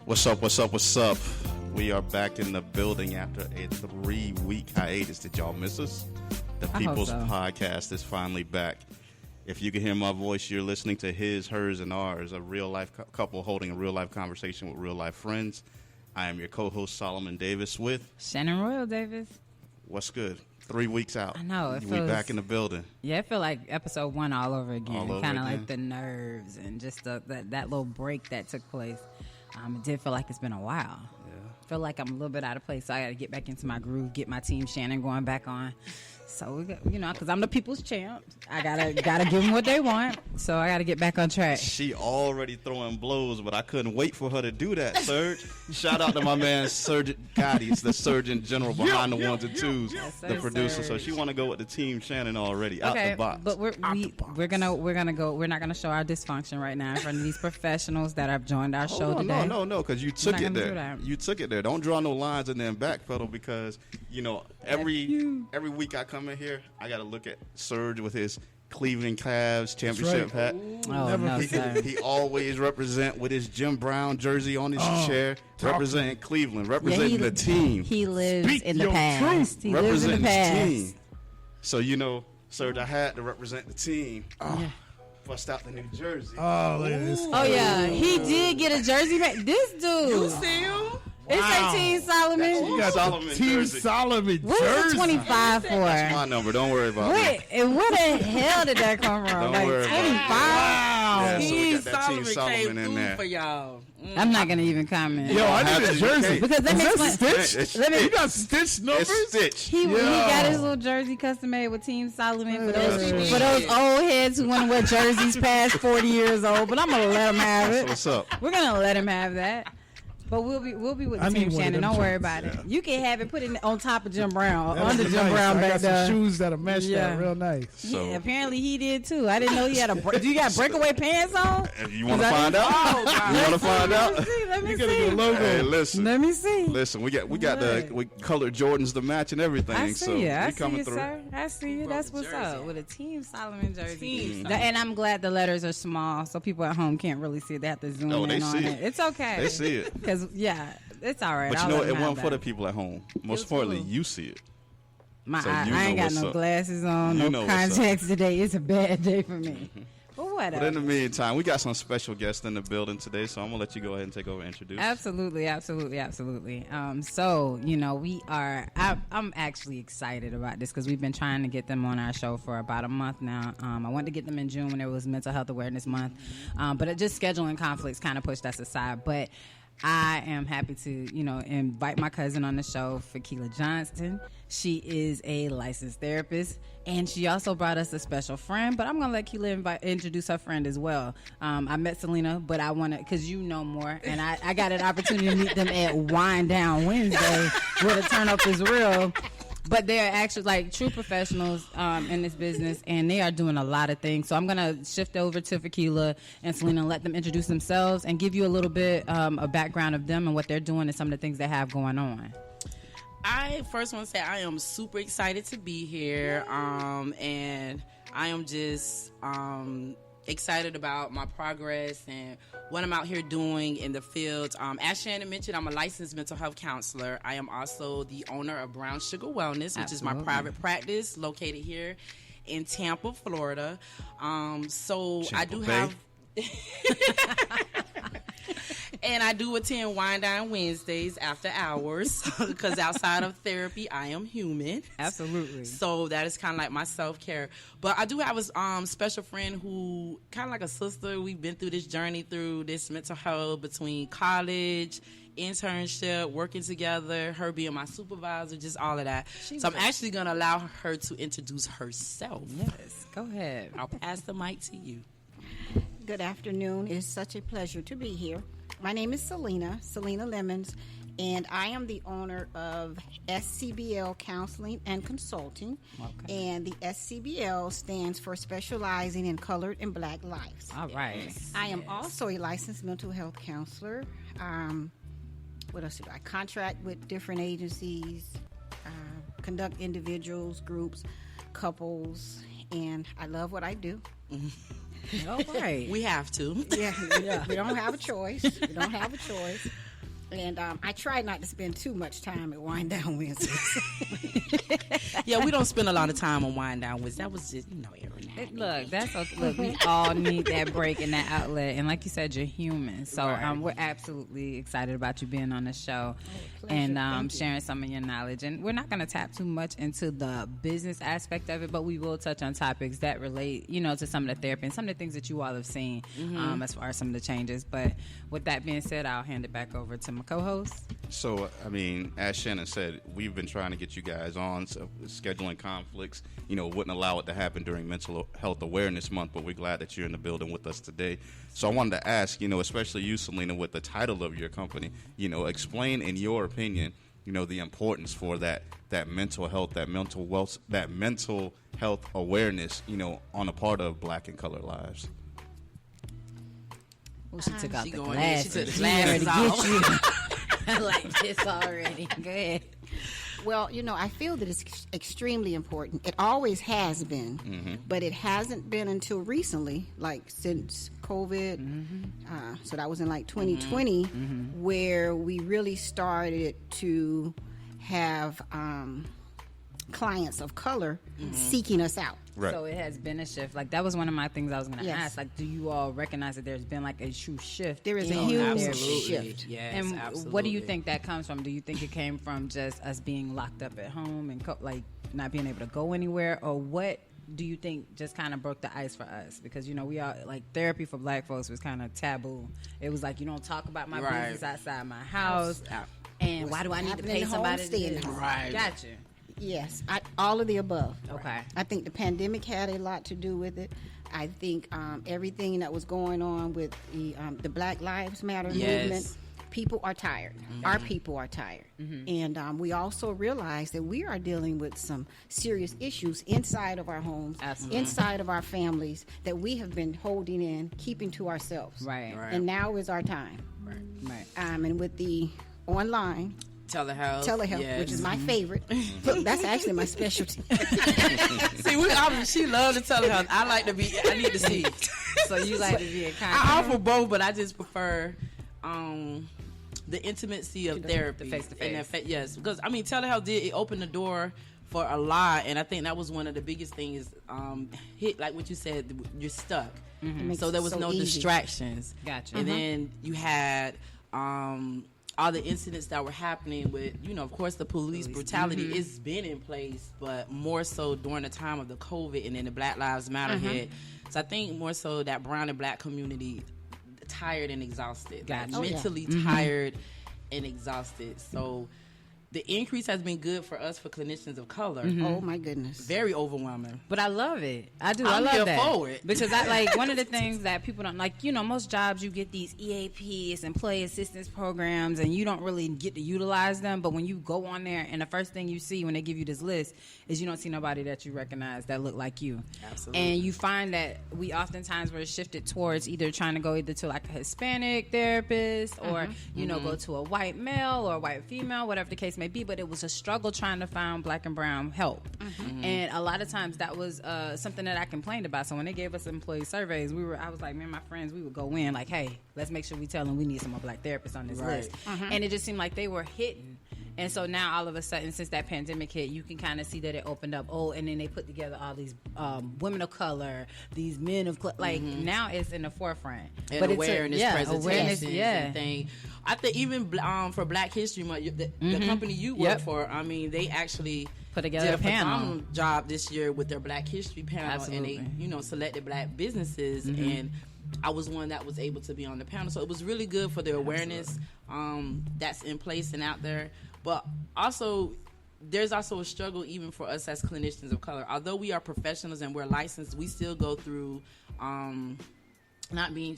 What's up? What's up? What's up? We are back in the building after a 3-week hiatus. Did y'all miss us? The People's Podcast is finally back. If you can hear my voice, you're listening to His, Hers, and Ours, a real-life couple holding a real-life conversation with real-life friends. I am your co-host, Solomon Davis, with Shannon Royal Davis. What's good? 3 weeks out. I know. We back in the building. Yeah, it feel like episode 1 all over again. Kind of again. like the nerves and just that little break that took place. It did feel like it's been a while. I feel like I'm a little bit out of place, so I got to get back into my groove, get my team Shannon going back on. So we got, because I'm the people's champ, I gotta give them what they want. So I gotta get back on track. She already throwing blows, but I couldn't wait for her to do that. Serge, shout out to my man Serge Gotti, it's the Surgeon General behind the ones and twos, the producer. Serge. So she want to go with the team Shannon already out the box. But we're gonna go. We're not gonna show our dysfunction right now in front of these professionals that have joined our show today. No, because you took it there. You took it there. Don't draw no lines and then backpedal because every week I come in here, I got to look at Serge with his Cleveland Cavs championship hat. He always represent with his Jim Brown jersey on his chair, representing Cleveland, representing the team. He lives in the past. He lives in the past. Team. So Serge, I had to represent the team. Bust out the new jersey. Oh, look at this. Oh yeah, he did get a jersey back. This dude. You see him? It's a Team Solomon. You got Solomon Team jersey. Solomon What is jersey. the 25 for? That's my number. Don't worry about it. And where the hell did that come from? Don't worry about it. 25? Yeah, so we Team got that Team Solomon Solomon came in through there. for y'all. I'm not gonna even comment. Yo, I need a jersey. Because let me Is that explain. stitched? Let me- You got stitched numbers? It's stitched. He got his little jersey custom made with Team Solomon for those old heads who want to wear jerseys past 40 years old. But I'm gonna let him have it. What's up? We're gonna let him have that. But we'll be with I Team need one of Shannon. them Don't worry jerseys. about it. You can have it. Put it on top of Jim Brown, That under was Jim nice. Brown I back got there. some shoes that'll match that real nice. So Apparently he did too. I didn't know he had do you got breakaway pants on? you want to find out? You want to find out? Let me You got a see. good logo. Hey, listen. Let me see. Listen, we got we colored Jordans to match and everything. I so see you. I we see coming you, through. sir. I see you. That's what's jersey. up with a Team Solomon jersey. Team And I'm glad the letters are small, so people at home can't really see it. They have to zoom No, in they on see it. it. It's okay. They see it. Because it's all right. But I'll you know, let it them wasn't have for the that. people at home. Most importantly, you see it. My so eye, you I ain't know got what's no up. glasses on, You no know what's up. contacts today. It's a bad day for me. But whatever. But in the meantime, we got some special guests in the building today, so I'm gonna let you go ahead and take over and introduce. Absolutely. So, we are. I'm actually excited about this because we've been trying to get them on our show for about a month now. I wanted to get them in June when it was Mental Health Awareness Month, but it just scheduling conflicts kind of pushed us aside. But I am happy to, invite my cousin on the show, Phekila Johnston. She is a licensed therapist, and she also brought us a special friend. But I'm gonna let Keila introduce her friend as well. I met Selena, but I want to, because you know more, and I got an opportunity to meet them at Wind Down Wednesday, where the turn up is real. But they are actually like true professionals in this business, and they are doing a lot of things. So I'm going to shift over to Phekila and Selena and let them introduce themselves and give you a little bit a background of them and what they're doing and some of the things they have going on. I first want to say I am super excited to be here, and I am just excited about my progress and what I'm out here doing in the field. As Shannon mentioned, I'm a licensed mental health counselor. I am also the owner of Brown Sugar Wellness, which is my private practice located here in Tampa, Florida. I do have... And I do attend Wine Dine Wednesdays after hours because outside of therapy, I am human. Absolutely. So that is kind of like my self-care. But I do have a special friend who, kind of like a sister, we've been through this journey through this mental health between college, internship, working together, her being my supervisor, just all of that. So I'm actually going to allow her to introduce herself. Yes, go ahead. I'll pass the mic to you. Good afternoon. It's such a pleasure to be here. My name is Selena Lemons, and I am the owner of SCBL Counseling and Consulting. Okay. And the SCBL stands for Specializing in Colored and Black Lives. All right. I am also a licensed mental health counselor. What else do I contract with different agencies, conduct individuals, groups, couples, and I love what I do. All right. We have to. Yeah, we don't have a choice. We don't have a choice. And I try not to spend too much time at Wind Down Wednesdays. Yeah, we don't spend a lot of time on Wind Down Wednesdays. That was just, every now and then. Look, that's okay. Look, we all need that break and that outlet. And like you said, you're human. So we're absolutely excited about you being on the show and sharing some of your knowledge. And we're not going to tap too much into the business aspect of it, but we will touch on topics that relate, to some of the therapy and some of the things that you all have seen as far as some of the changes. But with that being said, I'll hand it back over to my co-host. So, as Shannon said, we've been trying to get you guys on. So scheduling conflicts, wouldn't allow it to happen during Mental Health Awareness Month, but we're glad that you're in the building with us today. So I wanted to ask, especially you, Selena, with the title of your company, explain in your opinion, the importance for that mental health, that mental wealth, that mental health awareness, on a part of Black and colored lives. Oh, she took out She the going in. She glasses. took the She ready glasses to off. get you. I like this already. Go ahead. Well, I feel that it's extremely important. It always has been, but it hasn't been until recently, like since COVID. So that was in like 2020, where we really started to have clients of color seeking us out. Right. So it has been a shift. Like, that was one of my things I was going to Yes. ask. Like, do you all recognize that there's been like a true shift? There is a in huge therapy? shift. Yes, And absolutely. what do you think that comes from? Do you think it came from just us being locked up at home and not being able to go anywhere, or what do you think just kind of broke the ice for us? Because we all like therapy for Black folks was kind of taboo. It was like, you don't talk about my Right. business outside my house. Yeah. And why do I need to happening pay in the somebody home, to stay do in this? the home. Right. Gotcha. Yes, all of the above. Okay. I think the pandemic had a lot to do with it. I think everything that was going on with the Black Lives Matter Yes. movement, people are tired. Our people are tired. And we also realize that we are dealing with some serious issues inside of our homes, Absolutely. inside of our families, that we have been holding in, keeping to ourselves. Right. And now is our time. Right. And with the online Telehealth, yes. which is my favorite. Look, that's actually my specialty. See, she loves the telehealth. I like to be. I need to see. So you like to be a kind I offer both, but I just prefer the intimacy of therapy, the face-to-face. And yes, because telehealth it opened the door for a lot, and I think that was one of the biggest things. Hit like what you said, you're stuck, makes so there it was so no easy. distractions. Gotcha. And then you had all the incidents that were happening with, of course, the police brutality. It's been in place, but more so during the time of the COVID and then the Black Lives Matter hit. So I think more so that brown and Black community tired and exhausted. Gotcha. Like, mentally tired and exhausted. So the increase has been good for us, for clinicians of color. Oh my goodness. Very overwhelming. But I love it. I do. I I'm love here that. for it. Because I like one of the things that people don't like, most jobs you get these EAPs, employee assistance programs, and you don't really get to utilize them. But when you go on there and the first thing you see when they give you this list is you don't see nobody that you recognize that look like you. Absolutely. And you find that we oftentimes were shifted towards either trying to go to like a Hispanic therapist or, go to a white male or a white female, whatever the case may be. But it was a struggle trying to find Black and brown help. And a lot of times that was something that I complained about. So when they gave us employee surveys, I was like, me and my friends, we would go in like, hey, let's make sure we tell them we need some more Black therapists on this list. And it just seemed like they were hitting. And so now all of a sudden, since that pandemic hit, you can kind of see that it opened up. Oh, and then they put together all these women of color, these men of now it's in the forefront. And but awareness, presentations, awareness, and things. I think even for Black History Month, the company you work for, they actually Put together did a panel. phenomenal job this year with their Black History panel. Absolutely. And they, selected Black businesses, and I was one that was able to be on the panel. So it was really good for the awareness that's in place and out there. But also, there's also a struggle even for us as clinicians of color. Although we are professionals and we're licensed, we still go through not being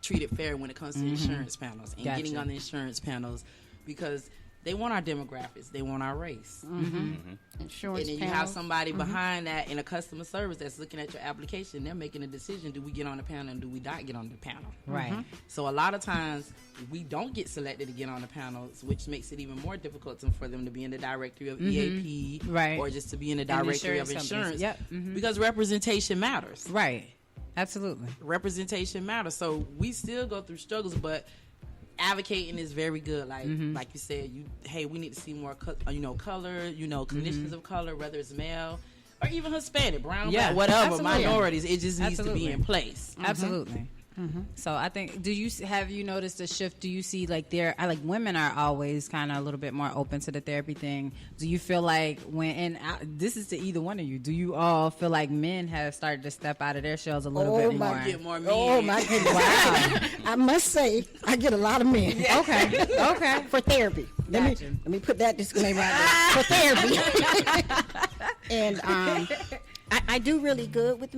treated fair when it comes to insurance panels and getting on the insurance panels, because they want our demographics, they want our race. Insurance And then you have somebody behind that in a customer service that's looking at your application. They're making a decision: do we get on the panel and do we not get on the panel? Right. So a lot of times we don't get selected to get on the panels, which makes it even more difficult for them to be in the directory of EAP, Right. or just to be in the directory of insurance insurance. companies. Yep. Because representation matters. Right. Absolutely. Representation matters. So we still go through struggles, but advocating is very good. Like you said, hey, we need to see more, color, conditions of color, whether it's male or even Hispanic, brown, black, whatever, absolutely. Minorities. It just needs to be in place. Absolutely. So I think, have you noticed a shift? Do you see like women are always kind of a little bit more open to the therapy thing? Do you feel like this is to either one of you? Do you all feel like men have started to step out of their shells a little bit more? Get more men. Oh my goodness! Wow. I must say, I get a lot of men. Okay. For therapy. Let me put that disclaimer out there. For therapy. And I do really good with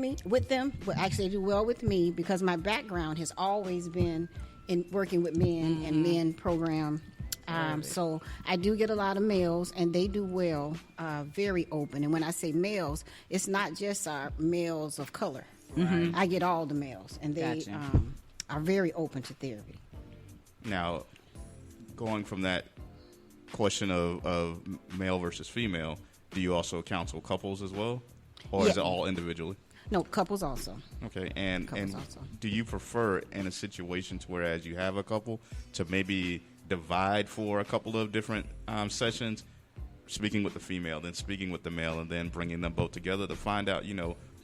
them, but actually I do well with me because my background has always been in working with men and men program. So I do get a lot of males, and they do well, very open. And when I say males, it's not just our males of color. I get all the males, and they are very open to therapy. Now, going from that question of male versus female, do you also counsel couples as well? Or is it all individually? No, couples also. Okay, and also. Do you prefer in a situation to whereas you have a couple to maybe divide for a couple of different sessions, speaking with the female, then speaking with the male, and then bringing them both together to find out,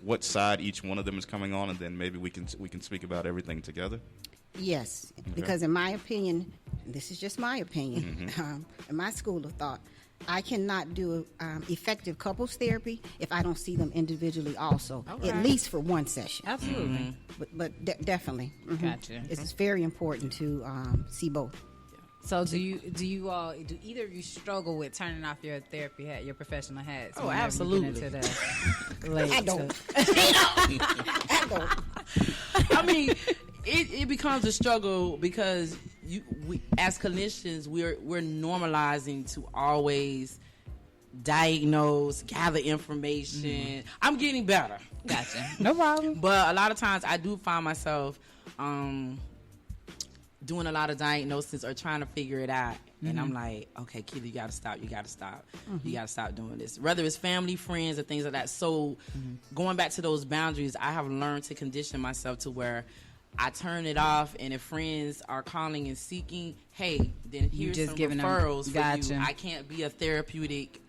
what side each one of them is coming on, and then maybe we can speak about everything together? Yes, because in my opinion, this is just my opinion, in my school of thought, I cannot do effective couples therapy if I don't see them individually also, at least for one session. Absolutely. But definitely. Gotcha. It's very important to see both. So do either of you struggle with turning off your therapy hat, your professional hats? Oh, absolutely. I don't. I don't. I mean, it becomes a struggle because we as clinicians we're normalizing to always diagnose, gather information. I'm getting better. Gotcha. No problem. But a lot of times I do find myself doing a lot of diagnosis or trying to figure it out. And I'm like, okay, kid, you gotta stop. You gotta stop doing this. Whether it's family, friends, or things like that. So going back to those boundaries, I have learned to condition myself to where I turn it off, and if friends are calling and seeking, hey, then here's some referrals for you. I can't be a therapeutic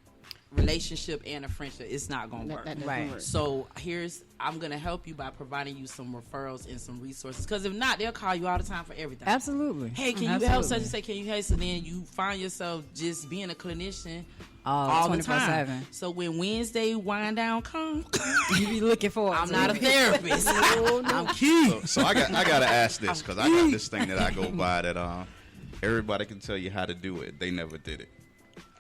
relationship and a friendship. It's not going to work. Right. So I'm going to help you by providing you some referrals and some resources. Because if not, they'll call you all the time for everything. Absolutely. Hey, can you help such and say? Can you help? So then you find yourself just being a clinician all the time. So when Wednesday wind down come, you be looking for it. I'm not a therapist. I'm cute. So I got to ask this because I got this thing that I go by that everybody can tell you how to do it. They never did it.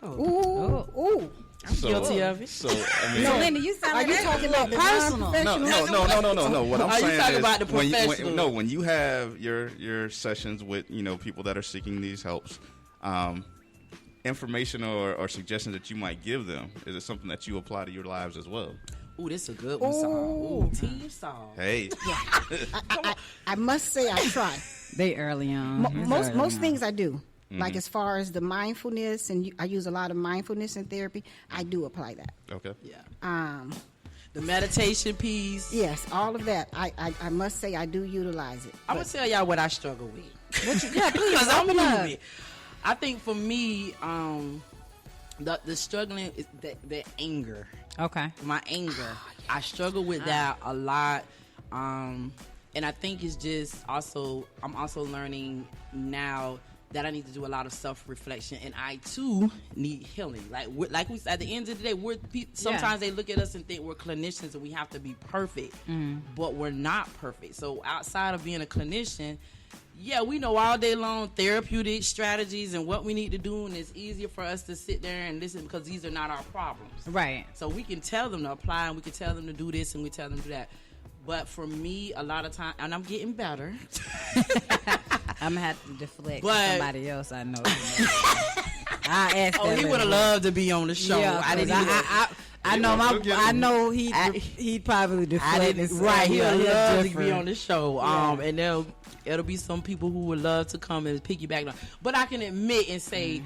Ooh. I'm guilty of it. So I mean, no, Linda, you sound like you're talking about the personal. No. What I'm saying talking is, about the professional? when you have your sessions with people that are seeking these helps, information or suggestions that you might give them, is it something that you apply to your lives as well? Ooh, this is a good one, song. Ooh, team song. Hey, I must say I try. They early on. Most things I do. Like as far as the mindfulness, and I use a lot of mindfulness in therapy, I do apply that. Okay. Yeah. The meditation piece. Yes, all of that. I must say I do utilize it. I'm going to tell y'all what I struggle with. Yeah, please. Because I'm moving it. I think for me, the struggling is the anger. Okay. My anger. I struggle with that a lot. And I think it's just I'm also learning now that I need to do a lot of self-reflection, and I too need healing. Like we said, at the end of the day, sometimes they look at us and think we're clinicians and we have to be perfect, but we're not perfect. So outside of being a clinician, we know all day long therapeutic strategies and what we need to do, and it's easier for us to sit there and listen because these are not our problems. Right. So we can tell them to apply, and we can tell them to do this, and we tell them to do that. But for me, a lot of time, and I'm getting better. I'm going to have to deflect somebody else I know. I asked he would have loved to be on the show. Yeah, I know he'd probably deflect. Right, he would love to be on the show. And it'll be some people who would love to come and piggyback on. But I can admit and say,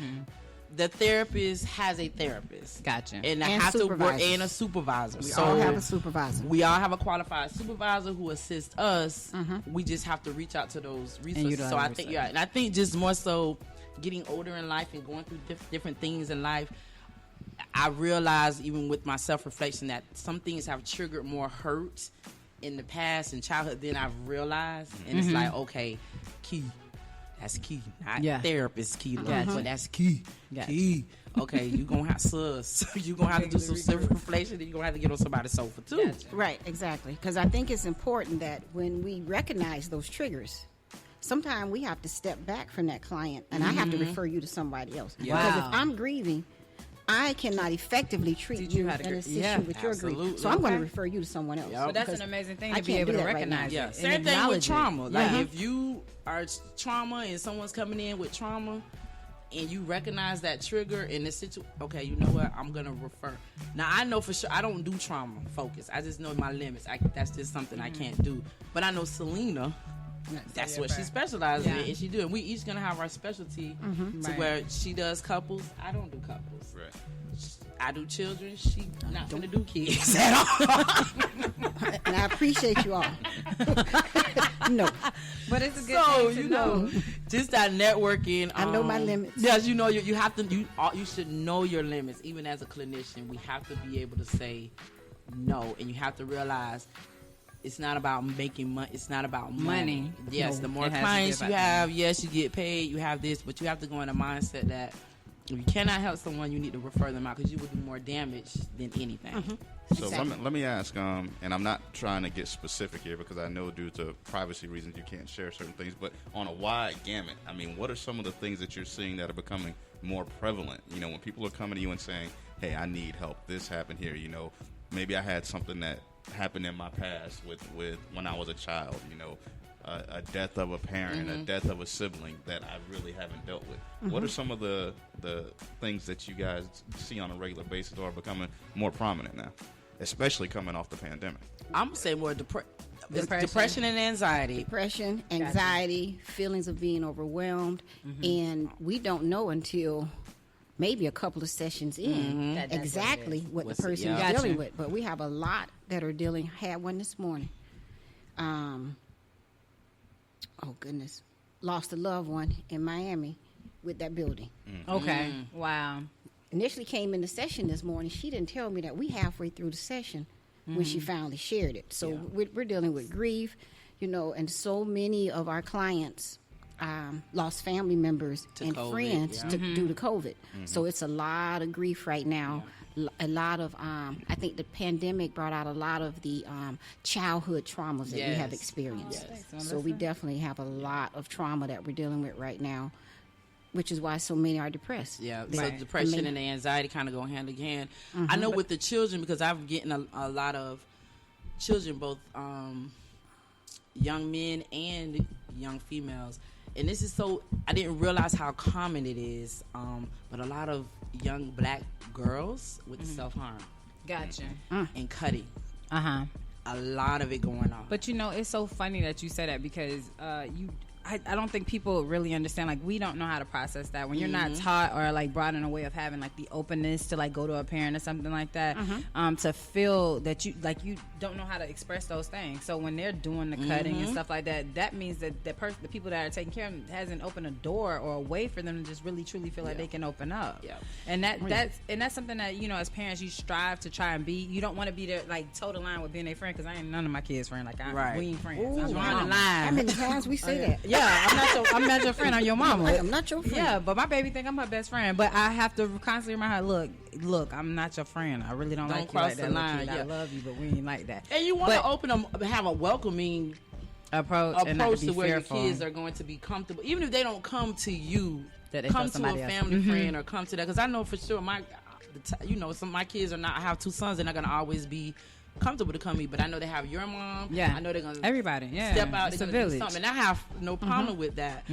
the therapist has a therapist. Gotcha. And I have to work, and a supervisor. We all have a supervisor. We all have a qualified supervisor who assists us. We just have to reach out to those resources. So I think, and I think just more so getting older in life and going through different things in life, I realized even with my self-reflection that some things have triggered more hurt in the past and childhood than I've realized. And it's like, okay, key. That's key. Not therapist key, but that's key. Key. Okay, you're going to have sus. You're going to have to do some self-reflection, and you're going to have to get on somebody's sofa, too. Gotcha. Right, exactly. Because I think it's important that when we recognize those triggers, sometimes we have to step back from that client, and I have to refer you to somebody else. Yeah. Because Wow. if I'm grieving, I cannot effectively treat you and assist you with your grief. So I'm going to refer you to someone else. But that's an amazing thing I to be can't able do to that right recognize. now. It Same and thing with acknowledge trauma. it. Like if you are trauma and someone's coming in with trauma and you recognize that trigger in the situation, okay, you know what? I'm going to refer. Now, I know for sure I don't do trauma focus. I just know my limits. That's just something I can't do. But I know Selena, that's what she specializes in, and she do. And we each going to have our specialty to where she does couples. I don't do couples. Right. I do children. She not going to do kids at all. And I appreciate you all. No. But it's a good So thing to you know, just that networking. I know my limits. Yes, you know you have to. You should know your limits. Even as a clinician, we have to be able to say no, and you have to realize it's not about making money. It's not about money. Yes, No, the more it has to be clients you about have, yes, you get paid. You have this, but you have to go in a mindset that if you cannot help someone, you need to refer them out because you will do more damage than anything. So let me ask, and I'm not trying to get specific here because I know due to privacy reasons you can't share certain things, but on a wide gamut, I mean, what are some of the things that you're seeing that are becoming more prevalent? You know, when people are coming to you and saying, hey, I need help, this happened here, you know, maybe I had something that happened in my past with when I was a child, you know, a death of a parent, a death of a sibling that I really haven't dealt with. What are some of the things that you guys see on a regular basis or are becoming more prominent now, especially coming off the pandemic? I'm gonna say more depression and anxiety. Depression, anxiety, feelings of being overwhelmed, and we don't know until maybe a couple of sessions in exactly what the person is dealing with. But we have a lot that are dealing. Had one this morning. Oh goodness, lost a loved one in Miami with that building. Okay. Wow. Initially came in the session this morning. She didn't tell me that we halfway through the session when she finally shared it. So we're dealing with grief, you know, and so many of our clients lost family members and COVID, friends due to COVID. So it's a lot of grief right now. A lot of, I think the pandemic brought out a lot of the childhood traumas that we have experienced. So we definitely have a lot of trauma that we're dealing with right now, which is why so many are depressed. Yeah, so depression and anxiety kind of go hand in hand. I know with the children, because I'm getting a lot of children, both young men and young females. And this is so, I didn't realize how common it is, but a lot of young black girls with self-harm. Gotcha. And cutting. Uh-huh. A lot of it going on. But you know, it's so funny that you said that because I don't think people really understand. Like, we don't know how to process that when you're not taught or like brought in a way of having like the openness to like go to a parent or something like that, to feel that you don't know how to express those things. So when they're doing the cutting and stuff like that, that means that the people that are taking care of them hasn't opened a door or a way for them to just really truly feel like they can open up. Yeah. And that's something that, you know, as parents you strive to try and be. You don't want to be there like toe to line with being a friend, because I ain't none of my kids' friend. Like we ain't friends. Ooh, I'm wow. on the line. How many times we say that? Yeah, I'm not your friend. I'm your mama. I am not your friend. Yeah, but my baby think I'm her best friend. But I have to constantly remind her, look, I'm not your friend. I really don't like you cross like the that. line. I love you, but we ain't like that. And you want to have a welcoming approach and not to to where fearful. your kids are going to be comfortable, even if they don't come to you. That they come feel to a somebody else. family friend or come to that, because I know for sure some of my kids are not. I have two sons, they're not going to always be comfortable to come to me, but I know they have your mom. Yeah, I know they're gonna everybody. Yeah, step out. It's They're a gonna do village. something. And I have no problem with that.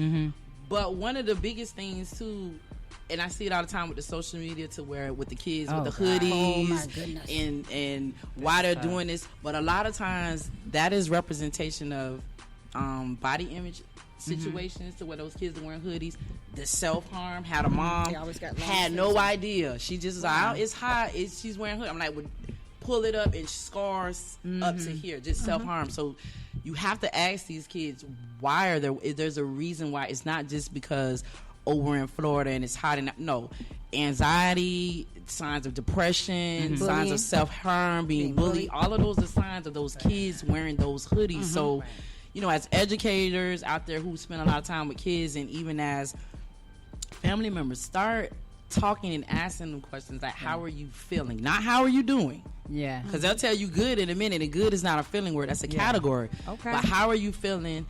But one of the biggest things too, and I see it all the time with the social media, to wwhere with the kids with the hoodies, oh my goodness, and why they're doing this. But a lot of times that is representation of body image situations to where those kids are wearing hoodies. The self-harm, how the mom They always got long had sleeves no on. idea. She just was like, oh, it's hot. She's wearing hood. I'm like, well, pull it up and scars up to here. Just self-harm. So you have to ask these kids, why are there, there's a reason why. It's not just because, oh, we're in Florida and it's hot. No. Anxiety, signs of depression, signs Bullying. of self-harm, being bullied. All of those are signs of those kids wearing those hoodies. So, you know, as educators out there who spend a lot of time with kids, and even as family members, start talking and asking them questions like, how are you feeling? Not how are you doing? Yeah. Because they'll tell you good in a minute, and good is not a feeling word. That's a category. Okay. But how are you feeling?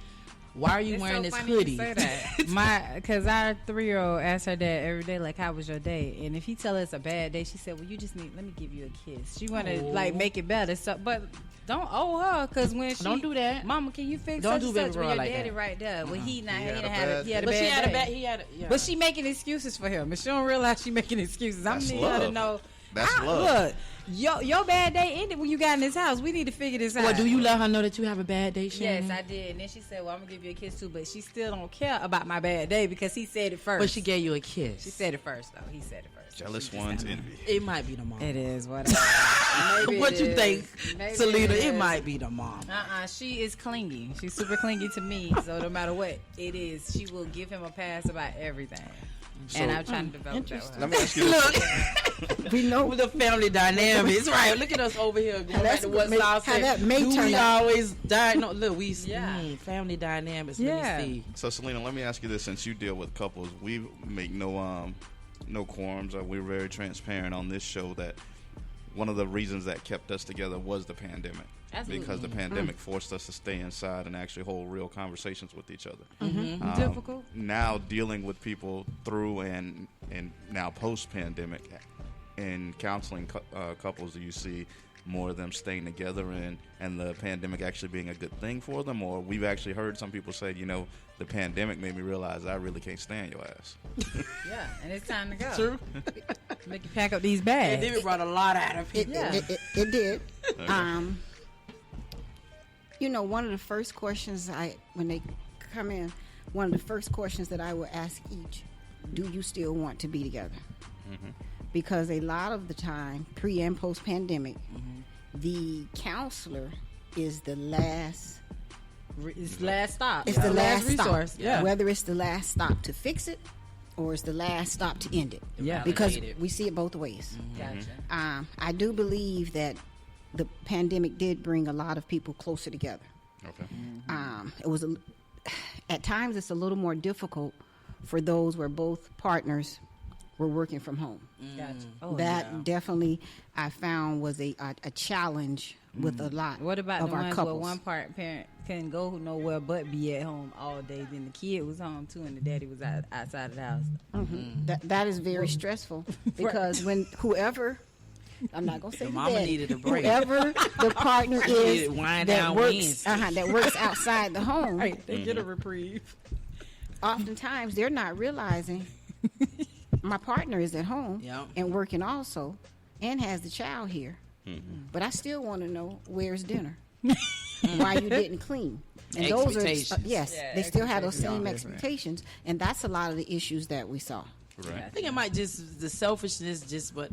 Why are you It's wearing so this funny hoodie? You say that. Because our 3-year-old asks her dad every day, like, how was your day? And if he tell her it's a bad day, she said, well, you just need, let me give you a kiss. She want to, like, make it better. So, but don't owe her, because when she... Don't do that. Mama, can you fix Don't such do and baby such girl with your like daddy that. right there? Well, he not, he had a had a bad But she had a day. bad. He had. Yeah. But she making excuses for him. But she don't realize she making excuses. I'm That's need her to love. know. That's love. Look, your bad day ended when you got in this house. We need to figure this out. Well, do you let her know that you have a bad day, Yes, Shannon? I did. And then she said, well, I'm going to give you a kiss too. But she still don't care about my bad day because he said it first. But she gave you a kiss. She said it first, though. He said it first. Jealous ones envy. It might be the mom. It is what Maybe What it you is. think, Maybe Selena? is. It might be the mom. She is clingy. She's super clingy to me. So no matter what it is, she will give him a pass about everything. And I'm trying to develop that with her. Let me ask you this. Look, we know the family dynamics, right? Look at us over here going back to what Sal said. that may Do turn we out. always die? No, look, we Yeah. family dynamics. Yeah. Let me see. So, Selena, let me ask you this: since you deal with couples, we make no quorums. We're very transparent on this show that one of the reasons that kept us together was the pandemic. Absolutely. Because the pandemic forced us to stay inside and actually hold real conversations with each other. Difficult. Now dealing with people through and now post-pandemic in counseling couples, do you see more of them staying together and the pandemic actually being a good thing for them? Or we've actually heard some people say, the pandemic made me realize I really can't stand your ass. Yeah, and it's time to go. True. Make you pack up these bags. And then we brought a lot out of people. It did. One of the first questions when they come in, one of the first questions that I will ask each, do you still want to be together? Because a lot of the time, pre and post pandemic, the counselor is the last. It's last stop. It's the last resource. stop. Yeah. Whether it's the last stop to fix it, or it's the last stop to end it. Yeah. Because Validate it. we see it both ways. Gotcha. I do believe that the pandemic did bring a lot of people closer together. Okay. It was at times it's a little more difficult for those where both partners were working from home. Gotcha. Oh, That definitely I found was a challenge with a lot What about of the our ones couples. where one parent couldn't go nowhere but be at home all day? Then the kid was home too, and the daddy was outside of the house. That is very stressful because when whoever, I'm not gonna say The the mama daddy, needed a break. whoever the partner is needed wind that down works Wednesday. that works outside the home, They get a reprieve. oftentimes they're not realizing my partner is at home Yep. and working also and has the child here. But I still want to know where's dinner, why you didn't clean. And those are Expectations. yes, Yeah, they still have those expectations same are different. expectations, and that's a lot of the issues that we saw. Right. I think it might just the selfishness, but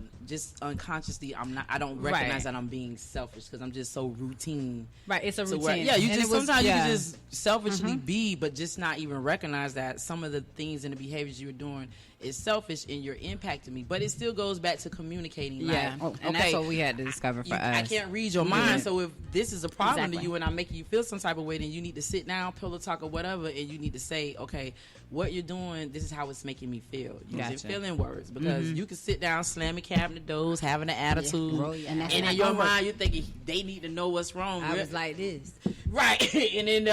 unconsciously, I don't recognize Right. that I'm being selfish because I'm just so routine. Right, it's a So routine. where- yeah, you And just it was- sometimes you yeah. can just selfishly be, but just not even recognize that some of the things and the behaviors you were doing is selfish and you're impacting me. But it still goes back to communicating. Yeah, like, and that's what we had to discover for us. I can't read your mind, so if this is a problem Exactly. to you and I'm making you feel some type of way, then you need to sit down, pillow talk or whatever, and you need to say, okay, what you're doing, this is how it's making me feel. Using Gotcha. feeling words, because you can sit down, slamming cabinet doors, having an attitude, Roll your- and that's and not in your gonna work. mind you're thinking they need to know what's wrong. I was like this. right, and in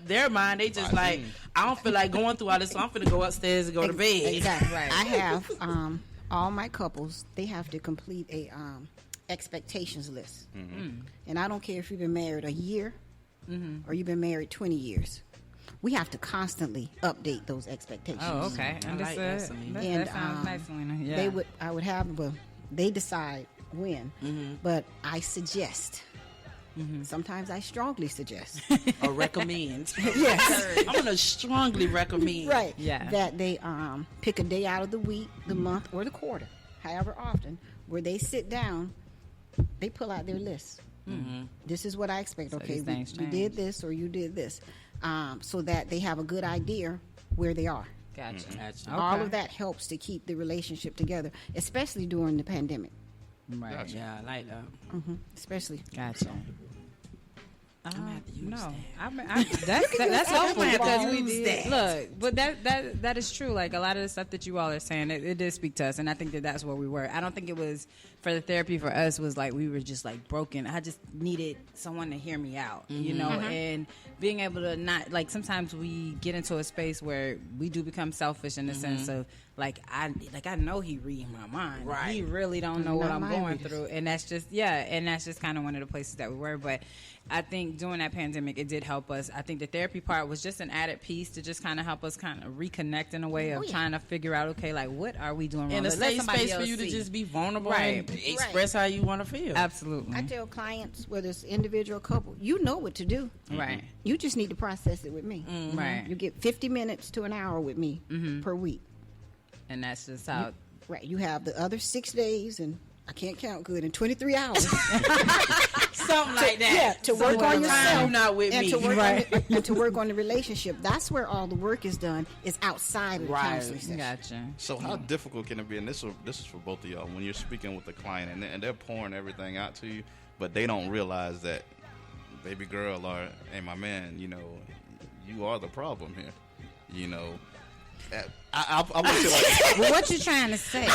their mind they just like, I don't feel like going through all this, so I'm finna go upstairs and go to bed. Exactly. Right. I have all my couples. They have to complete a expectations list, and I don't care if you've been married a year or you've been married 20 years. We have to constantly update those expectations. Oh, okay. I like that, Understood. Selena. And that sounds nice, Selena. Yeah. I would have, well, they decide when, but I suggest Sometimes I strongly suggest. Or recommend. Yes. I'm gonna strongly recommend. Right. Yeah. That they pick a day out of the week, the month, or the quarter, however often, where they sit down, they pull out their list. This is what I expect. So Okay, these things you change. did this or you did this, so that they have a good idea where they are. Gotcha. Gotcha. All Okay. of that helps to keep the relationship together, especially during the pandemic. Right. Gotcha. Yeah, I like that. Especially. Gotcha. I'm gonna have to use no, that. that's helpful have to because we use did. that. Look, but that is true. Like a lot of the stuff that you all are saying, it did speak to us, and I think that that's where we were. I don't think it was for the therapy for us was like we were just like broken. I just needed someone to hear me out, you know, and being able to not like sometimes we get into a space where we do become selfish in the sense of like I know he reading my mind. Right. He really don't know what Not I'm my going readers. through, and that's just kind of one of the places that we were, but. I think during that pandemic, it did help us. I think the therapy part was just an added piece to just kind of help us kind of reconnect in a way of trying to figure out, okay, like what are we doing wrong? And a But let safe somebody space for else you to see. just be vulnerable Right. and express how you want to feel. Absolutely. I tell clients, whether it's individual or couple, you know what to do. Right. You just need to process it with me. Right. You get 50 minutes to an hour with me per week. And that's just how. Right. You have the other 6 days, and I can't count good, in 23 hours. Something like that. Yeah, to work Somewhere on around yourself you not with and me. to work and to work on the relationship. That's where all the work is done. Is outside of the Right. counseling session. Gotcha. So how difficult can it be? And this is for both of y'all. When you're speaking with the client and they're pouring everything out to you, but they don't realize that, baby girl or hey my man, you know, you are the problem here. You know, I look at like. Well, what you trying to say?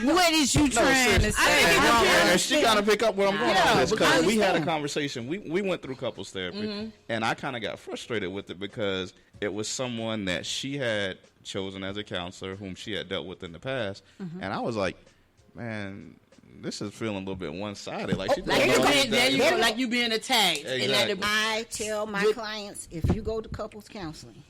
What is you trying to say? And she got to pick up where I'm going Yeah, on this because because- we had a conversation. We went through couples therapy, and I kind of got frustrated with it because it was someone that she had chosen as a counselor whom she had dealt with in the past, and I was like, man, this is feeling a little bit one-sided. Like, she Like doing all this, there you that. go, like you being attacked. And Exactly. I tell my clients, if you go to couples counseling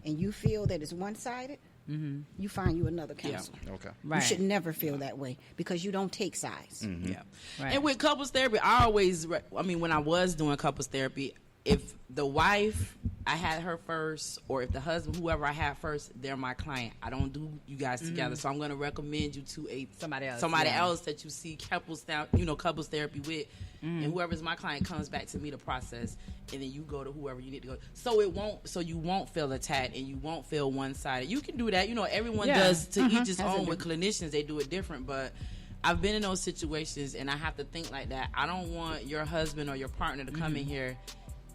and you feel that it's one-sided, you find you another counselor. Okay. Right. You should never feel that way because you don't take sides. Yeah. Right. And with couples therapy, when I was doing couples therapy, if the wife, I had her first, or if the husband, whoever I had first, they're my client. I don't do you guys together. So I'm going to recommend you to Somebody else, somebody yeah. else that you see couples therapy with. And whoever's my client comes back to me to process, and then you go to whoever you need to go. So you won't feel attacked and you won't feel one-sided. You can do that. You know, everyone Yeah. does to each his Has own. it With clinicians, they do it different, but I've been in those situations, and I have to think like that. I don't want your husband or your partner to come in here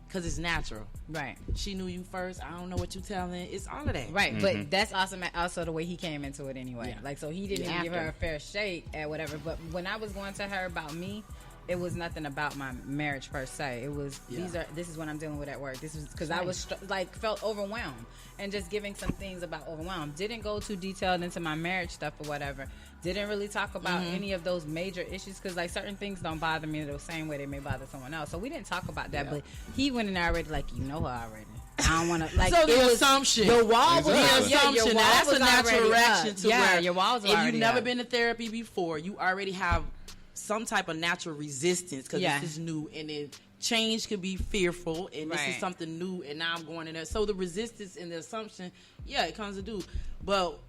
because it's natural. Right. She knew you first. I don't know what you telling. It's all of that. Right, but that's awesome. Also, the way he came into it anyway. Yeah. Like, so he didn't even give her a fair shake at whatever. But when I was going to her about me, it was nothing about my marriage per se. It was this is what I'm dealing with at work. This is because I was felt overwhelmed and just giving some things about overwhelmed. Didn't go too detailed into my marriage stuff or whatever. Didn't really talk about any of those major issues because like certain things don't bother me the same way they may bother someone else. So we didn't talk about that. But he went in there already like you know her already. I don't want to like. So it the was- assumption. The wall was Exactly. up. The Yeah, assumption. your Now, wall that's was a natural already reaction up. to yeah, where your walls were if already you've never up. been to therapy before, you already have some type of natural resistance because Yeah. this is new, and then change can be fearful, and this Right. is something new, and now I'm going in there. So the resistance and the assumption, yeah, it comes to do, but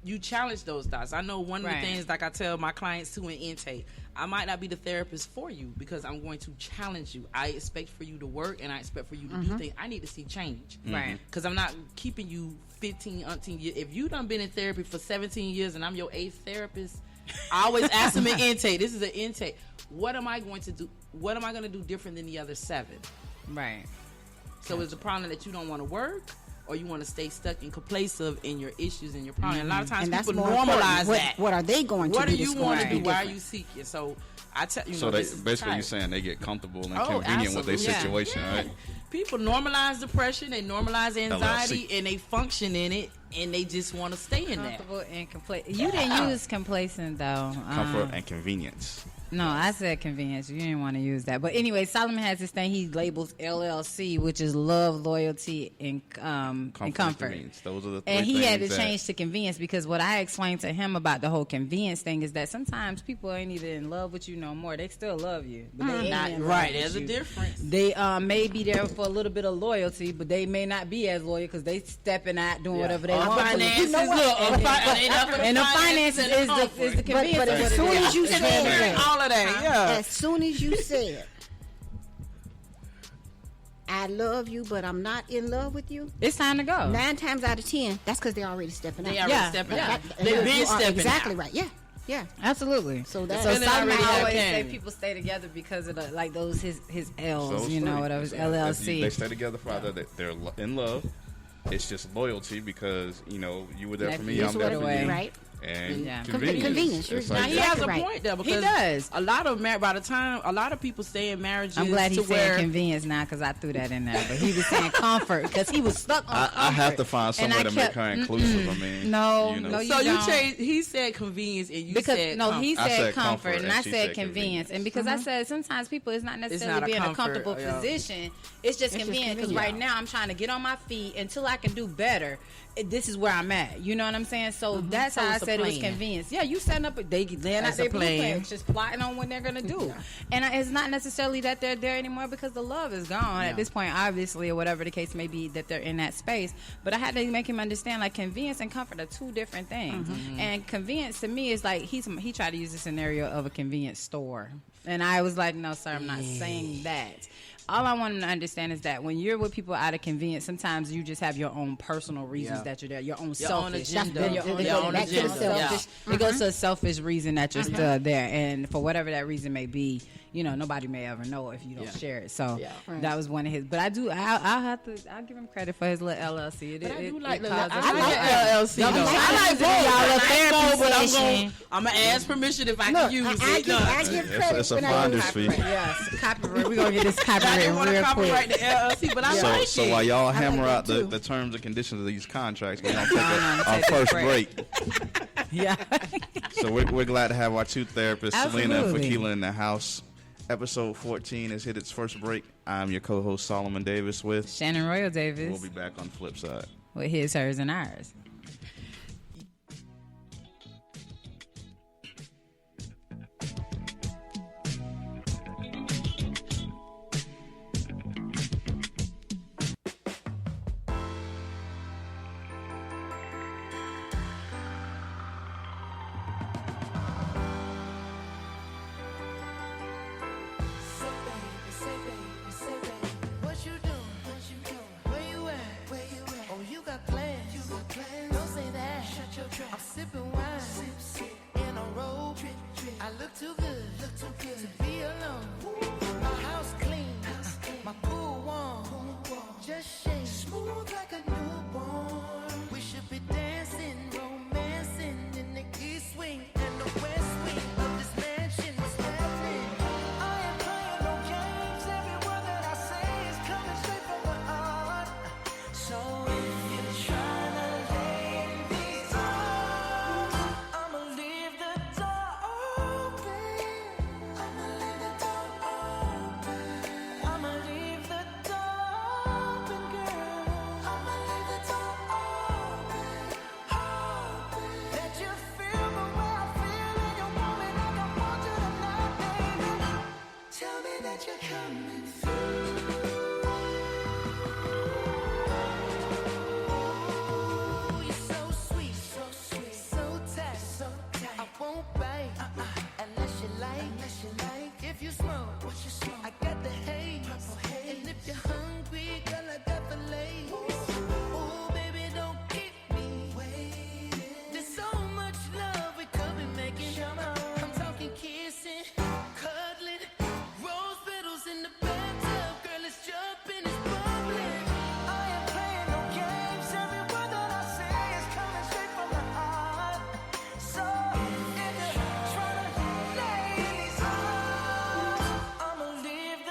you challenge those thoughts. I know one of Right. the things, like I tell my clients too in intake, I might not be the therapist for you because I'm going to challenge you. I expect for you to work, and I expect for you to do things. I need to see change. Right. Because I'm not keeping you 15, 18 years. If you done been in therapy for 17 years and I'm your 8th therapist, I always ask them in intake. This is an intake. What am I going to do? What am I going to do different than the other 7? Right. So is the problem that you don't want to work, or you want to stay stuck and complacent in your issues and your problem? And a lot of times And that's people more normalize important. that. What are they going to What do? do you that's going want to to do? be Why are different? you seeking? So I tell you. So know, they this is basically tight. you're saying they get comfortable and Oh, convenient with their absolutely. situation, Yeah. right? People normalize depression, they normalize anxiety, LLC. and they function in it, and they just want to stay in that. Comfortable and complacent. You didn't use complacent though. Comfort and convenience. No, I said convenience. You didn't want to use that. But anyway, Solomon has this thing he labels LLC, which is love, loyalty, and comfort. Those are the three and he had to things change to convenience because what I explained to him about the whole convenience thing is that sometimes people ain't even in love with you no more. They still love you, but they ain't Not in love right. with There's a you. difference. They may be there for a little bit of loyalty, but they may not be as loyal because they stepping out doing whatever they want. Finances, You know what? And the finances is the convenience. But as soon as you said that, all of that, yeah. as soon as you said, I love you, but I'm not in love with you, it's time to go. 9 times out of 10, that's because they're already stepping out. They already stepping out. They've been You are stepping exactly out. right. Yeah, yeah. Absolutely. So that- so Feeling Solomon already always okay. say people stay together because of the, like those his L's, Those you know, three. whatever his They LLC. stay together for either they're in love. It's just loyalty because you know you were there for me, That's I'm there what for it you, was. Right. and Yeah. Convenience. It's You're Now like he that. has a Right. point there because He does. a lot of by the time a lot of people stay in marriages. I'm glad he to said where convenience now because I threw that in there. But he was saying comfort because he was stuck on comfort. I have to find some And way I to kept- make her inclusive. I mean, No, you know. no, So you don't. changed. He said convenience, and you Because said no, comfort. he I said said comfort, comfort, and and I she said said convenience. And because I said sometimes people, it's not necessarily not a being in a comfort, comfortable yeah. position. It's just just convenient because right now I'm trying to get on my feet until I can do better. This is where I'm at. You know what I'm saying? So that's So how I it's a said it was plan. convenience. Yeah, you setting up. They laying out That's their a plan. blueprint, just plotting on what they're gonna do. And it's not necessarily that they're there anymore because the love is gone at this point, obviously, or whatever the case may be that they're in that space. But I had to make him understand like convenience and comfort are two different things. And convenience to me is like he tried to use the scenario of a convenience store, and I was like, no, sir, I'm not saying that. All I want them to understand is that when you're with people out of convenience, sometimes you just have your own personal reasons that you're there, your own selfish. agenda. Your own Your own back to the agenda. selfish. It goes to a selfish reason that you're still there, and for whatever that reason may be, you know, nobody may ever know if you don't share it. So that was one of his. But I'll give him credit for his little LLC. But I do like caused I us- like LLC. though. I like y'all a therapy but I'm gonna ask permission if I Look, can use I it. give credit It's a when I do finder's fee. Yes, copyright. We're gonna get this I copyright didn't want to real copyright quick. the LLC, but I So, like so it. while y'all hammer that out too. the terms and conditions of these contracts, we're gonna take gonna our take a first break. break. Yeah. So we're glad to have our two therapists, Selena and Absolutely. Phekila, in the house. Episode 14 has hit its first break. I'm your co-host Solomon Davis with. Shannon Royal Davis We'll be back on the flip side. with his, hers, and ours. What you doing? Where you at? Oh, you got plans. Don't say that. I'm sipping wine in a robe. I look too good to be alone. My house clean, my pool warm. Just shake smooth like a newborn. We should be dancing, romancing in the east wing and the west wing of this mansion. What's happening? I am playing no games. Every word that I say is coming straight from the heart. So if you're trying to lay in these arms, I'ma leave the door open. I'ma leave the door open. I'ma leave the door open, girl. I'ma leave the door open, open. Let you feel the way I feel, and you want me like I want you tonight, baby. Tell me that you're coming through. You're so sweet, so tight, I won't bite unless you like. If you smoke, I got the haze. And if you're hungry, girl, I got the lace. Ooh, baby, don't keep me waiting. There's so much love we could be making. I'm talking kissing, cuddling, rose petals in the bathtub. Girl, it's jumping, it's bubbling. I am playing no games. Every word that I say is coming straight from the heart. So if you're trying to lay in these arms, I'ma leave the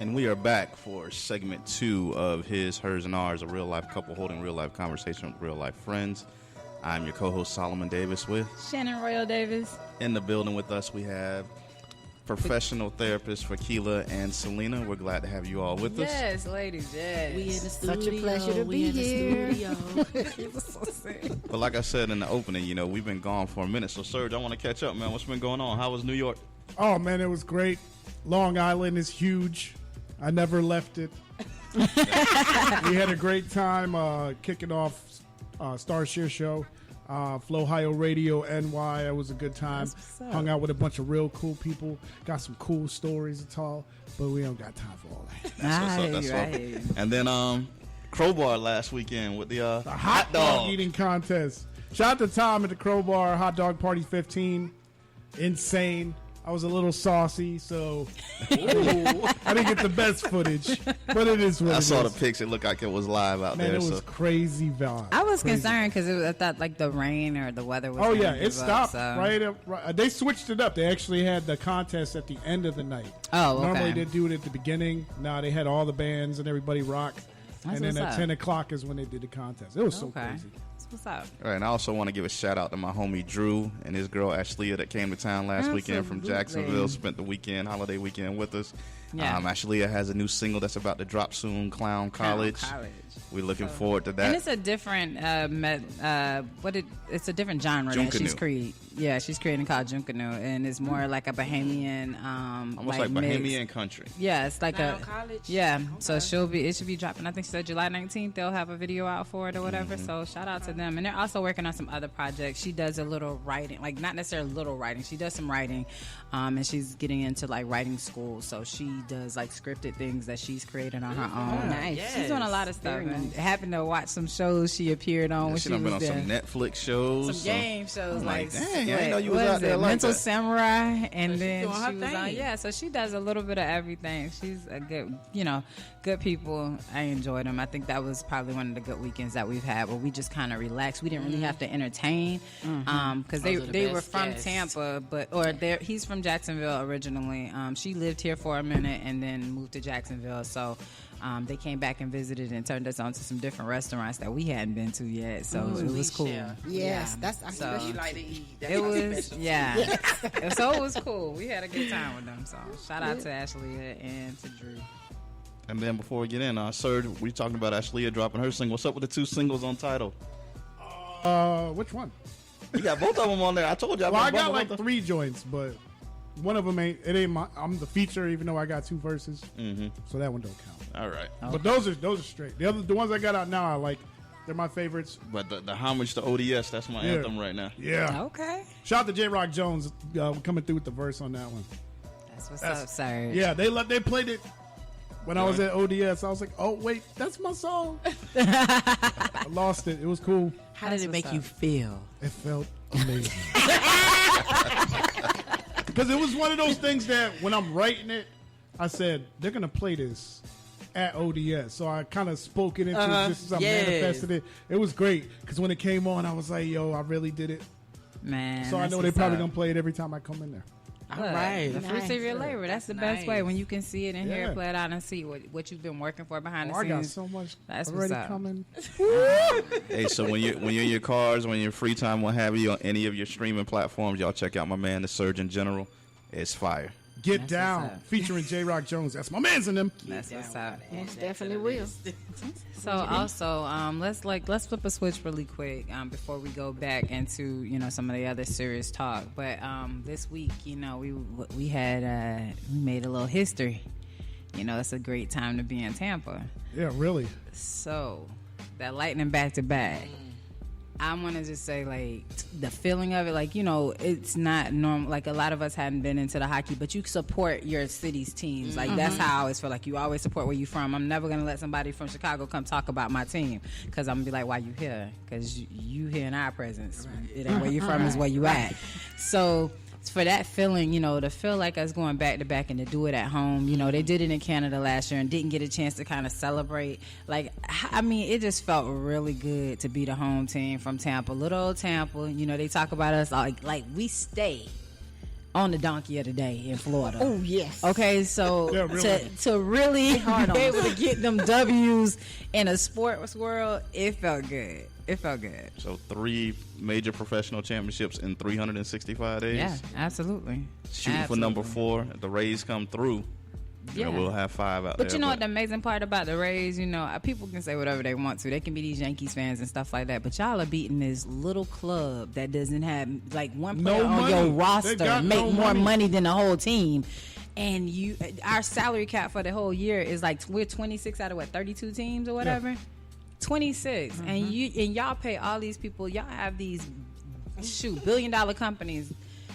And we are back for segment 2 of His, Hers, and Ours, a real-life couple holding real-life conversation with real-life friends. I'm your co-host, Solomon Davis, with Shannon Royal Davis. In the building with us, we have professional therapists Phekila and Selena. We're glad to have you all with us. Yes, ladies, yes. We in the studio. Such a pleasure to be here. He was so sick. But like I said in the opening, you know, we've been gone for a minute. So, Serge, I want to catch up, man. What's been going on? How was New York? Oh, man, it was great. Long Island is huge. I never left it. We had a great time kicking off Star Share Show. Flowhio Radio NY. It was a good time. Hung out with a bunch of real cool people. Got some cool stories to tell, but we don't got time for all that. That's right. And then Crowbar last weekend with the hot dog eating contest. Shout out to Tom at the Crowbar Hot Dog Party 15. Insane. I was a little saucy, so I didn't get the best footage, but it is what it is. I saw the pics. It looked like it was live out there. Man, it was crazy vibe. I was concerned because I thought like the rain or the weather was. Oh yeah, it stopped. Right. They switched it up. They actually had the contest at the end of the night. Oh, okay. Normally they do it at the beginning. Now they had all the bands and everybody rock. And then at 10 o'clock is when they did the contest. It was so crazy. What's up? All right, and I also want to give a shout out to my homie Drew and his girl Ashleah that came to town last weekend from Jacksonville. Spent the holiday weekend with us. Yeah. Ashleah has a new single that's about to drop soon, Clown College. We're looking forward to that. And it's a different it's a different genre that she's creating. Yeah, she's creating called Junkanu, and it's more like a Bohemian, almost like Bohemian country. Yeah, it's like college. Yeah, okay. So it should be dropping. I think she said July 19th. They'll have a video out for it or whatever. So shout out to them, and they're also working on some other projects. She does a little writing, like not necessarily little writing. She does some writing, and she's getting into like writing school. So she does like scripted things that she's created on her own. Nice. Yes. She's doing a lot of stuff. And happened to watch some shows she appeared on. Yeah, when she done been on some Netflix shows, some game shows. Like, dang, I didn't know you was out there like Mental that. Samurai, and then she was on. Yeah, so she does a little bit of everything. She's a good, good people. I enjoyed them. I think that was probably one of the good weekends that we've had, where we just kind of relaxed. We didn't really have to entertain, because they were from Tampa, he's from Jacksonville originally. She lived here for a minute and then moved to Jacksonville. So they came back and visited and turned us on to some different restaurants that we hadn't been to yet. So it was cool. Yes, that's you like to eat. It was so it was cool. We had a good time with them. So shout out to Ashleah and to Drew. And then before we get in, Serge, we talking about Ashleah dropping her single. What's up with the 2 singles on Tidal? Which one? You got both of them on there. I told you. I got like 3 joints, but one of them ain't I'm the feature, even though I got 2 verses. So that one don't count. All right. But those are straight. The ones I got out now, I like. They're my favorites. But the homage to ODS, that's my anthem right now. Yeah. Okay. Shout out to J Rock Jones coming through with the verse on that one. That's what's up, Serge. Yeah, they played it when I was at ODS. I was like, oh wait, that's my song. I lost it. It was cool. How did it make you feel? It felt amazing. Because it was one of those things that when I'm writing it, I said they're gonna play this at ODS, so I kind of spoke it into existence. I manifested it. It was great because when it came on, I was like, "Yo, I really did it." Man, so I know they probably gonna play it every time I come in there. All right, the fruits of your labor. That's the best way when you can see it and hear it, play it out, and see what you've been working for behind the scenes. I got so much already coming. Hey, so when you're in your cars, when you're free time, what have you, on any of your streaming platforms, y'all check out my man, the Surgeon General. It's fire. Get Down, featuring J Rock Jones. That's my man's in them. That's what's up. Most definitely will. So also, let's flip a switch really quick before we go back into some of the other serious talk. But this week, we made a little history. It's a great time to be in Tampa. Yeah, really. So that Lightning back to back. I want to just say, like, the feeling of it, like, it's not normal. Like, a lot of us hadn't been into the hockey, but you support your city's teams. Like, that's how I always feel. Like, you always support where you're from. I'm never going to let somebody from Chicago come talk about my team, because I'm going to be like, why you here? Because you here in our presence. Right. It ain't where you from, is where you at. So for that feeling, to feel like us going back to back and to do it at home. They did it in Canada last year and didn't get a chance to kind of celebrate. Like, I mean, it just felt really good to be the home team from Tampa, little old Tampa. They talk about us like we stay on the donkey of the day in Florida. Oh yes. Okay, so Yeah, really. to really be able to get them W's in a sports world, it felt good. It felt good. So 3 major professional championships in 365 days. Yeah, absolutely. Shooting for number 4. If the Rays come through, you know, we'll have 5 out there. But you know what the amazing part about the Rays, you know, people can say whatever they want to. They can be these Yankees fans and stuff like that. But y'all are beating this little club that doesn't have like one player on money. your They roster got make no more money. money than the whole team. And our salary cap for the whole year is like we're 26 out of 32 teams or whatever. 26, and y'all pay all these people. Y'all have these billion-dollar companies.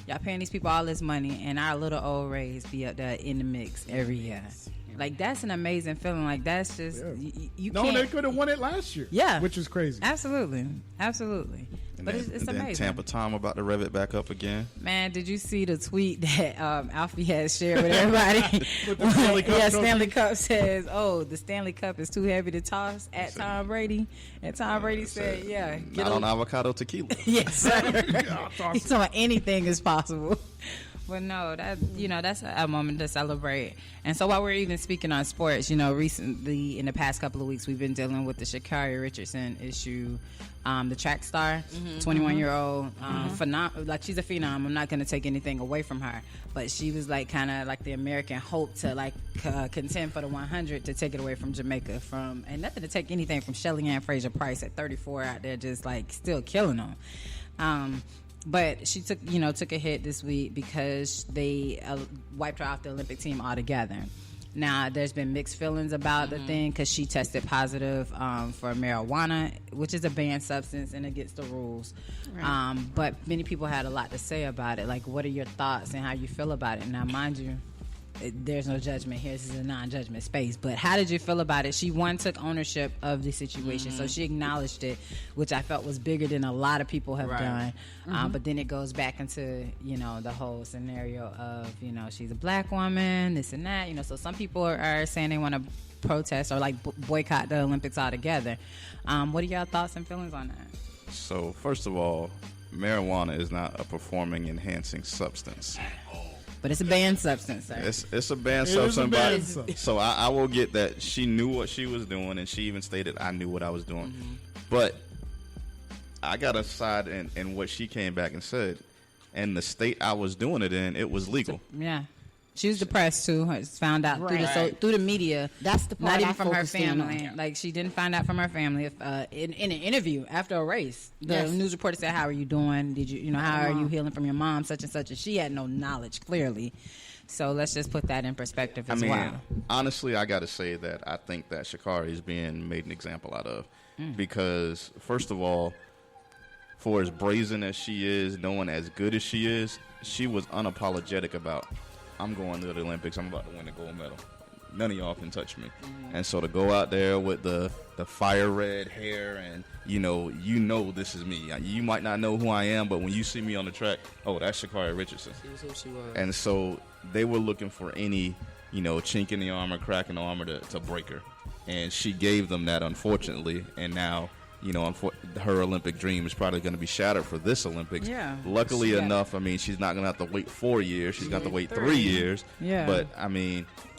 Y'all paying these people all this money, and our little old Rays be up there in the mix every year. Like that's an amazing feeling. Like that's just you No, can't. they could have won it last year. Yeah, which is crazy. Absolutely. And But then, it's and then amazing. Tampa Tom about to rev it back up again. Man, did you see the tweet that Alfie has shared with everybody? With the Stanley Cup trophy? Stanley Cup says, "Oh, the Stanley Cup is too heavy to toss." At Tom Brady, and Tom Brady said, "Yeah, Not on avocado tequila. yes, sir." I'll toss He's talking anything is possible. But no, that's a moment to celebrate. And so while we're even speaking on sports, recently in the past couple of weeks, we've been dealing with the Sha'Carri Richardson issue. The track star, 21-year-old, like she's a phenom. I'm not going to take anything away from her, but she was like kind of like the American hope to like contend for the 100 to take it away from Jamaica. And nothing to take anything from Shelly Ann Fraser-Price at 34 out there, just like still killing them. But she took a hit this week because they wiped her off the Olympic team altogether. Now, there's been mixed feelings about the thing because she tested positive for marijuana, which is a banned substance and against the rules. Right. But many people had a lot to say about it. Like, what are your thoughts and how you feel about it? Now, mind you, there's no judgment here. This is a non-judgment space. But how did you feel about it? She took ownership of the situation, so she acknowledged it, which I felt was bigger than a lot of people have done. But then it goes back into the whole scenario of she's a black woman, this and that. So some people are saying they want to protest or like boycott the Olympics altogether. What are y'all thoughts and feelings on that? So first of all, marijuana is not a performing enhancing substance. But it's a banned substance, sir. It's a banned substance. So I will get that she knew what she was doing, and she even stated, I knew what I was doing. But I got a side in what she came back and said. And the state I was doing it in, it was legal. Yeah. She was depressed too. Found out through the media. That's the part. Not even I from her focused in family. on. Like she didn't find out from her family. In an interview after a race, the news reporter said, "How are you doing? Did how are you healing from your mom? Such and such." And she had no knowledge clearly. So let's just put that in perspective as well. Honestly, I got to say that I think that Sha'Carri is being made an example out of because first of all, for as brazen as she is, knowing as good as she is, she was unapologetic about, I'm going to the Olympics. I'm about to win a gold medal. None of y'all can touch me. And so to go out there with the fire red hair and, this is me. You might not know who I am, but when you see me on the track, oh, that's Sha'Carri Richardson. She was who she was. And so they were looking for any, chink in the armor, crack in the armor to break her. And she gave them that, unfortunately. And now, her Olympic dream is probably going to be shattered for this Olympics. Yeah. Luckily enough, she's not going to have to wait 4 years. She's going to have to wait 3 years. Yeah. But,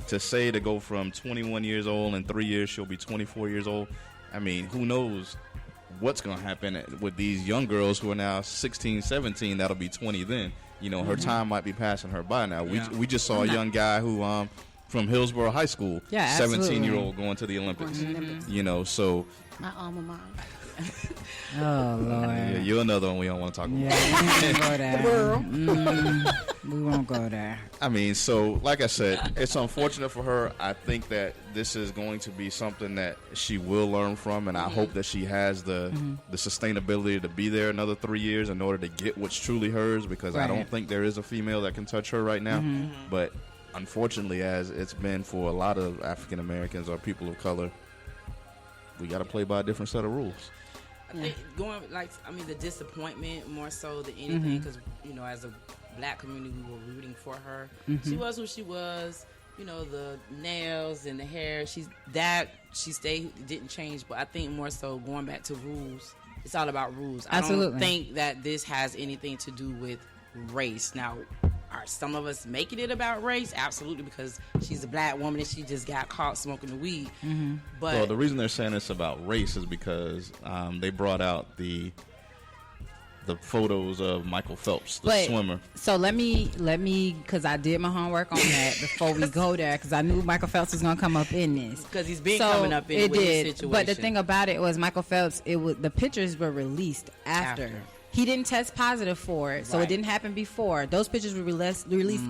to go from 21 years old in 3 years, she'll be 24 years old. Who knows what's going to happen with these young girls who are now 16, 17, that'll be 20 then. Her time might be passing her by now. We just saw a young guy who from Hillsborough High School, 17-year-old going to the Olympics. So My alma mater. Oh Lord. yeah, you're another one we don't want to talk about. Yeah, we won't go there. We won't go there. So like I said, it's unfortunate for her. I think that this is going to be something that she will learn from, and I hope that she has the sustainability to be there another 3 years in order to get what's truly hers, because I don't think there is a female that can touch her right now. But unfortunately, as it's been for a lot of African Americans or people of color, we got to play by a different set of rules. I think the disappointment more so than anything, because as a black community, we were rooting for her. She was who she was. The nails and the hair. She didn't change. But I think more so going back to rules. It's all about rules. Absolutely. I don't think that this has anything to do with race. Now, Are some of us making it about race? Absolutely, because she's a black woman and she just got caught smoking the weed. Mm-hmm. But well, the reason they're saying it's about race is because they brought out the photos of Michael Phelps, the swimmer. So let me, because I did my homework on that before we go there, because I knew Michael Phelps was gonna come up in this. Because he's been coming up in with this situation. But the thing about it was Michael Phelps. The pictures were released after. He didn't test positive for it, so it didn't happen before. Those pictures were released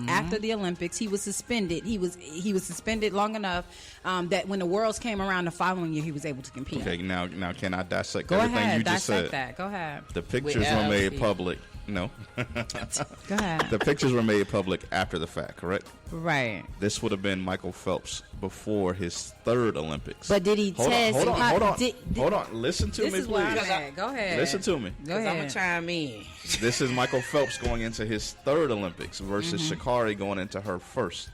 after the Olympics. He was suspended. He was suspended long enough that when the Worlds came around the following year, he was able to compete. Okay, now can I dissect Go everything ahead, you just said? that. Go ahead. The pictures were made public. No. Go ahead. The pictures were made public after the fact, correct? Right. This would have been Michael Phelps before his third Olympics. But did he test? Hold on. Listen to me, This is please. where I'm at. Go ahead. Listen to me. Go ahead. I'm going to chime in. This is Michael Phelps going into his third Olympics versus Sha'Carri going into her first.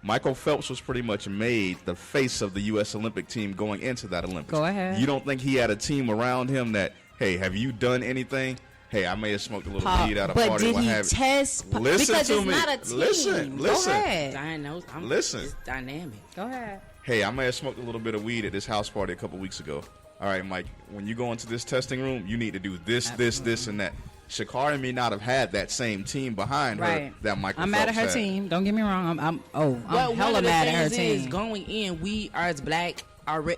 Michael Phelps was pretty much made the face of the U.S. Olympic team going into that Olympics. Go ahead. You don't think he had a team around him that, hey, have you done anything? Hey, I may have smoked a little weed at a party. But did he test? Listen because to it's me. not a team. Listen. Go ahead. Listen. It's dynamic. Go ahead. Hey, I may have smoked a little bit of weed at this house party a couple weeks ago. All right, Mike, when you go into this testing room, you need to do this, this, and that. Sha'Carri may not have had that same team behind her that Michael I'm Phelps mad at her had. team. Don't get me wrong. I'm Well, hella mad at her is team. going in, we are as black.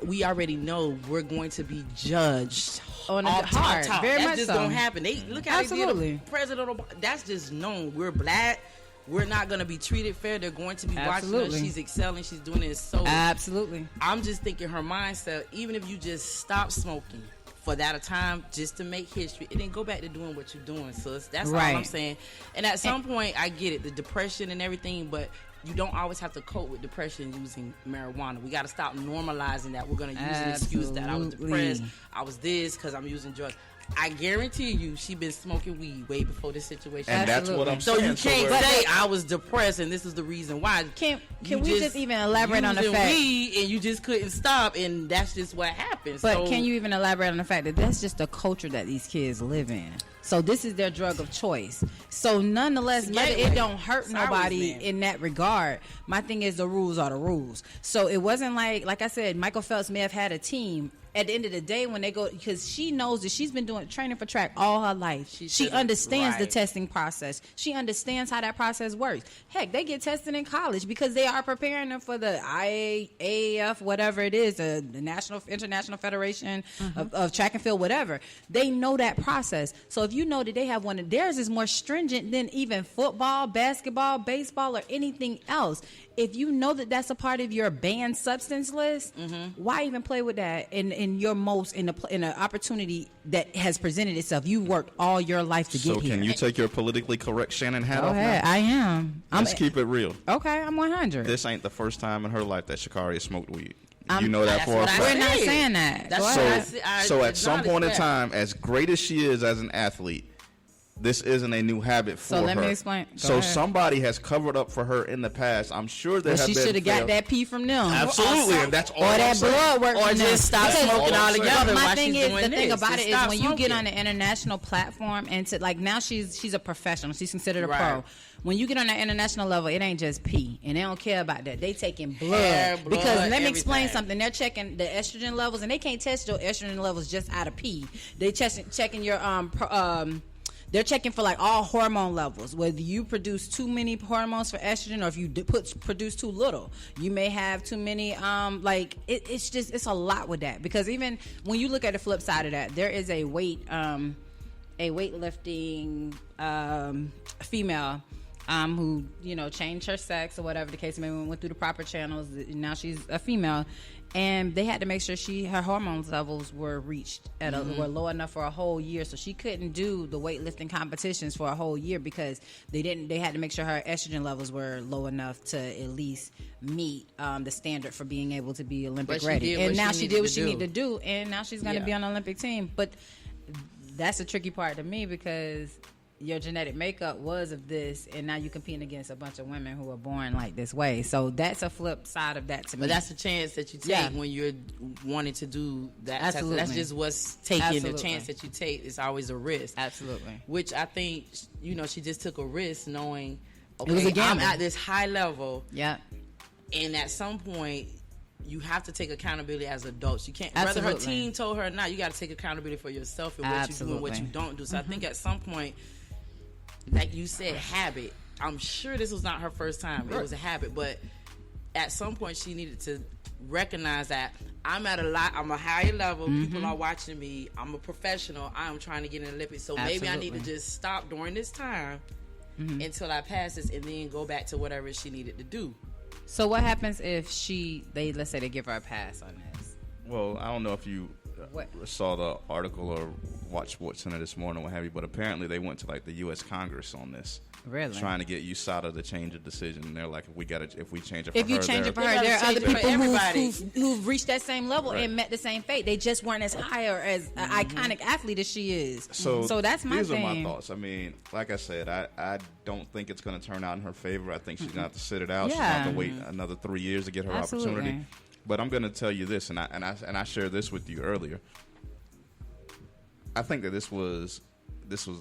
We already know we're going to be judged on the top. Very That's much just so. gonna happen. Look how Absolutely. they did President Obama. That's just known. We're black. We're not going to be treated fair. They're going to be watching us. She's excelling. She's doing it so. Absolutely. I'm just thinking her mindset. Even if you just stop smoking for that time, just to make history, and then go back to doing what you're doing. So that's all I'm saying. And at some point, I get it, the depression and everything, but you don't always have to cope with depression using marijuana. We got to stop normalizing that. We're going to use an excuse that I was depressed, I was this because I'm using drugs. I guarantee you, she been smoking weed way before this situation. And that's what I'm saying. So you can't say I was depressed and this is the reason why. Can we just even elaborate on the fact weed and you just couldn't stop, and that's just what happens. But can you even elaborate on the fact that that's just the culture that these kids live in? So this is their drug of choice. So nonetheless, it don't hurt nobody in that regard. My thing is the rules are the rules. So it wasn't like I said, Michael Phelps may have had a team. At the end of the day, when they go, because she knows that she's been doing training for track all her life. She understands the testing process. She understands how that process works. Heck, they get tested in college because they are preparing them for the IAAF, whatever it is, the International Federation of Track and Field, whatever. They know that process. So if you know that they have one of theirs is more stringent than even football, basketball, baseball, or anything else. If you know that that's a part of your banned substance list, why even play with that in your in an opportunity that has presented itself? You worked all your life to get here. So can you take your politically correct Shannon hat off now? I am. Let's keep it real. Okay, I'm 100. This ain't the first time in her life that Sha'Carri has smoked weed. You know that for a fact. We're not saying that. So at some point in time, as great as she is as an athlete, this isn't a new habit for her. So let me explain. So somebody has covered up for her in the past. I'm sure there have been. She should have got that pee from them. Absolutely, and that's all. Or that blood work. Or just stop smoking altogether. My thing is, the thing this. about it is when you get on an international platform and to now she's a professional. She's considered a pro. When you get on that international level, it ain't just pee, and they don't care about that. They taking blood because let me explain something. They're checking the estrogen levels, and they can't test your estrogen levels just out of pee. They checking your They're checking for all hormone levels, whether you produce too many hormones for estrogen or if you produce too little. You may have too many. It's a lot with that, because even when you look at the flip side of that, there is a weightlifting female who changed her sex or whatever the case may be, went through the proper channels. Now she's a female. And they had to make sure her hormone levels were reached were low enough for a whole year, so she couldn't do the weightlifting competitions for a whole year because they had to make sure her estrogen levels were low enough to at least meet the standard for being able to be Olympic ready. And now she did what she needed to do, and now she's going to be on the Olympic team. But that's the tricky part to me, because your genetic makeup was of this, and now you're competing against a bunch of women who are born like this way. So that's a flip side of that to me. But that's the chance that you take when you're wanting to do that. Absolutely. That's just what's taking. The chance that you take is always a risk. Absolutely. Which I think, she just took a risk knowing okay, it was a gamble. I'm at this high level. Yeah. And at some point, you have to take accountability as adults. You can't, Absolutely. whether her team told her or not, you got to take accountability for yourself and what you do and what you don't do. So I think at some point, like you said, habit. I'm sure this was not her first time. It was a habit. But at some point, she needed to recognize that I'm a higher level. People are watching me. I'm a professional. I'm trying to get in the Olympics. So maybe I need to just stop during this time until I pass this and then go back to whatever she needed to do. So what happens if let's say they give her a pass on this? Well, I don't know if you saw the article or watched SportsCenter this morning or what have you, but apparently they went to like the U.S. Congress on this. Really? Trying to get USADA to change a decision. And they're like, if we change it for her. If you change it for her, there are other people who've reached that same level and met the same fate. They just weren't as high or as an iconic athlete as she is. So that's my these thing. are my thoughts. I mean, like I said, I don't think it's going to turn out in her favor. I think she's going to have to sit it out. She's going to have to wait another 3 years to get her opportunity. But I'm going to tell you this, and I shared this with you earlier. I think that this was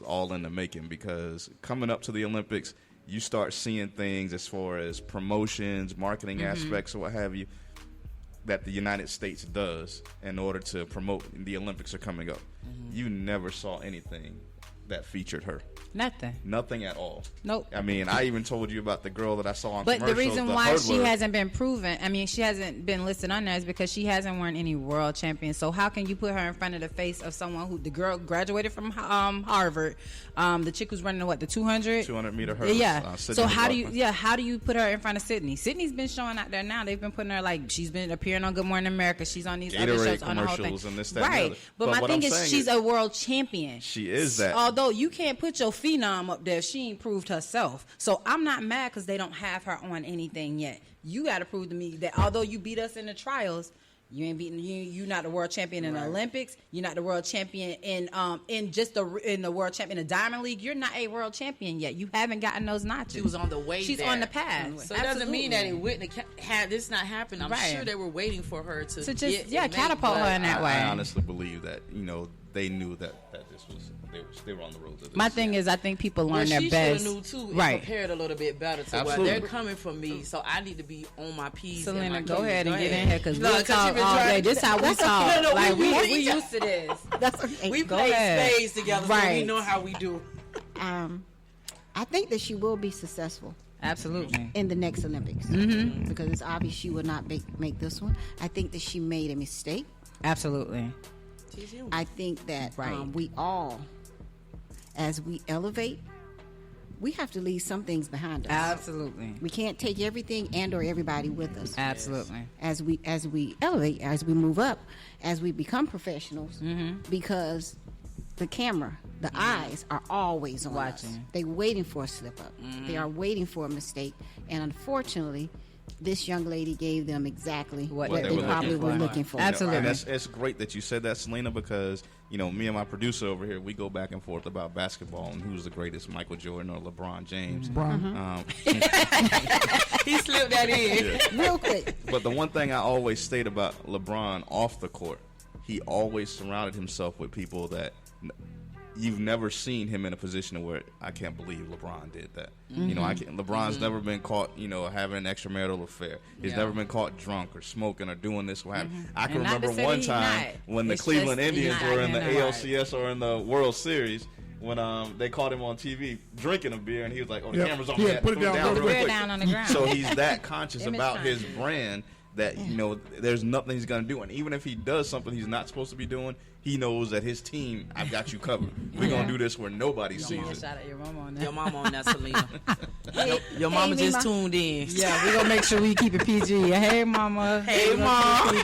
all in the making, because coming up to the Olympics, you start seeing things as far as promotions, marketing aspects, or what have you, that the United States does in order to promote the Olympics are coming up. You never saw anything that featured her. Nothing at all. Nope. I mean, I even told you about the girl that I saw on But commercials. the reason why she hasn't been proven, she hasn't been listed on there is because she hasn't won any world champions. So how can you put her in front of the face of someone who, the girl graduated from Harvard, the chick who's running the 200 meter hurdles. Yeah. So how do you put her in front of Sydney? Sydney's been showing out there now. They've been putting her, like, she's been appearing on Good Morning America. She's on these Gatorade other shows on the whole thing. And this, that, right. and the other. But my thing is, she's a world champion. She is that. Although you can't put your phenom up there, she ain't proved herself. So I'm not mad because they don't have her on anything yet. You got to prove to me that although you beat us in the trials, you ain't beating you're not the world champion in the Olympics. You're not the world champion in the world champion in the Diamond League. You're not a world champion yet. You haven't gotten those notches. She was on the way. She's there. on the path. So it doesn't mean that it wouldn't have this not happened. I'm sure they were waiting for her to just catapult her in that way. I honestly believe that they knew that this was they were on the road to this. My thing is, I think people learn their best. She knew too. And prepared a little bit better to what they're coming from me. So I need to be on my P's. Selena, go ahead and get in here because we'll talk all day. This is how we talk. No, like we used to this. That's okay. We play spades together, so we know how we do. I think that she will be successful. Absolutely. In the next Olympics. Because it's obvious she will not make this one. I think that she made a mistake. Absolutely. I think that we all, as we elevate, we have to leave some things behind us. Absolutely. We can't take everything and or everybody with us. Absolutely. As we elevate, as we move up, as we become professionals, because the camera, the eyes are always on watching us. They're waiting for a slip up. They are waiting for a mistake. And unfortunately, this young lady gave them exactly what they probably were looking for. Absolutely. And it's great that you said that, Selena, because, me and my producer over here, we go back and forth about basketball and who's the greatest, Michael Jordan or LeBron James. He slipped that in real quick. But the one thing I always state about LeBron off the court, he always surrounded himself with people that you've never seen him in a position where I can't believe LeBron did that. LeBron's never been caught, having an extramarital affair. He's never been caught drunk or smoking or doing this. I can remember one time when the Cleveland Indians were in the ALCS or in the World Series when they caught him on TV drinking a beer and he was like, "Oh, the camera's on me." Yeah, put it down real quick. Down on the ground. So he's that conscious about his brand that there's nothing he's gonna do, and even if he does something he's not supposed to be doing, he knows that his team, I've got you covered. We're gonna do this where nobody sees it. Shout out your mama on that. Your mama on that, Selena. Your mama just tuned in. Yeah, we're gonna make sure we keep it PG. Hey, mama. Hey, mom.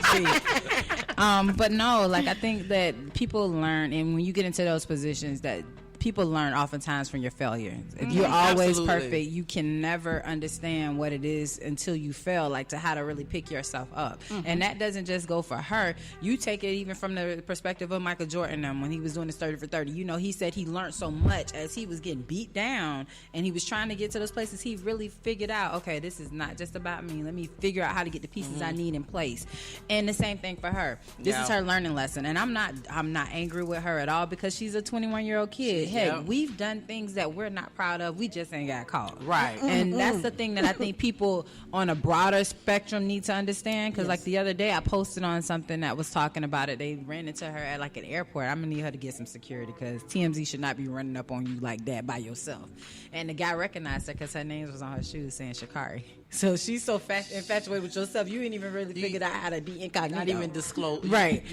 But no, like, I think that people learn, and when you get into those positions, that people learn oftentimes from your failure. If you're always perfect, you can never understand what it is until you fail, like to how to really pick yourself up. And that doesn't just go for her. You take it even from the perspective of Michael Jordan when he was doing his 30 for 30. He said he learned so much as he was getting beat down and he was trying to get to those places. He really figured out, okay, this is not just about me. Let me figure out how to get the pieces I need in place. And the same thing for her. This is her learning lesson. And I'm not angry with her at all because she's a 21-year-old kid. heck, we've done things that we're not proud of. We just ain't got caught. Right. And that's the thing that I think people on a broader spectrum need to understand. Because like the other day, I posted on something that was talking about it. They ran into her at like an airport. I'm going to need her to get some security because TMZ should not be running up on you like that by yourself. And the guy recognized her because her name was on her shoes saying Sha'Carri. So she's so infatuated with yourself, you ain't even really figured out how to be incognito. Not even disclose. Right.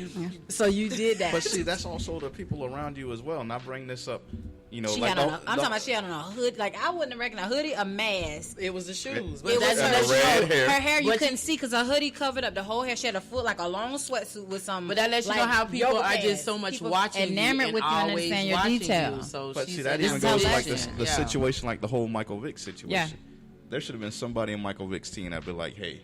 So you did that. But see, that's also the people around you as well. And I bring this up, you know, she like had on I'm talking about she had on a hood. Like I wouldn't have recognized a hoodie, a mask. It was the shoes. It was her red hair. Her hair you couldn't see because her hoodie covered up the whole hair. She had a foot like a long sweatsuit with some. But that lets you know how people are just so much watching enamored you with you and always understand your watching detail. you. So but she's see, that in even this goes like position. the situation, like the whole Michael Vick situation. Yeah. There should have been somebody in Michael Vick's team that'd be like, hey,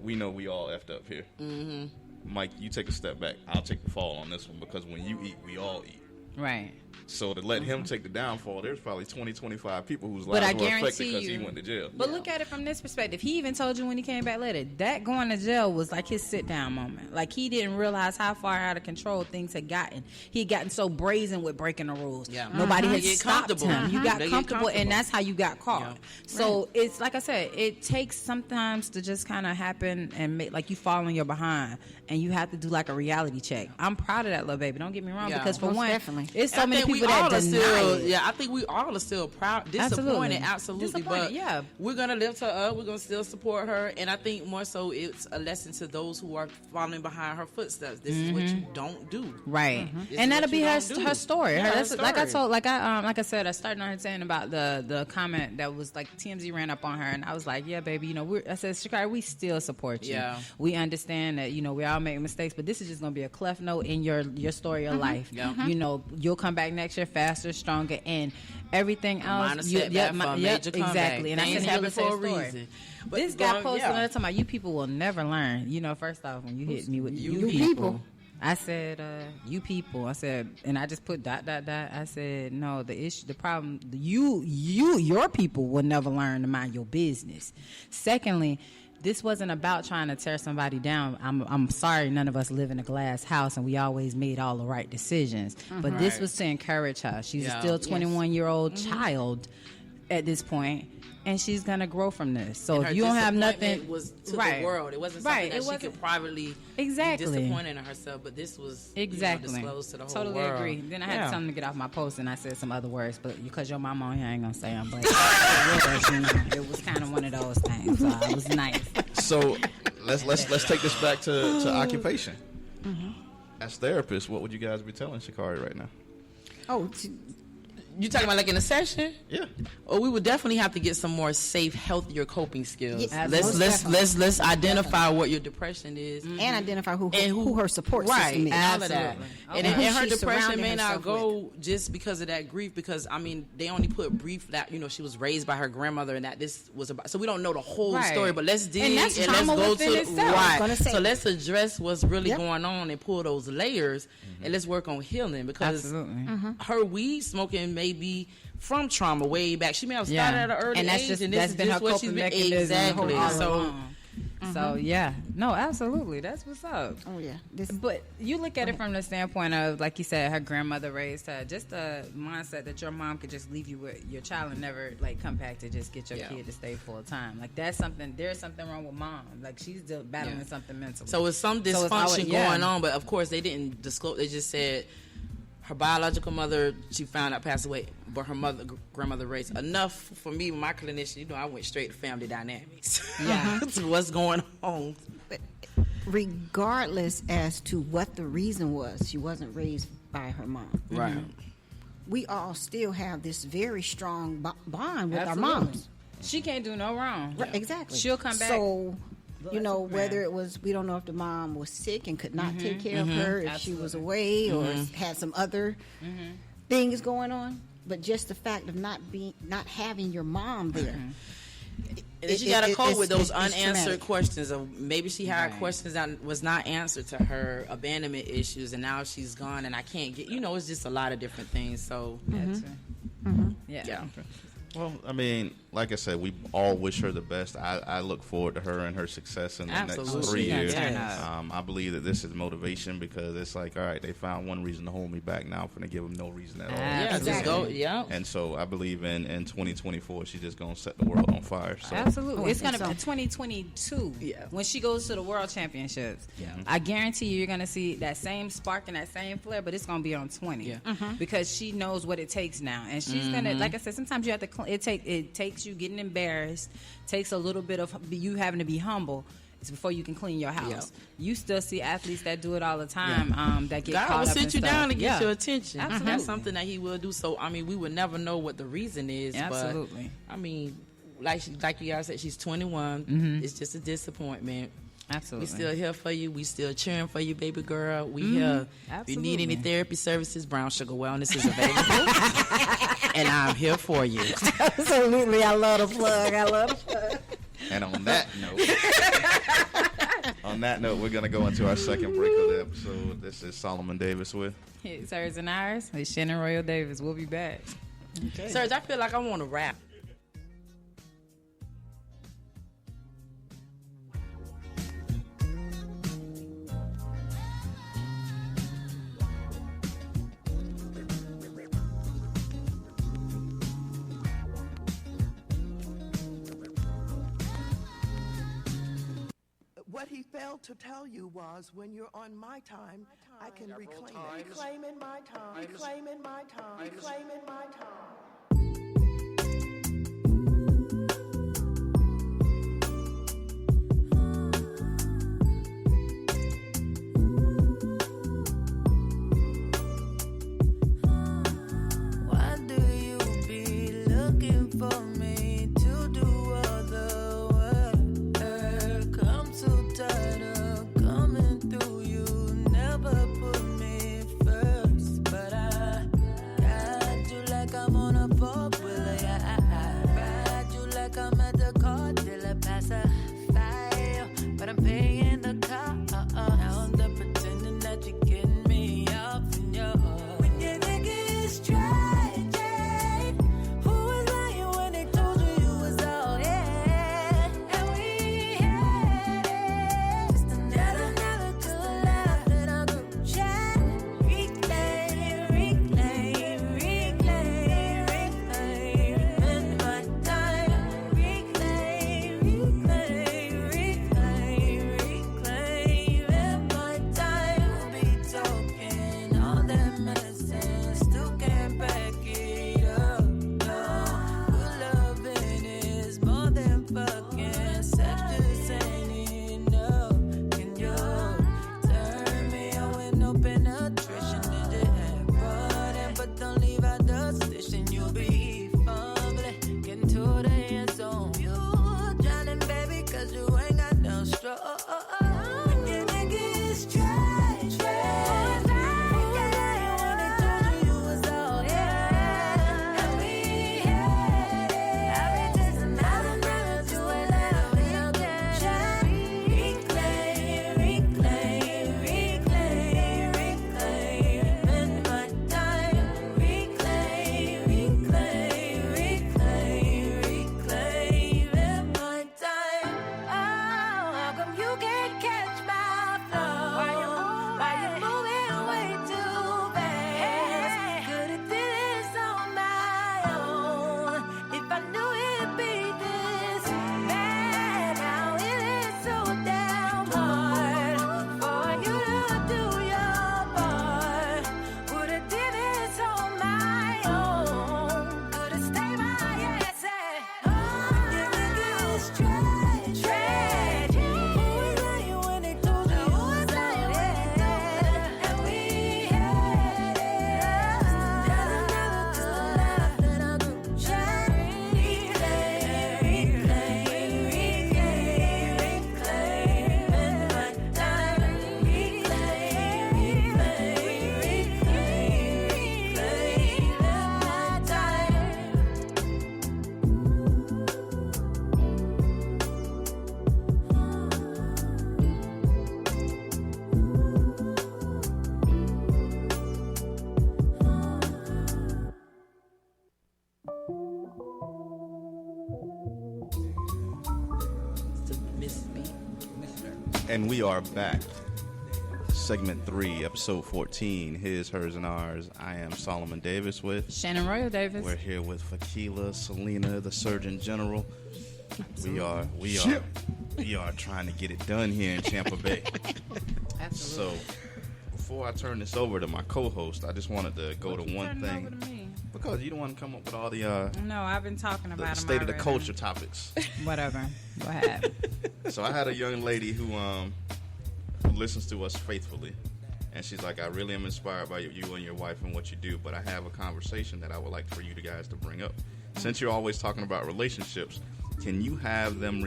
we know we all effed up here. Mm-hmm. Mike, you take a step back. I'll take the fall on this one because when you eat, we all eat. Right. So to let him take the downfall, there's probably 20, 25 people whose But I lives were affected guarantee because you- he went to jail. But look at it from this perspective. He even told you when he came back later, that going to jail was like his sit-down moment. Like, he didn't realize how far out of control things had gotten. He had gotten so brazen with breaking the rules. Yeah. Nobody They had get stopped comfortable. him. You got They get comfortable, and comfortable. that's how you got caught. Yeah. So it's, like I said, it takes sometimes to just kind of happen and make, like, you fall on your behind, and you have to do, like, a reality check. I'm proud of that little baby. Don't get me wrong, Yeah. because for Most one, definitely. it's so I many think we people that all are deny still, it. yeah, I think we all are still proud, disappointed, absolutely. But yeah. we're gonna lift her up. We're gonna still support her, and I think more so it's a lesson to those who are following behind her footsteps. This is what you don't do. Right, This and is that'll what be you her don't do. her story. Yeah, her That's like I story. told, like I said, I started on her saying about the comment that was like TMZ ran up on her, and I was like, yeah, baby, you know, I said, Sha'Carri, we still support you. Yeah. We understand that, you know, we all make mistakes, but this is just gonna be a cleft note in your story of life. Yeah. You know, you'll come back next year faster, stronger, and everything Minor else. setback for a major comeback. Exactly. And Things I said, happen you'll say for a a story. reason. But This guy going- posted yeah. another time about you people will never learn. You know, first off, when you hit me with You people. I said, you people. I said, and I just put ... I said, no, the problem, your people will never learn to mind your business. Secondly, this wasn't about trying to tear somebody down. I'm sorry, none of us live in a glass house, and we always made all the right decisions. But this was to encourage her. She's Yeah. a still 21-year-old child at this point, and she's gonna grow from this. So Her if you don't have disappointment nothing, was to right, the world. It wasn't right, something that it she wasn't- could privately Exactly. be disappointed in herself. But this was Exactly. disclosed to the whole Totally world. agree. Then I had to tell him to get off my post, and I said some other words, but because your mama on here, I ain't gonna say them. But it was kind of one of those things. So I was nice. So let's take this back to occupation. As therapists, what would you guys be telling Sha'Carri right now? Oh, You talking about like in a session? Yeah. Well, we would definitely have to get some more safe, healthier coping skills. Yes, Let's identify what your depression is. and identify who And her support right, system is. and all of that. Absolutely. And, Okay. and her Who she's depression surrounding may not herself go just because of that grief. Because I mean, they only put brief that she was raised by her grandmother, and that this was about. So we don't know the whole Right. story. But let's dig And that's let's trauma go within to itself. right. Gonna say- So let's address what's really Yep. going on and pull those layers, and let's work on healing. Because Absolutely. her weed smoking may be from trauma way back. She may have started Yeah. at an early and that's age, just and this that's is been just her what coping she's been mechanism exactly. all So along. So yeah, no, absolutely, that's what's up. Oh yeah, this But you look at it from the standpoint of, like you said, her grandmother raised her. Just the mindset that your mom could just leave you with your child and never like come back to just get your Yeah. kid to stay full time. Like that's something. There's something wrong with mom. Like she's still battling Yeah. something mentally. So it's some So it's dysfunction always- yeah. going on, but of course they didn't disclose. They just said her biological mother, she found out passed away, but her grandmother raised. Enough for me, my clinician. I went straight to family dynamics. Yeah. To what's going on. regardless as to what the reason was, she wasn't raised by her mom. Right. We all still have this very strong bond with Absolutely. our moms. She can't do no wrong. Right, exactly. She'll come back. So, you know, Superman. whether it was, we don't know if the mom was sick and could not take care of her, if she was away or had some other things going on. But just the fact of not having your mom there. And then she got to cope with those it's unanswered traumatic. questions of maybe she had Right. questions questions that was not answered to her abandonment issues, and now she's gone, and I can't get. It's just a lot of different things. So That's right. Yeah. yeah. Well, I mean, like I said, we all wish her the best. I look forward to her and her success in the next 3 years. I believe that this is motivation because it's like, all right, they found one reason to hold me back. Now I'm going to give them no reason at all. Yeah, just go. Yeah. And so I believe in 2024, she's just going to set the world on fire. So. Absolutely. It's going to be 2022 when she goes to the World Championships. Yeah. I guarantee you're going to see that same spark and that same flare, but it's going to be on 20 because she knows what it takes now. And she's going to, like I said, sometimes you have to, it takes you getting embarrassed, takes a little bit of you having to be humble before you can clean your house. You still see athletes that do it all the time. That get God caught will up sit in you stuff. down to get your attention. Absolutely. That's something that He will do. So I mean, we would never know what the reason is. Absolutely. But, I mean, like you guys said, she's 21. It's just a disappointment. Absolutely. We still here for you. We still cheering for you, baby girl. We here. If you need any therapy services, Brown Sugar Wellness is available. And I'm here for you. Absolutely. I love the plug. And on that note, we're going to go into our second break of the episode. This is Solomon Davis with His, Hers, and Ours. It's Shannon Royal Davis. We'll be back. Okay. Serge, I feel like I want to rap. What he failed to tell you was when you're on my time, I can reclaim it. Reclaiming my time. Reclaiming my time. Reclaiming my time. Why do you be looking for me to do all the work? I'm so tired of coming through you, never put me first. But I got you like I'm on a four-wheeler, yeah. I ride you like I'm at the car till I pass a fire. But I'm paying the car. Now I'm done pretending that you're getting me off in your heart. When you think it's tragic, who was lying when they told you you was all yeah? And we had it. Just another good laugh in our group chat. Reclaim, reclaim, reclaim, And we are back. Segment 3, episode 14, his, hers, and ours. I am Solomon Davis with Shannon Royal Davis. We're here with Phekila, Selena, the Surgeon General. We are trying to get it done here in Tampa Bay. Absolutely. So, before I turn this over to my co-host, I just wanted to go to one thing. Over to me? Because you don't want to come up with all the No, I've been talking about the state of the culture topics. Whatever. Go ahead. So I had a young lady who listens to us faithfully, and she's like, I really am inspired by you and your wife and what you do, but I have a conversation that I would like for you guys to bring up. Since you're always talking about relationships, can you have them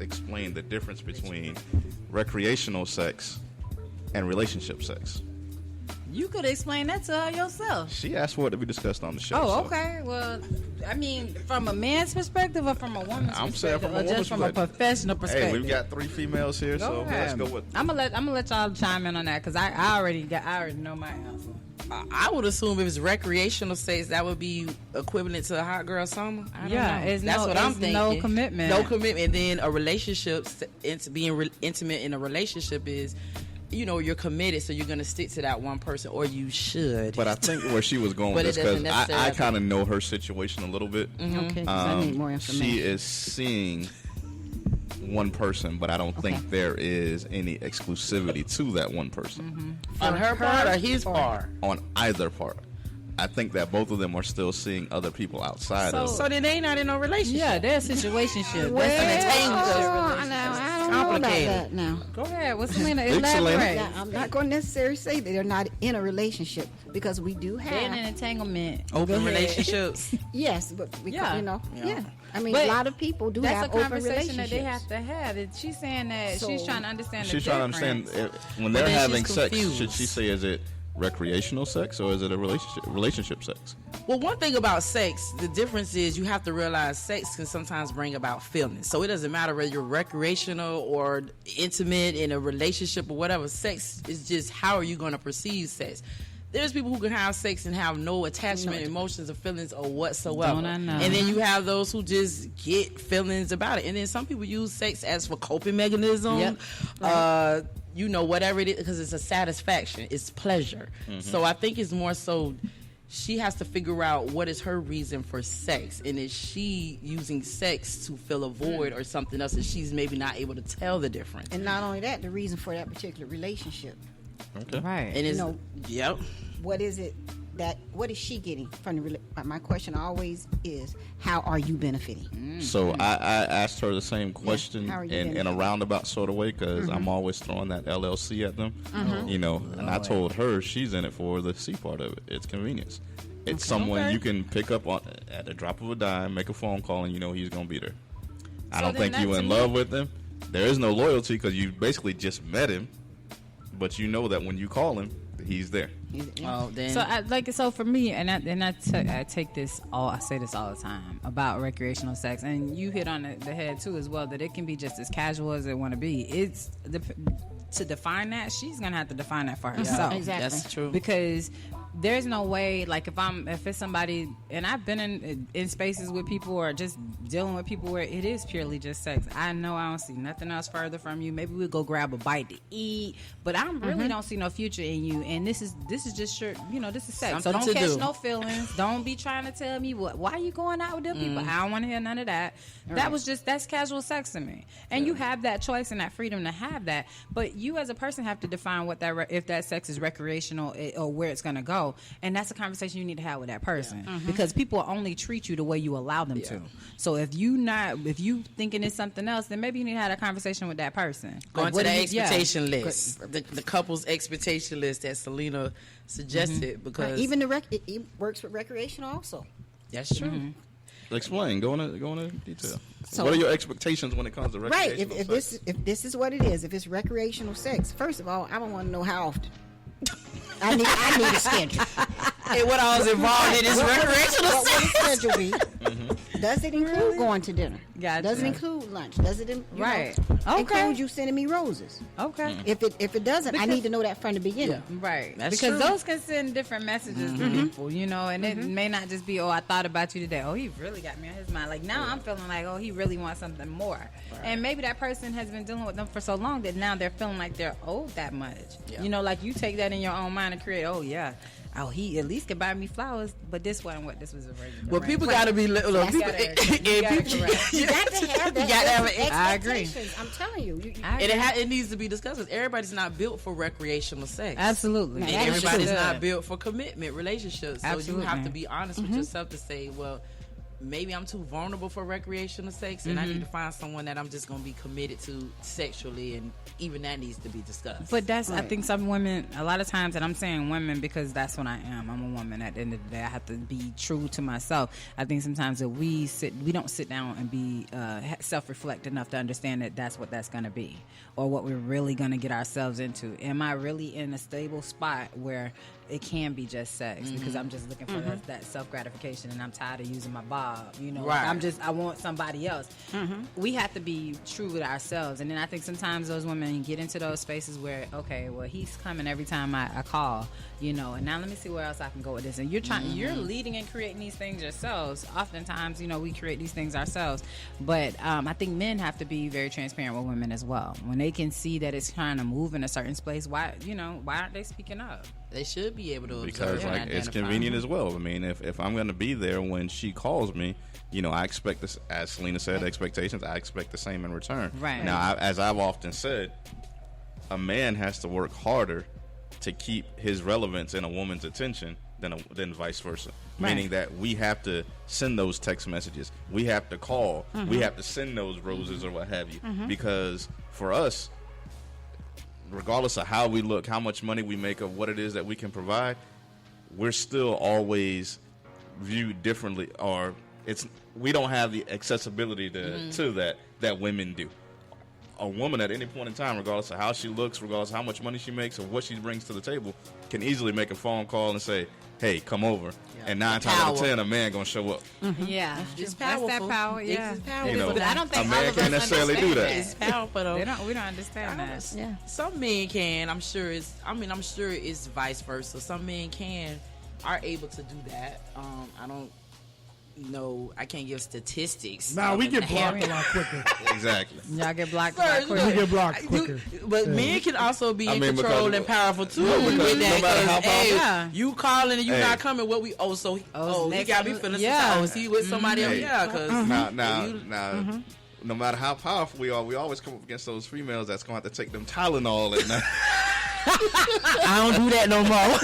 explain the difference between recreational sex and relationship sex? You could explain that to her yourself. She asked for it to be discussed on the show. Oh, okay. Well, I mean, from a man's perspective or from a woman's I'm perspective, saying from a or woman's just from a professional perspective. Hey, we've got 3 females here, so let's go with. I'm gonna let y'all chime in on that because I already know my answer. I would assume if it's recreational sex, that would be equivalent to a hot girl summer. I don't know. That's what I'm thinking. No commitment. No commitment. And then a relationship, being intimate in a relationship is, you know, you're committed, so you're going to stick to that one person, or you should. But I think where she was going with this, because I kind of know her situation a little bit. Mm-hmm. Okay, I need more information. She is seeing one person, but I don't think there is any exclusivity to that one person. Mm-hmm. On her part or his part? On either part. I think that both of them are still seeing other people outside of. So then they not in no relationship. Yeah, they're a situationship. Well, That's an I don't know about that now. Go ahead. What's Selena? Big Selena. Elaborate. Now, I'm not going to necessarily say that they're not in a relationship because we do They're in have an entanglement. Open relationships. yes, but we, Yeah. you know, yeah. I mean, But a lot of people do That's have a open conversation relationships. that they have to have. She's saying that she's trying to understand the She's trying difference. to understand when they're then having she's sex. confused. Should she say, is it recreational sex or is it a relationship sex? Well, one thing about sex, the difference is you have to realize sex can sometimes bring about feelings. So it doesn't matter whether you're recreational or intimate in a relationship or whatever. Sex is just how are you going to perceive sex. There's people who can have sex and have no attachment, emotions, or feelings or whatsoever. Don't I know? And then you have those who just get feelings about it. And then some people use sex as for coping mechanism. Yep. You know, whatever it is, because it's a satisfaction. It's pleasure. Mm-hmm. So I think it's more so she has to figure out what is her reason for sex. And is she using sex to fill a void or something else that she's maybe not able to tell the difference. And not only that, the reason for that particular relationship. Okay. Right. And it's, You know, yep. What is it what is she getting from the my question always is, how are you benefiting? So I asked her the same question How are you in a benefiting? roundabout sort of way because I'm always throwing that LLC at them, you know. And I told her she's in it for the C part of it. It's convenience. It's someone you can pick up on at the drop of a dime, make a phone call, and you know he's gonna be there. I don't think you're in love with him. There is no loyalty because you basically just met him, but you know that when you call him, he's there. Oh, then. So for me, I take this I say this all the time about recreational sex, and you hit on the head too as well, that it can be just as casual as it want to be. It's to define that, she's gonna have to define that for herself. Exactly. That's true. Because there's no way, like if it's somebody, and I've been in spaces with people or just dealing with people where it is purely just sex. I know I don't see nothing else further from you. Maybe we'll go grab a bite to eat, but I really don't see no future in you. And this is just your, this is sex. Something so to don't catch do. no feelings. Don't be trying to tell me why you going out with them people. I don't want to hear none of that. That's casual sex to me. And you have that choice and that freedom to have that, but you as a person have to define what if that sex is recreational or where it's going to go. And that's a conversation you need to have with that person because people only treat you the way you allow them to. So if you thinking it's something else, then maybe you need to have a conversation with that person. Going Like, to the what do you- expectation list, the couple's expectation list that Selena suggested, because Even it works with recreational also. that's true. Explain. Go into detail. So- What are your expectations when it comes to Right. recreational sex? If this is what it is, if it's recreational sex, first of all, I don't want to know how often. I need a schedule. And what I was involved in is recreational What sex. would the schedule be? Does it include going to dinner? Gotcha. Does it include lunch? Does it include you sending me roses? Okay. If it doesn't, I need to know that from the beginning. Right. That's because true. those can send different messages to people, and it may not just be, I thought about you today. Oh, he really got me on his mind. Like now I'm feeling like, he really wants something more. Right. And maybe that person has been dealing with them for so long that now they're feeling like they're owed that much. Yeah. Like you take that in your own mind and create, he at least could buy me flowers, but this wasn't what this was originally. Well, people got to be little. You got to have that. I agree. I'm telling you. It needs to be discussed because everybody's not built for recreational sex. Absolutely. And everybody's not built for commitment relationships. So Absolutely. you have to be honest with yourself to say, well, maybe I'm too vulnerable for recreational sex, and I need to find someone that I'm just going to be committed to sexually, and even that needs to be discussed. But that's, I think some women, a lot of times, and I'm saying women because that's what I am. I'm a woman. At the end of the day, I have to be true to myself. I think sometimes that we don't sit down and be self-reflect enough to understand that that's what that's going to be, or what we're really going to get ourselves into. Am I really in a stable spot where it can be just sex because I'm just looking for that self-gratification, and I'm tired of using my bob, Right. I want somebody else. We have to be true with ourselves. And then I think sometimes those women get into those spaces where, okay, well, he's coming every time I call, and now let me see where else I can go with this. And you're leading and creating these things yourselves. Oftentimes, we create these things ourselves. But I think men have to be very transparent with women as well. When they can see that it's trying to move in a certain place, why aren't they speaking up? They should be able to because it's convenient as well. I mean, if I'm going to be there when she calls me, I expect this, as Selena said, expectations. I expect the same in return. Right. Now, as I've often said, a man has to work harder to keep his relevance in a woman's attention than vice versa. Right. Meaning that we have to send those text messages, we have to call, we have to send those roses or what have you, because for us, regardless of how we look, how much money we make, of what it is that we can provide, we're still always viewed differently, or we don't have the accessibility to that women do. A woman at any point in time, regardless of how she looks, regardless of how much money she makes or what she brings to the table, can easily make a phone call and say, hey, come over. Yeah. And 9 times out of 10, a man gonna show up. Yeah, it's powerful. That's that power. Yeah, it's powerful. But I don't think a man can't necessarily do that. It's powerful though. We don't understand that. Yeah. Some men can. I'm sure it's vice versa. Some men are able to do that. I don't know. I can't give statistics. Nah, we get blocked a lot quicker. Exactly. Y'all get blocked a lot quicker. We get blocked quicker. But men can also be in control and powerful too. With that, no matter how powerful, you calling and you not coming. What we he got me feeling is he with somebody else? Yeah, because now. No matter how powerful we are, we always come up against those females that's going to have to take them Tylenol at night. I don't do that no more.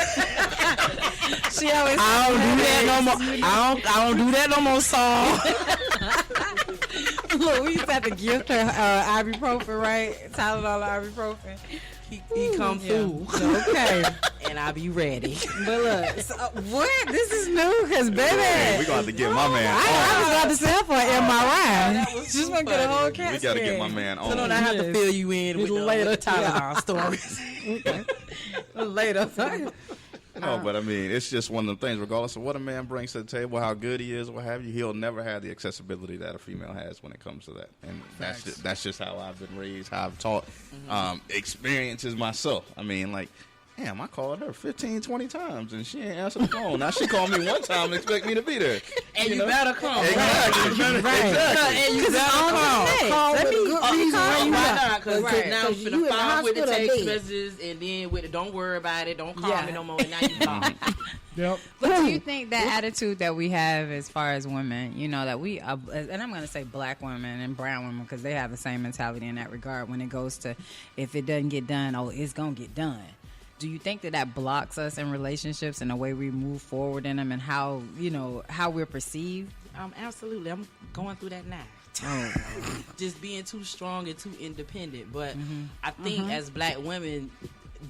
She always. I don't do that no more. I don't do that no more, Saul. Look, we used to have to gift her ibuprofen, right? Tylenol, ibuprofen. He come through. Okay. And I'll be ready. But look, what? This is new, because baby. We're going to have to get my man on. I was about to say for an MRI. That was Just want to get a whole cat We got to get my man on. So don't I have to fill you in with later Tylenol stories. Later. No, but I mean, it's just one of the things, regardless of what a man brings to the table, how good he is, what have you, he'll never have the accessibility that a female has when it comes to that. And that's just how I've been raised, how I've taught experiences myself. I mean, like, damn, I called her 15, 20 times, and she ain't answered the phone. Now she called me one time and expect me to be there. And you better come. Exactly. And you better come. Call with a good reason why you not. Because now I'm finna you in the follow with the hospital text dead. messages, and then with the don't worry about it, don't call me no more, and now you call. Yep. But do you think that attitude that we have as far as women, that we, and I'm going to say black women and brown women, because they have the same mentality in that regard when it goes to, if it doesn't get done, it's going to get done. Do you think that blocks us in relationships and the way we move forward in them and how we're perceived? Absolutely. I'm going through that now. Just being too strong and too independent. But I think as black women,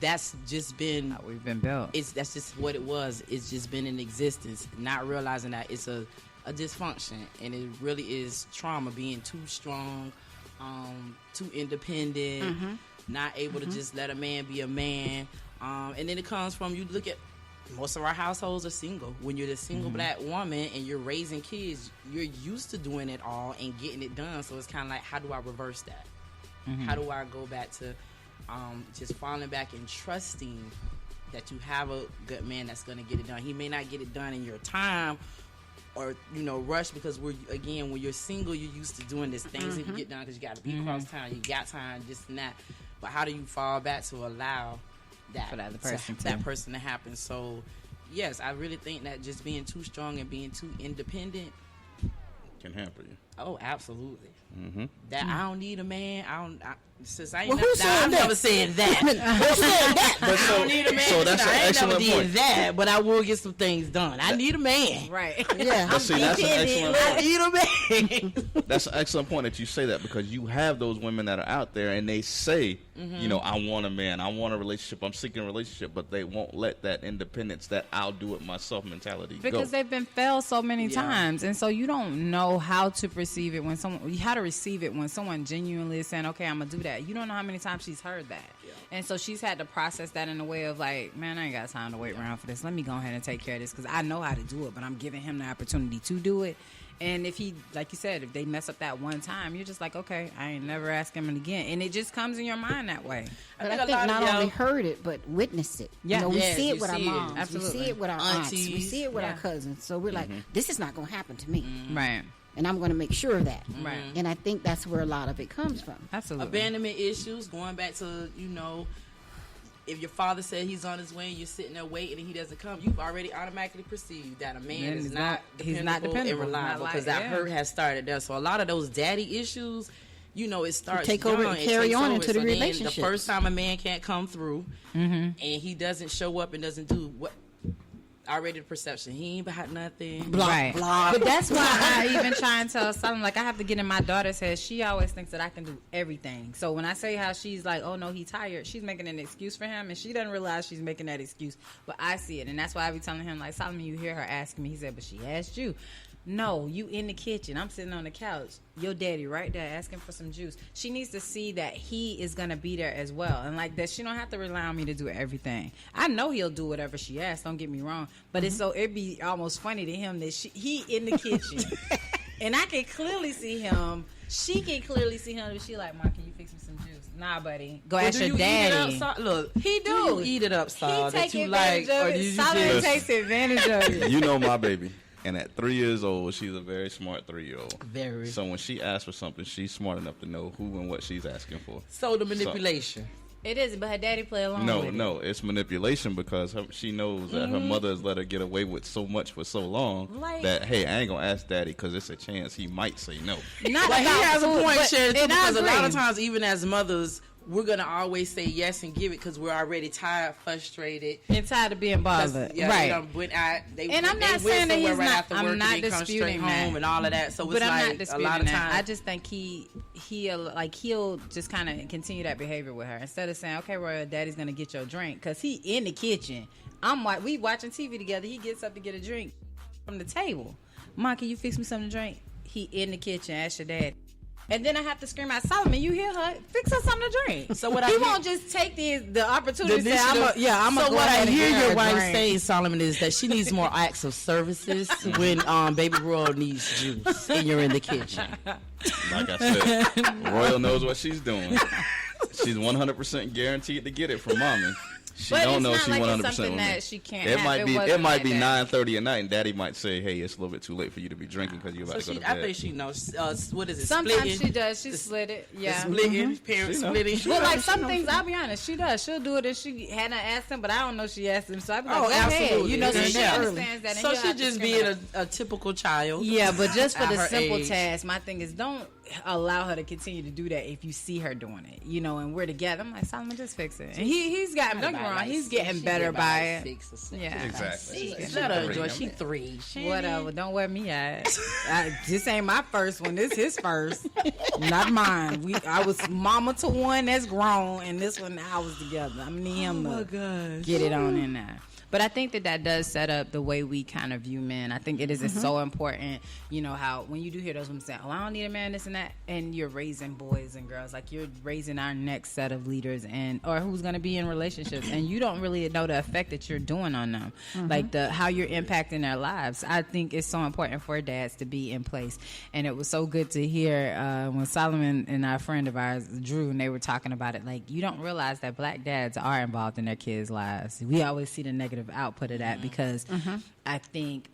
that's just been how we've been built. That's just what it was. It's just been in existence, not realizing that it's a dysfunction, and it really is trauma. Being too strong, too independent, not able to just let a man be a man. And then it comes from, you look at most of our households are single. When you're the single black woman and you're raising kids, you're used to doing it all and getting it done. So it's kind of like, how do I reverse that? How do I go back to just falling back and trusting that you have a good man that's going to get it done? He may not get it done in your time or, rush, because when you're single, you're used to doing this. Things that you get done because you got to be across town, you got time, this and that. But how do you fall back to allow that for that person to happen? So, yes, I really think that just being too strong and being too independent can hamper you. Oh, absolutely. That I don't need a man. I've never said that. Who said that? But I don't need a man. So that's an excellent point. point. That, but I will get some things done. I need a man. Right. Yeah. But see, that's an excellent point. I need a man. That's an excellent point that you say that, because you have those women that are out there and they say, I want a man, I want a relationship, I'm seeking a relationship, but they won't let that independence, that I'll do it myself mentality go. Because they've been failed so many times, and so you don't know how to receive it when someone genuinely is saying, okay, I'm gonna do that. You don't know how many times she's heard that. And so she's had to process that in a way of like, man, I ain't got time to wait around for this. Let me go ahead and take care of this, because I know how to do it, but I'm giving him the opportunity to do it. And if he, like you said, if they mess up that one time, you're just like, okay, I ain't never asking him again. And it just comes in your mind that way. But I think not only heard it, but witnessed it. Yeah. We see it with our moms. Absolutely. We see it with our aunts. Aunties. We see it with our cousins. So we're like, this is not going to happen to me. Right. And I'm going to make sure of that. Right. And I think that's where a lot of it comes from. Absolutely. Abandonment issues, going back to, if your father said he's on his way and you're sitting there waiting and he doesn't come, you've already automatically perceived that a man is not dependable and reliable, because that hurt has started there. So a lot of those daddy issues, it starts take over and carry on into the relationship. The first time a man can't come through and he doesn't show up and doesn't do what, already the perception, he ain't about nothing. Right. But that's why I even try and tell something, like, I have to get in my daughter's head. She always thinks that I can do everything. So when I say how she's like, oh no, he's tired, she's making an excuse for him, and she doesn't realize she's making that excuse. But I see it, and that's why I be telling him, like, Solomon, you hear her asking me. He said, but she asked you. No, you in the kitchen. I'm sitting on the couch. Your daddy right there asking for some juice. She needs to see that he is going to be there as well. And like that, she don't have to rely on me to do everything. I know he'll do whatever she asks. Don't get me wrong. But it'd be almost funny to him that he in the kitchen. And I can clearly see him. She can clearly see him. She like, Mom, can you fix me some juice? Nah, buddy. Go ask your daddy. Look, he do. You eat it up, Saul, he that you like, or do you Solomon takes advantage of it. You know my baby. And at 3 years old, she's a very smart 3-year-old. Very. So when she asks for something, she's smart enough to know who and what she's asking for. So the manipulation. It is, but her daddy play along with it. No, it's manipulation, because she knows that her mother has let her get away with so much for so long that, hey, I ain't going to ask daddy because it's a chance he might say no. Not but he has a point, Sharon, too, because a lot of agree. times, even as mothers, we're going to always say yes and give it because we're already tired, frustrated. And tired of being bothered. Right. I'm not saying that he's not, I'm not disputing that. Home and all of that. So it's I'm like not disputing a lot of that. times. I just think he'll just kind of continue that behavior with her. Instead of saying, okay, Royal, daddy's going to get your drink. Because he in the kitchen. We watching TV together. He gets up to get a drink from the table. Mom, can you fix me something to drink? He in the kitchen. Ask your dad. And then I have to scream out, Solomon, you hear her? Fix her something to drink. So he won't just take the opportunity to say, I'm going to So go what I ahead and hear get her your a wife drink. say, Solomon, is that she needs more acts of services when Baby Royal needs juice and you're in the kitchen. Like I said, Royal knows what she's doing. She's 100% guaranteed to get it from mommy. She But don't it's know not she like 100% it's something on that it. she can't It have. might be wasn't like 9:30 at night, and daddy might say, "Hey, it's a little bit too late for you to be drinking because you're about to go to bed." I think she knows. What is it? Sometimes splitting? she does. She split it. Yeah. Splitting, parents splitting. But like some things, I'll be honest, she does. She'll do it if she hadn't asked him, but I don't know she asked him. So I'd be like, go ahead. You know, so she understands that. So she just being a typical child. Yeah, but just for at the her simple age. task, my thing is don't allow her to continue to do that if you see her doing it. You know, and we're together. I'm like, Solomon, just fix it. And he's gotten, don't get me wrong, he's getting better by it. Yeah, Exactly. Let her enjoy. She 3. Whatever. Don't wear me out. This ain't my first one. This his first, not mine. I was mama to one that's grown, and this one I was together. I'm need him to get it on in there. But I think that does set up the way we kind of view men. I think it is so important, you know, how when you do hear those women say, oh, I don't need a man, this and that, and you're raising boys and girls, like you're raising our next set of leaders or who's going to be in relationships, and you don't really know the effect that you're doing on them, like how you're impacting their lives. I think it's so important for dads to be in place. And it was so good to hear when Solomon and our friend of ours, Drew, and they were talking about it, like you don't realize that black dads are involved in their kids' lives. We always see the negative output of that because I think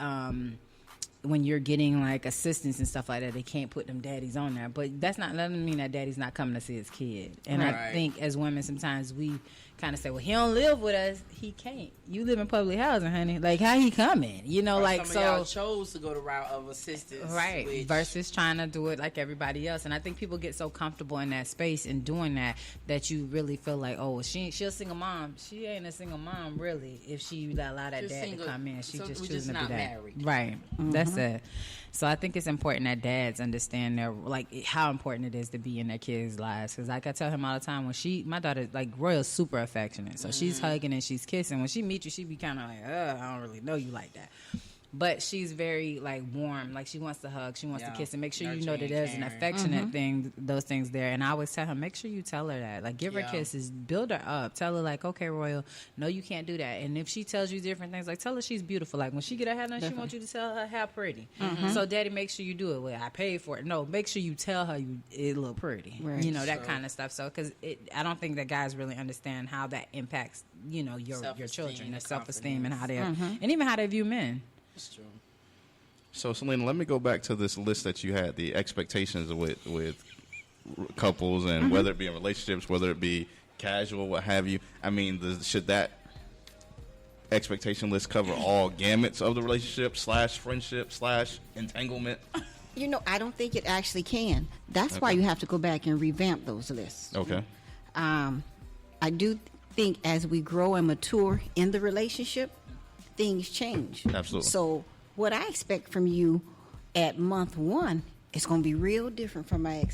when you're getting like assistance and stuff like that, they can't put them daddies on there. But that doesn't mean that daddy's not coming to see his kid. And I think as women, sometimes we kind of say, well, he don't live with us. He can't. You live in public housing, honey. Like, how he coming? You know, like, some of y'all chose to go the route of assistance. Right. Versus trying to do it like everybody else. And I think people get so comfortable in that space and doing that you really feel like, oh, she's a single mom. She ain't a single mom, really, if she allow that dad to come in. She just choosing to be that. Married. Right. That's it. So I think it's important that dads understand how important it is to be in their kids' lives. Because like I tell him all the time, my daughter, like Royal's super affectionate. So she's hugging and she's kissing. When she meets you, she be kind of like, I don't really know you like that. But she's very like warm, like she wants to hug, she wants to kiss, and make sure you know that there's an affectionate thing, those things there. And I always tell her, make sure you tell her that, like give her kisses, build her up, tell her like, okay, Royal, no, you can't do that. And if she tells you different things, like tell her she's beautiful. Like when she get her hair done, she wants you to tell her how pretty. So daddy, make sure you do it. Well, I paid for it. No, make sure you tell her it look pretty. Right. You know, that kind of stuff. So because I don't think that guys really understand how that impacts, you know, your children, their self-esteem, and how they and even how they view men. That's true. So, Selena, let me go back to this list that you had, the expectations with couples, and whether it be in relationships, whether it be casual, what have you. I mean, should that expectation list cover all gamuts of the relationship / friendship / entanglement? You know, I don't think it actually can. That's why you have to go back and revamp those lists. Okay. I do think as we grow and mature in the relationship, things change. Absolutely. So what I expect from you at month 1 is going to be real different from my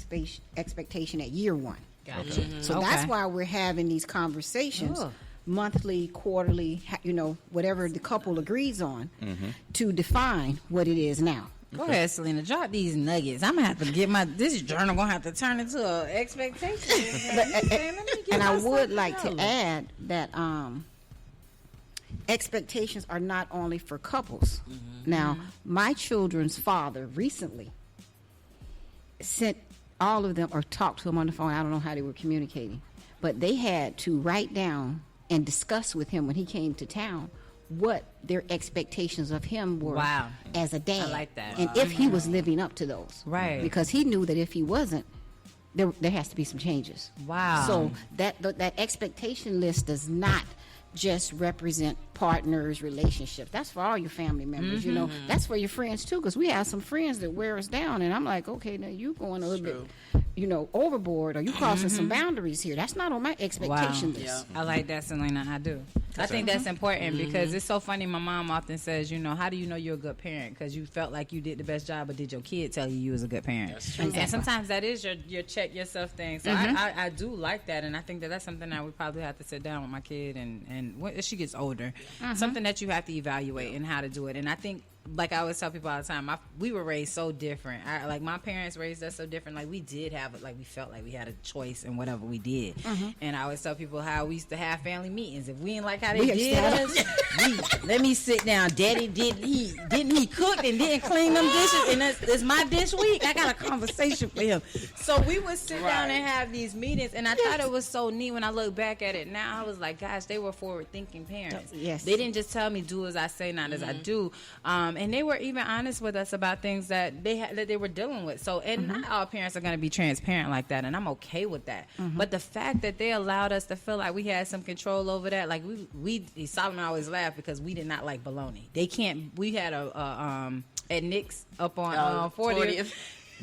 expectation at year 1. Gotcha. So that's why we're having these conversations monthly, quarterly, you know, whatever the couple agrees on to define what it is now. Go ahead, Selena. Drop these nuggets. I'm gonna have to get this journal. Gonna have to turn into an expectation. And I would like to add that expectations are not only for couples. Now, my children's father recently sent all of them or talked to them on the phone. I don't know how they were communicating, but they had to write down and discuss with him when he came to town what their expectations of him were as a dad. I like that. And if he was living up to those. Right. Because he knew that if he wasn't, there has to be some changes. Wow. So that expectation list does not just represent partners, relationships. That's for all your family members, you know. That's for your friends, too, because we have some friends that wear us down, and I'm like, okay, now you going a little bit, you know, overboard, or you crossing some boundaries here. That's not on my expectation list. I like that, Selena. I do. I think that's important because it's so funny. My mom often says, you know, how do you know you're a good parent? Because you felt like you did the best job, but did your kid tell you was a good parent? That's true. And sometimes that is your check yourself thing. So I do like that, and I think that's something that we probably have to sit down with my kid and when she gets older, something that you have to evaluate and how to do it. And I think, like I always tell people all the time, we were raised so different. Like my parents raised us so different. Like we did have, like we felt like we had a choice in whatever we did. And I always tell people how we used to have family meetings. If we didn't like how they did us, let me sit down. Daddy, didn't he cook and didn't clean them dishes? And it's my dish week. I got a conversation for him. So we would sit down and have these meetings. And I thought it was so neat when I look back at it now. I was like, gosh, they were forward thinking parents. Yes. They didn't just tell me do as I say, not as I do. And they were even honest with us about things that they were dealing with. So, and not all parents are going to be transparent like that, and I'm okay with that. But the fact that they allowed us to feel like we had some control over that, like Solomon always laughed because we did not like bologna. We had at Nick's up on 40th.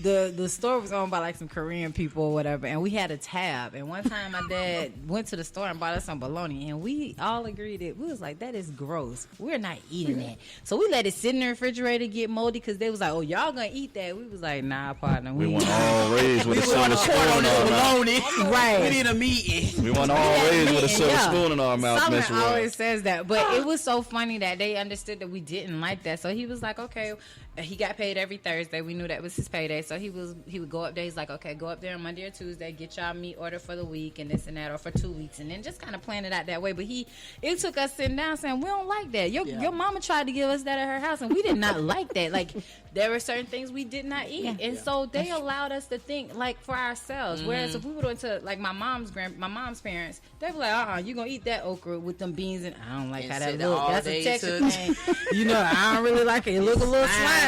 the store was owned by like some Korean people or whatever, and we had a tab. And one time my dad went to the store and bought us some bologna, and we all agreed that we was like, that is gross. We're not eating that. So we let it sit in the refrigerator get moldy because they was like, oh, y'all gonna eat that? We was like, nah, partner. We want all raised with a silver spoon in our mouth. Right. We need a meeting. We want all raised with a silver spoon in our mouth. Someone always says that, but it was so funny that they understood that we didn't like that. So he was like, okay. He got paid every Thursday. We knew that was his payday. So he would go up there. He's like, okay, go up there on Monday or Tuesday, get y'all meat order for the week and this and that, or for 2 weeks, and then just kind of plan it out that way. But it took us sitting down saying, we don't like that. Your mama tried to give us that at her house, and we did not like that. Like, there were certain things we did not eat, and so they allowed us to think like for ourselves. Mm-hmm. Whereas if we went to like my mom's parents, they were like, you gonna eat that okra with them beans, and I don't like how that look. That's a texture thing. I don't really like it. It look a little slimy.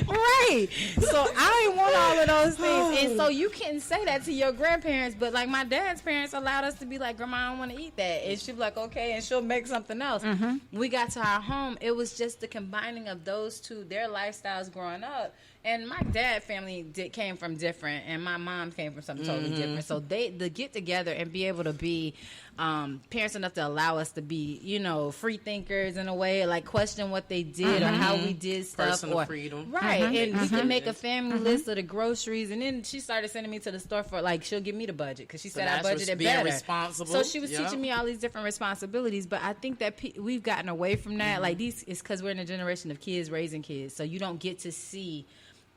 right. So I didn't want all of those things, and so you can't say that to your grandparents. But like my dad's parents allowed us to be like, Grandma, I don't want to eat that, and she'd be like, okay, and she'll make something else. Mm-hmm. When we got to our home, it was just the combining of those two, their lifestyles growing up. And my dad family came from different, and my mom came from something totally different. So they get together and be able to be parents enough to allow us to be, free thinkers in a way, like question what they did or how we did stuff. Personal freedom. Right. And we can make a family list of the groceries. And then she started sending me to the store for, like, she'll give me the budget because she said I budgeted better. Responsible. So she was teaching me all these different responsibilities. But I think that we've gotten away from that. Like, it's because we're in a generation of kids raising kids. So you don't get to see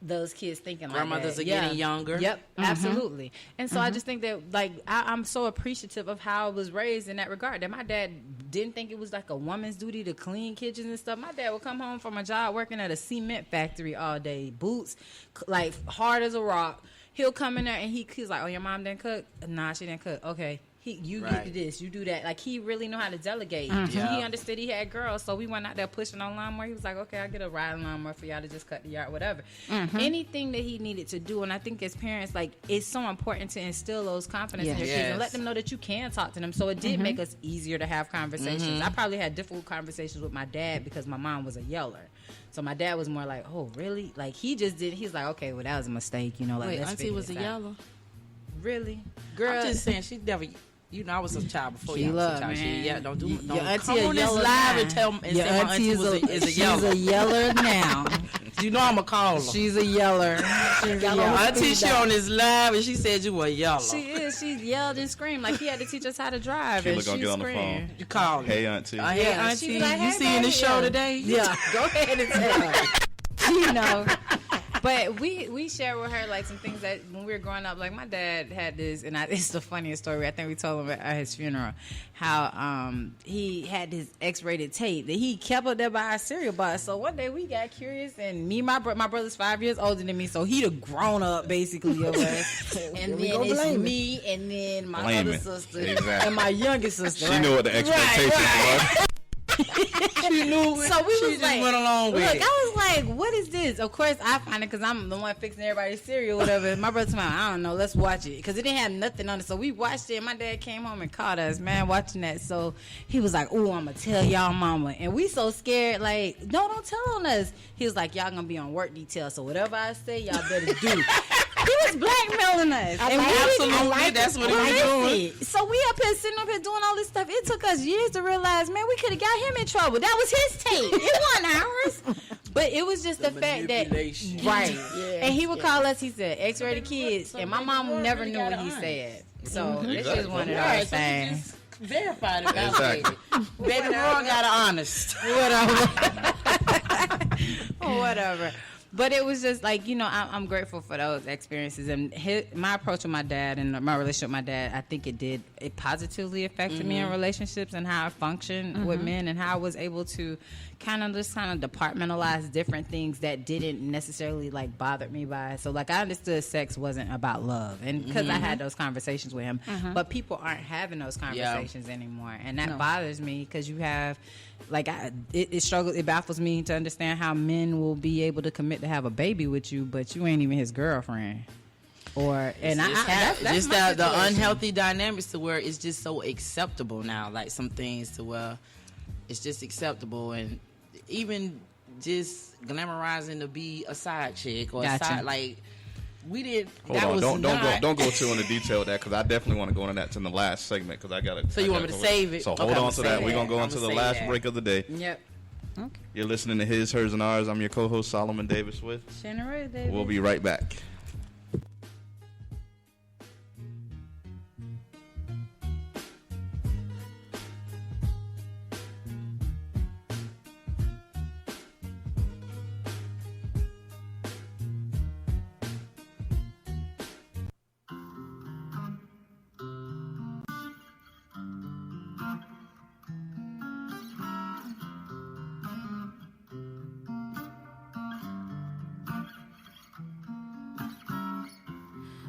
those kids thinking like that. Grandmothers are getting younger. Yep, absolutely. And so I just think that, like, I'm so appreciative of how I was raised in that regard, that my dad didn't think it was like a woman's duty to clean kitchens and stuff. My dad would come home from a job working at a cement factory all day, boots like hard as a rock. He'll come in there and he's like, oh, your mom didn't cook? Nah, she didn't cook. Okay. You get this, you do that. Like, he really knew how to delegate. He understood he had girls, so we went out there pushing on lawnmower. He was like, okay, I'll get a riding lawnmower for y'all to just cut the yard, whatever. Anything that he needed to do. And I think as parents, like, it's so important to instill those confidence in your kids and let them know that you can talk to them. So it did make us easier to have conversations. I probably had difficult conversations with my dad because my mom was a yeller. So my dad was more like, oh, really? Like, he's like, okay, well, that was a mistake, like, wait, let's Auntie was a yeller? Really? Girl, I'm just saying, she never... I was a child before you was a child. Don't your auntie come on this live and tell me your say my auntie is a yeller. She's a yeller now. I'm a caller. She's a yeller. Auntie, she on this live and she said you were a yeller. She is. She yelled and screamed like he had to teach us how to drive. Sheila gonna get on the phone. You call Hey, Auntie. Hey, Auntie. Like, you seeing the show today? Yeah. Go ahead and tell her. But we shared with her, like, some things that when we were growing up, like, my dad had this, and it's the funniest story. I think we told him at his funeral how he had this X-rated tape that he kept up there by our cereal box. So one day we got curious, and my brother's 5 years older than me, so he'd have grown up basically of us. And then it's me, and then my other sister, and my youngest sister. She knew what the expectations was. She knew. So we was like, went along with it. I was like, what is this? Of course, I find it because I'm the one fixing everybody's cereal, whatever. My brother told me, I don't know, let's watch it, because it didn't have nothing on it. So we watched it, and my dad came home and caught us, man, watching that. So he was like, "Ooh, I'm gonna tell y'all mama," and we so scared, like, no, don't tell on us. He was like, y'all gonna be on work detail, so whatever I say, y'all better do. He was blackmailing us. Absolutely, that's what he was doing. So we up here sitting up here doing all this stuff. It took us years to realize, man, we could have got him in trouble. That was his tape. It wasn't ours. But it was just the fact that, right. And he would call us, he said, X-rated kids. And my mom never knew what he said. So it's just one of those things. Verified it. Exactly. Baby girl got an honest. Whatever. But it was just like, I'm grateful for those experiences. And my approach with my dad and my relationship with my dad, I think it positively affected me in relationships and how I functioned with men, and how I was able to kind of departmentalize different things that didn't necessarily, like, bother me by. So, like, I understood sex wasn't about love. And because I had those conversations with him. But people aren't having those conversations anymore. And that bothers me, because you have... Like, it baffles me to understand how men will be able to commit to have a baby with you, but you ain't even his girlfriend. That's the unhealthy dynamics to where it's just so acceptable now. Like, some things to where it's just acceptable, and even just glamorizing to be a side chick or Gotcha. a side, like, we didn't. Hold on, don't go too into detail of that, because I definitely want to go into that in the last segment, because I got to. So you want me to save it? So Okay, hold I'm on to that. We're gonna go into the last that. break of the day. Yep. Okay. You're listening to His, Hers, and Ours. I'm your co-host Solomon Davis with. Shannon Ray, David. We'll be right back.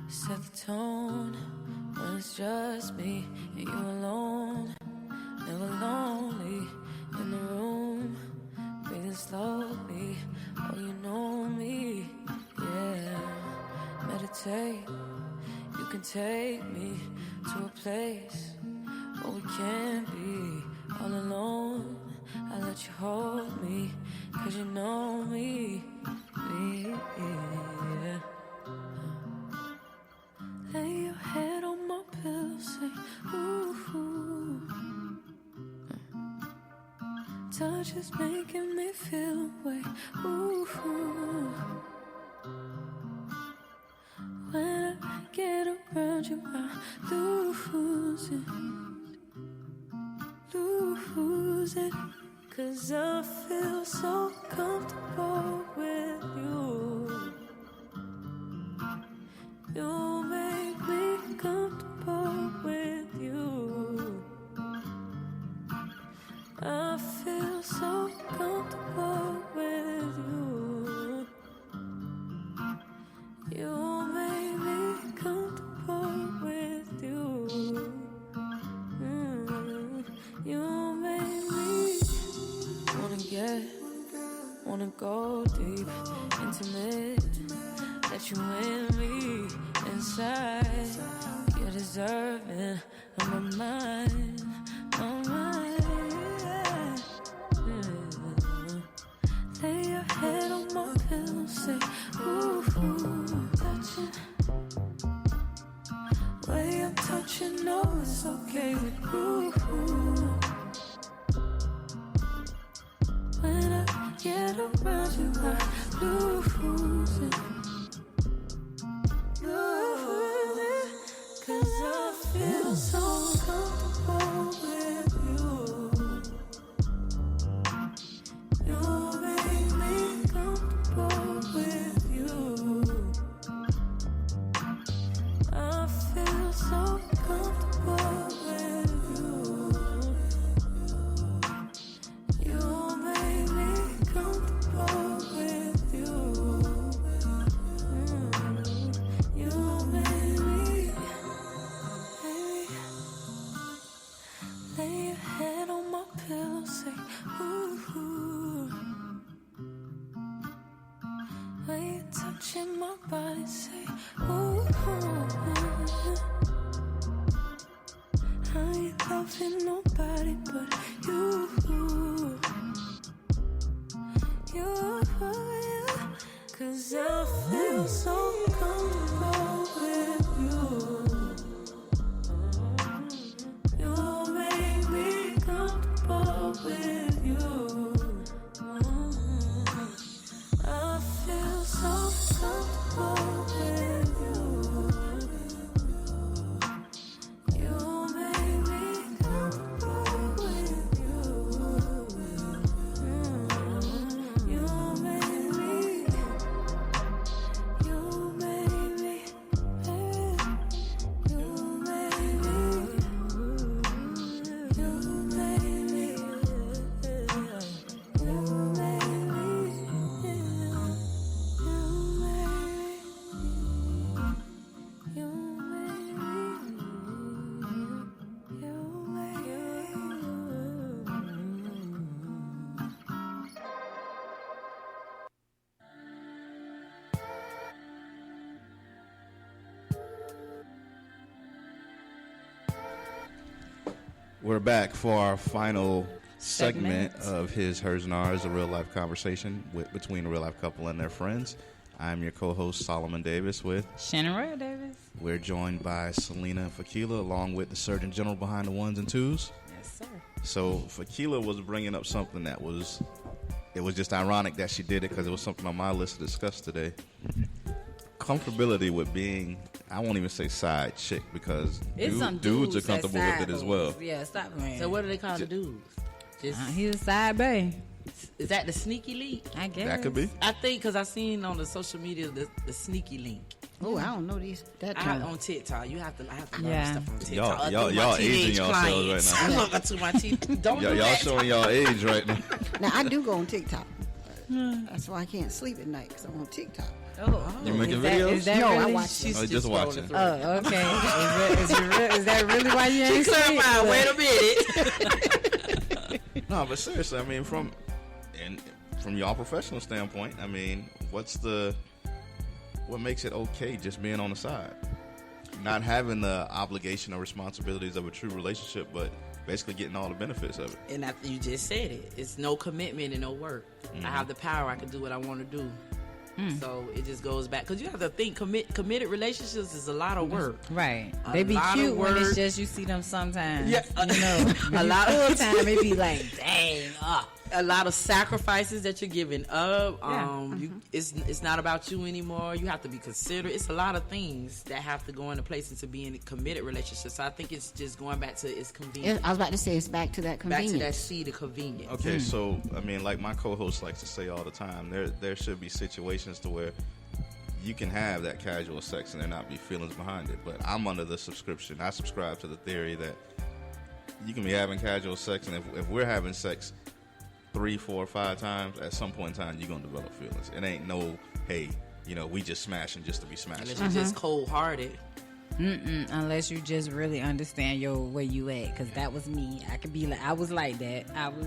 Set the tone when it's just me and you alone. Never lonely in the room, breathing slowly. Oh, you know me, yeah. Meditate, you can take me to a place where we can't be all alone. I let you hold me, 'cause you know me, yeah. Lay your head on my pillow, say, ooh. Touch is making me feel away, ooh. When I get around you, I lose it. 'Cause I feel so comfortable with you. You make me comfortable with you. I feel so comfortable with you. You make me comfortable with you. You make me wanna go deep, intimate. Let you in me inside. You're deserving of my mind, my mind. Lay your head on my pillow, say, ooh, touching. Way I'm touching, no, it's okay with you. When I get around you, I lose it. 'Cause I feel so comfortable with you. You make me comfortable with you. I feel so comfortable with you. You make me comfortable with you. You make me. Lay your head on my pillow, say, ooh. When you're touching my body, say, ooh. I ain't loving nobody but you. You. 'Cause I feel so comfortable with you. You make me comfortable with you. I feel so comfortable with you. You make me comfortable with you. You make me. You make me. You make me. We're back for our final segment of His, Hers, and Ours, a real-life conversation between a real-life couple and their friends. I'm your co-host, Solomon Davis, with Shannon Royal Davis. We're joined by Selena and Phekila, along with the Surgeon General behind the ones and twos. Yes, sir. So Phekila was bringing up something that was just ironic that she did it because it was something on my list to discuss today. Comfortability with being, I won't even say side chick because dudes are comfortable with it as well. Yeah, stop playing. So what do they call the dudes? He's a side bae. Is that the sneaky link? I guess. That could be. I think because I seen on the social media the sneaky link. Oh, I don't know these. On TikTok, I have to learn stuff on TikTok. Y'all aging yourselves right now. I'm looking to my teeth. Don't do y'all that. showing y'all age right now. Now, I do go on TikTok. That's why I can't sleep at night, because I'm on TikTok. You making videos? Is that No, really? I watch She's just watching. Oh, okay. Is that really why you ain't She clarified. sleep? Wait a minute. No, but seriously, I mean, from y'all professional standpoint, I mean, what makes it okay just being on the side? Not having the obligation or responsibilities of a true relationship, but basically getting all the benefits of it. And you just said it. It's no commitment and no work. I have the power. I can do what I want to do. So it just goes back. Because you have to think committed relationships is a lot of work. Right. They be cute when it's just you see them sometimes. Yeah. You know, A lot of time it be like, dang, a lot of sacrifices that you're giving up. Yeah. It's not about you anymore. You have to be considerate. It's a lot of things that have to go into place into being a committed relationship. So I think it's just going back to it's convenient. I was about to say it's back to that convenience. Back to that C, the convenience. Okay, so I mean, like my co-host likes to say all the time, there should be situations to where you can have that casual sex and there not be feelings behind it. But I'm under the subscription. I subscribe to the theory that you can be having casual sex, and if we're having sex 3, 4, 5 times, at some point in time you're gonna develop feelings. It ain't no, hey, we just smashing just to be smashing. Unless you're just cold-hearted. unless you just really understand where you at. Because that was me. I could be like, I was like that. I was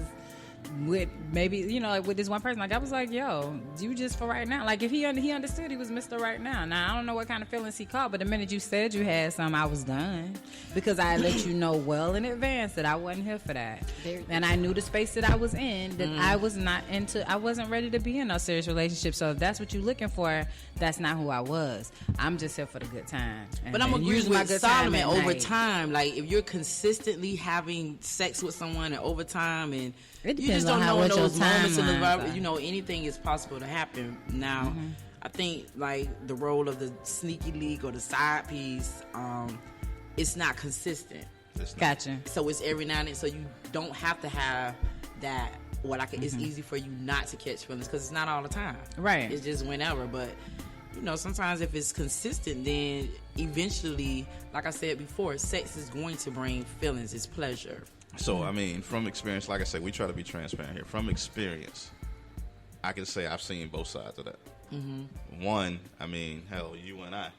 with maybe like with this one person, like I was like, yo, you just for right now. Like if he understood he was Mr. Right Now. Now I don't know what kind of feelings he caught, but the minute you said you had some, I was done, because I let you know well in advance that I wasn't here for that, and I knew the space that I was in, that I was not into. I wasn't ready to be in a serious relationship. So if that's what you're looking for, that's not who I was. I'm just here for the good time. But I'm agreeing with Solomon. Over time, like if you're consistently having sex with someone and over time, and it you just don't on know in those moments in the timeline, anything is possible to happen. Now, I think like the role of the sneaky leak or the side piece, it's not consistent. Gotcha. So it's every now and then. So you don't have to have that. It's easy for you not to catch feelings because it's not all the time. Right. It's just whenever. But sometimes if it's consistent, then eventually, like I said before, sex is going to bring feelings. It's pleasure. So, I mean, from experience, like I said, we try to be transparent here. From experience, I can say I've seen both sides of that. One, I mean, hell, you and I,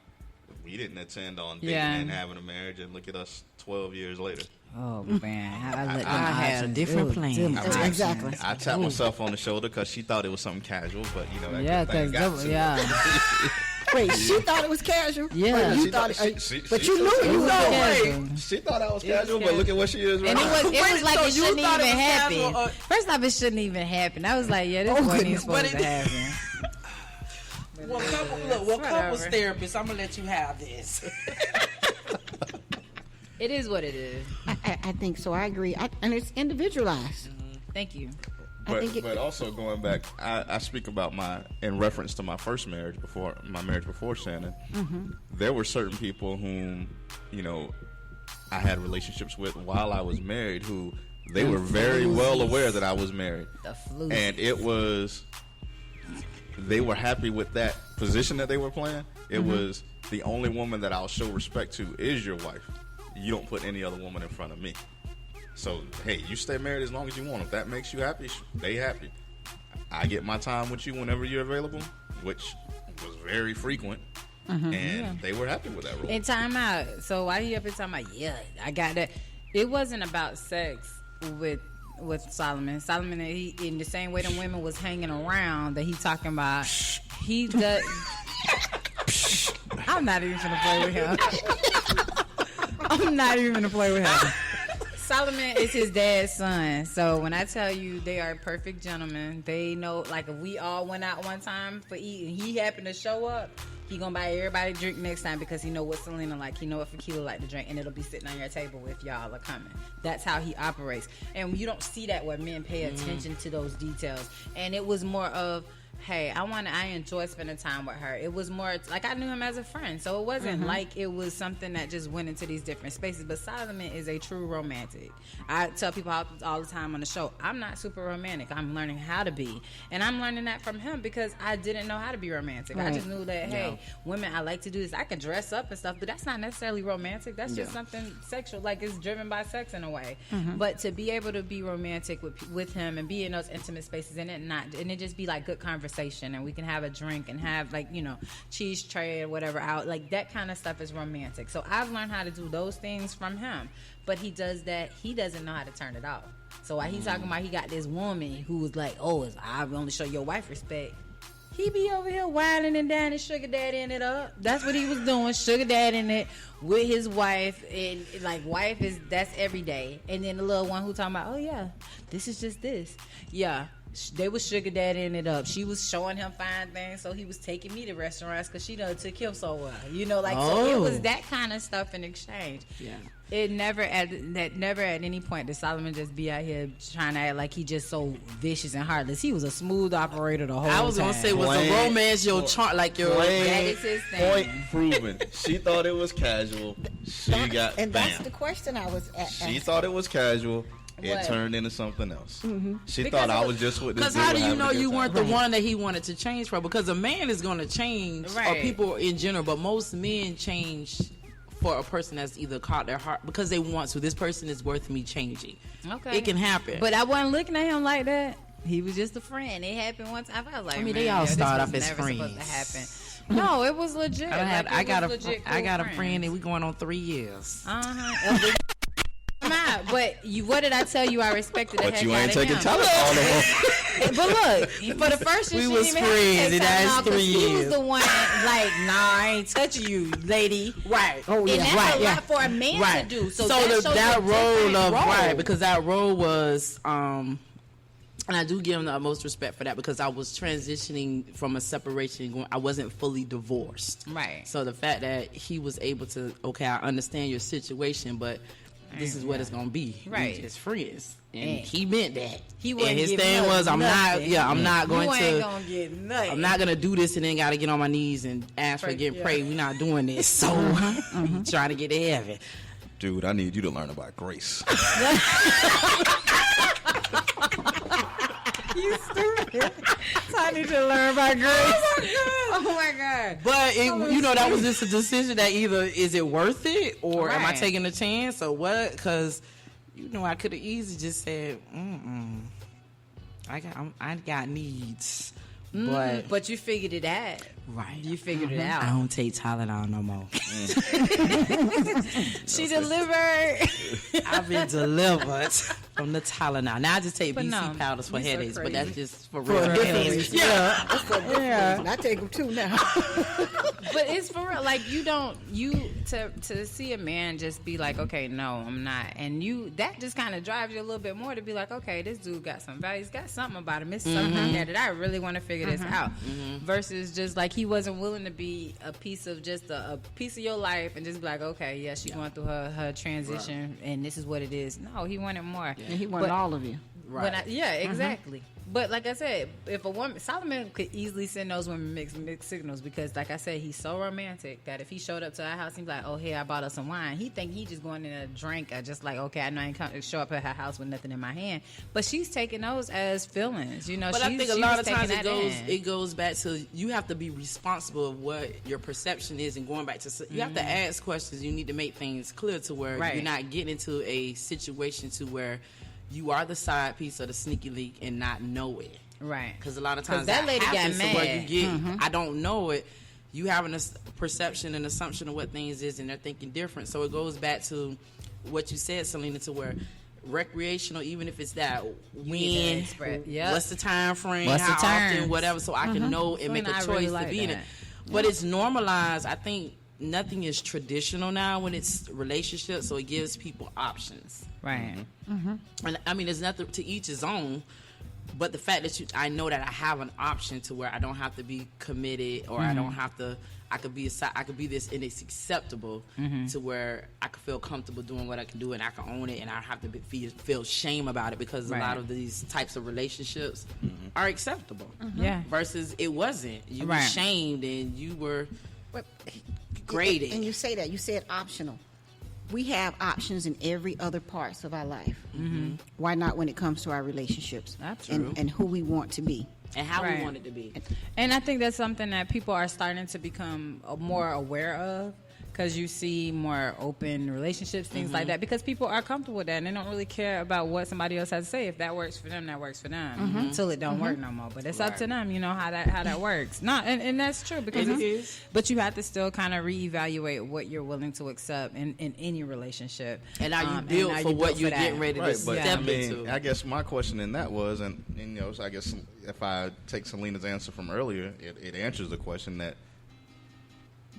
we didn't attend on dating and having a marriage, and look at us 12 years later. Oh, man. I had a different plan. Exactly. I tapped myself on the shoulder because she thought it was something casual, but, Wait, she thought it was casual? Yeah. But you thought but you knew it was casual. She thought I was casual, but look at what she is right And now. it was like it shouldn't even happen. casual, First off, it shouldn't even happen. I was like, this wasn't even supposed to happen. Well, couples therapists, I'm going to let you have this. It is what it is. I think so. I agree. And it's individualized. Thank you. But also going back, I speak about in reference to my first marriage before Shannon. There were certain people whom, I had relationships with while I was married who they were very well aware that I was married. And they were happy with that position that they were playing. It was the only woman that I'll show respect to is your wife. You don't put any other woman in front of me. So, hey, you stay married as long as you want. If that makes you happy, they happy. I get my time with you whenever you're available, which was very frequent. And they were happy with that role. And time out. So why you up here talking about, I got that. It wasn't about sex with Solomon. Solomon, he, in the same way them women was hanging around that he talking about, he does. I'm not even gonna play with him. I'm not even gonna play with him. Solomon is his dad's son. So when I tell you they are perfect gentlemen, they know, like, if we all went out one time for eating, he happened to show up, he gonna buy everybody a drink next time because he know what Selena like, he know what Phekila like to drink, and it'll be sitting on your table if y'all are coming. That's how he operates. And you don't see that where men pay attention to those details. And it was more of, hey, I enjoy spending time with her. It was more like I knew him as a friend, so it wasn't like it was something that just went into these different spaces. But Solomon is a true romantic. I tell people all the time on the show, I'm not super romantic. I'm learning how to be, and I'm learning that from him because I didn't know how to be romantic. I just knew that, hey, women, I like to do this. I can dress up and stuff, but that's not necessarily romantic. That's just something sexual, like it's driven by sex in a way. But to be able to be romantic with him and be in those intimate spaces and it just be like good conversation, and we can have a drink and have, like, you know, cheese tray or whatever out, like that kind of stuff is romantic. So I've learned how to do those things from him, but he does that, he doesn't know how to turn it off. So while he's talking about he got this woman who was like, oh, I only show your wife respect, he be over here whining and dining, sugar daddying it up. That's what he was doing, sugar daddying it with his wife. And like, wife that's every day. And then the little one who talking about, oh yeah, this is just this. Yeah, they was sugar daddying it up. She was showing him fine things, so he was taking me to restaurants because she done took him so well. You know, like, so it was that kind of stuff in exchange. Yeah. It never at any point did Solomon just be out here trying to act like he just so vicious and heartless. He was a smooth operator the whole time. I was gonna say, was the romance your charm, like your that is his thing. Point proven. She thought it was casual. That's the question I was asking. She thought it was casual. It turned into something else. She thought I was just with this. Because how do you know you weren't the one that he wanted to change for? Because a man is going to change, or people in general, but most men change for a person that's either caught their heart because they want to. This person is worth me changing. Okay, it can happen. But I wasn't looking at him like that. He was just a friend. It happened one time. I was like, they all start off as friends. Supposed to happen. No, it was legit. I got a friend, and we going on 3 years. But what did I tell you? I respected the heck out of him. But you ain't taking Tylenol. But look, for the first year, we was friends. It has 3 years. He was the one, like, nah, I ain't touching you, lady. Right. Oh, yeah. And that's a lot for a man to do. So that role of right, because that role was, and I do give him the utmost respect for that because I was transitioning from a separation. I wasn't fully divorced. Right. So the fact that he was able to, okay, I understand your situation, but this is what it's gonna be. Right. We just friends. And he meant that. He wasn't. And his thing was, I'm not going to. Gonna get nothing. I'm not gonna do this and then gotta get on my knees and ask for getting prayed. We're not doing this. So trying to get to heaven. Dude, I need you to learn about grace. You stupid. I need to learn about grace. Oh my God. But that was just a decision that either is it worth it or am I taking a chance or what? Because I could have easily just said, I got needs. But you figured it out. Right. You figured it out. I don't take Tylenol no more. She delivered. I've been delivered from the Tylenol. Now I just take BC powders for headaches, but that's just for real. Yeah. I take them too now. But it's for real. Like, to see a man just be like, okay, no, I'm not. And that just kind of drives you a little bit more to be like, okay, this dude got some value. He's got something about him. It's something there that I really want to figure this out. Versus just like he wasn't willing to be a piece of just a piece of your life and just be like, okay, yeah, she's going through her transition and this is what it is. No, he wanted more. Yeah, he wanted all of you. Right. Exactly. But like I said, if a woman, Solomon could easily send those women mixed signals because, like I said, he's so romantic that if he showed up to our house, he'd be like, "Oh, hey, I bought her some wine." He think he just going in a drink, or just like, "Okay, I know I ain't come show up at her house with nothing in my hand." But she's taking those as feelings, But I think a lot of times it goes back to you have to be responsible of what your perception is, and going back to you have to ask questions. You need to make things clear to where you're not getting into a situation to where you are the side piece of the sneaky leak and not know it. Right. Because a lot of times that lady got mad. Where you get, I don't know it. You having a perception and assumption of what things is, and they're thinking different. So it goes back to what you said, Selena, to where recreational, even if it's that when, what's the time frame, what's how the often, whatever, so I can know and make a choice to be in it. But it's normalized. I think nothing is traditional now when it's relationships, so it gives people options. Right. And I mean, there's nothing to each his own. But the fact that I know that I have an option to where I don't have to be committed, or I don't have to. I could be this, and it's acceptable to where I could feel comfortable doing what I can do, and I can own it, and I don't have to feel shame about it, because a lot of these types of relationships are acceptable. Yeah. Versus it wasn't. You were shamed and you were graded. And you say that. You said optional. We have options in every other parts of our life. Why not when it comes to our relationships? That's true. And who we want to be. And how we want it to be. And I think that's something that people are starting to become more aware of, because you see more open relationships, things like that, because people are comfortable with that, and they don't really care about what somebody else has to say. If that works for them, that works for them, until it don't work no more. But it's up to them, how that works. No, and that's true, because it is. But you have to still kind of reevaluate what you're willing to accept in any relationship. And are you built for what you're getting ready to step into? I guess my question in that was, and I guess if I take Selena's answer from earlier, it answers the question that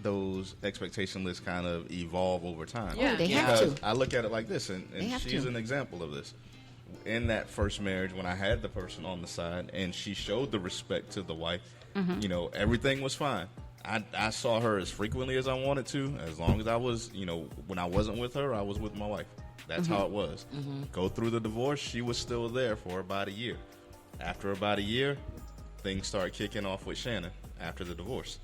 those expectation lists kind of evolve over time. Yeah, they have to. I look at it like this, and she's an example of this. In that first marriage, when I had the person on the side and she showed the respect to the wife, everything was fine. I saw her as frequently as I wanted to, as long as I was, when I wasn't with her, I was with my wife. That's how it was. Go through the divorce, she was still there for about a year. After about a year, things started kicking off with Shannon after the divorce.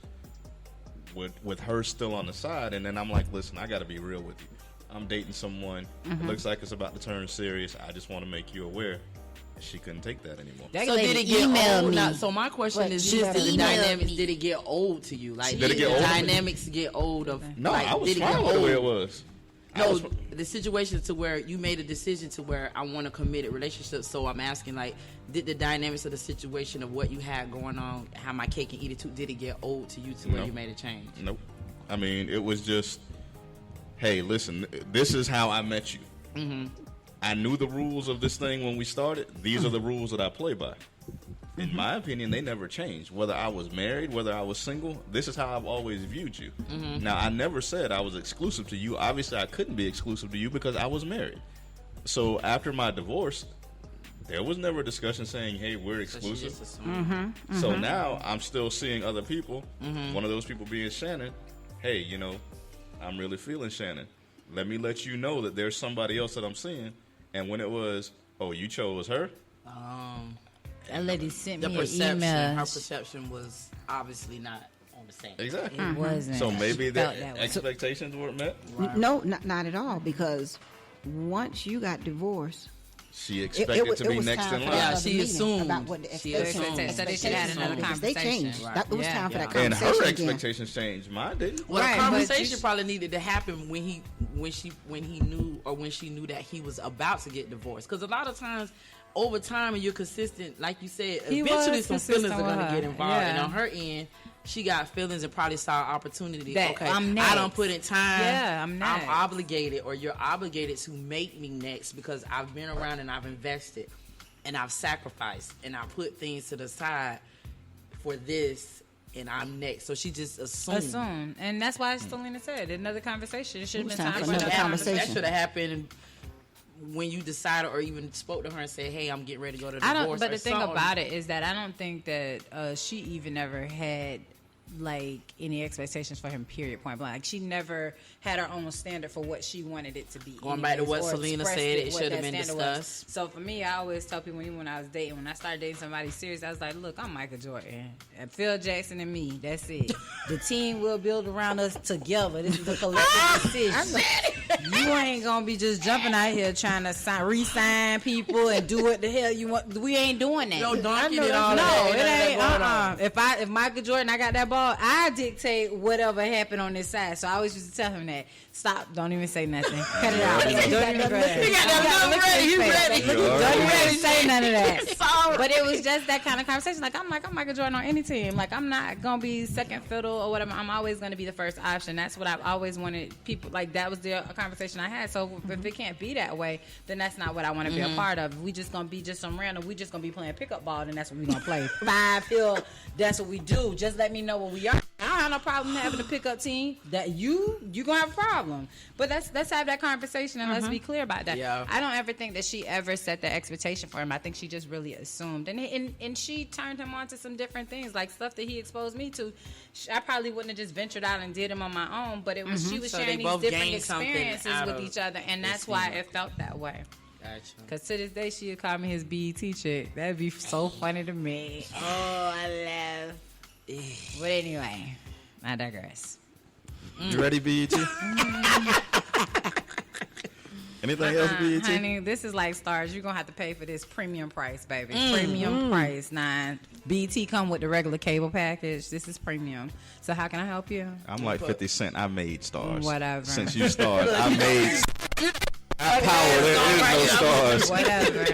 With her still on the side, and then I'm like, listen, I got to be real with you. I'm dating someone. It looks like it's about to turn serious. I just want to make you aware. She couldn't take that anymore. So did it get old? Now, so my question is just, did the dynamics, did it get old to you? Like, did the dynamics get old? No, I was fine with the way it was. No, the situation to where you made a decision to where I want a committed relationship. So I'm asking, like, did the dynamics of the situation of what you had going on, how my cake and eat it too, did it get old to you to where you made a change? Nope. I mean, it was just, hey, listen, this is how I met you. I knew the rules of this thing when we started. These are the rules that I play by. In my opinion, they never changed. Whether I was married, whether I was single, this is how I've always viewed you. Now, I never said I was exclusive to you. Obviously, I couldn't be exclusive to you because I was married. So after my divorce, there was never a discussion saying, hey, we're exclusive. So now I'm still seeing other people, one of those people being Shannon. Hey, I'm really feeling Shannon. Let me let you know that there's somebody else that I'm seeing. And when it was, oh, you chose her? That lady sent me an email. Her perception was obviously not on the same. Exactly. It wasn't. So maybe the expectations weren't met? No, not at all, because once you got divorced, she expected to be next in line. Yeah, she assumed. About what the expectations so they should have had another conversation. They changed. It was time for that And conversation. her expectations changed. Mine didn't. Well, the conversation probably needed to happen when he knew, or when she knew that he was about to get divorced. Because a lot of times, over time, and you're consistent, like you said, eventually some feelings are going to get involved. And on her end, she got feelings and probably saw opportunity. That okay, I'm next. I don't put in time. Yeah, I'm next. I'm obligated, or you're obligated to make me next, because I've been around and I've invested and I've sacrificed and I put things to the side for this, and I'm next. So she just assumed. And that's why Selena said another conversation. It should have been time time for for another another conversation. That should have happened when you decided, or even spoke to her and said, hey, I'm getting ready to go to divorce. But the thing about it is that I don't think that she even ever had like any expectations for him, period, point blank. Like, she never had her own standard for what she wanted it to be. Going back to what Selena said, it should have been discussed. So for me, I always tell people, even when I was dating, when I started dating somebody serious, I was like, look, I'm Michael Jordan and Phil Jackson and me. That's it. The team will build around us together. This is a collective decision. You ain't gonna be just jumping out here trying to re-sign people and do what the hell you want. We ain't doing that. No, donkey it all. No, it ain't. If Michael Jordan, I got that ball, I dictate whatever happened on this side. So I always used to tell him that. Stop. Don't even say nothing. Cut it out. Don't even say none of that. But it was just that kind of conversation. Like, I'm Michael Jordan on any team. Like, I'm not going to be second fiddle or whatever. I'm always going to be the first option. That's what I've always wanted people. Like, that was the conversation conversation I had. So if it can't be that way, then that's not what I want to be a part of. If we just gonna be just some random, we just gonna be playing pickup ball, then that's what we gonna play. 5 hill, that's what we do. Just let me know what we are. I don't have no problem having a pickup team. That you gonna have a problem. But let's have that conversation and let's be clear about that. Yeah. I don't ever think that she ever set the expectation for him. I think she just really assumed, and she turned him on to some different things, like stuff that he exposed me to. I probably wouldn't have just ventured out and did them on my own, but it was she was So sharing they these both different gained something experiences out with of each other, and that's this why season. it felt that way. Gotcha. Because to this day, she would call me his BET chick. That'd be so funny to me. Oh, I love. But anyway, I digress. You ready, BET? Anything else, BET? Honey, this is like Stars. You're going to have to pay for this premium price, baby. Premium price. Now, BT come with the regular cable package. This is premium. So how can I help you? I'm like 50 Cent. I made stars. Whatever. Since you started, I made. I power. There is no stars. Whatever.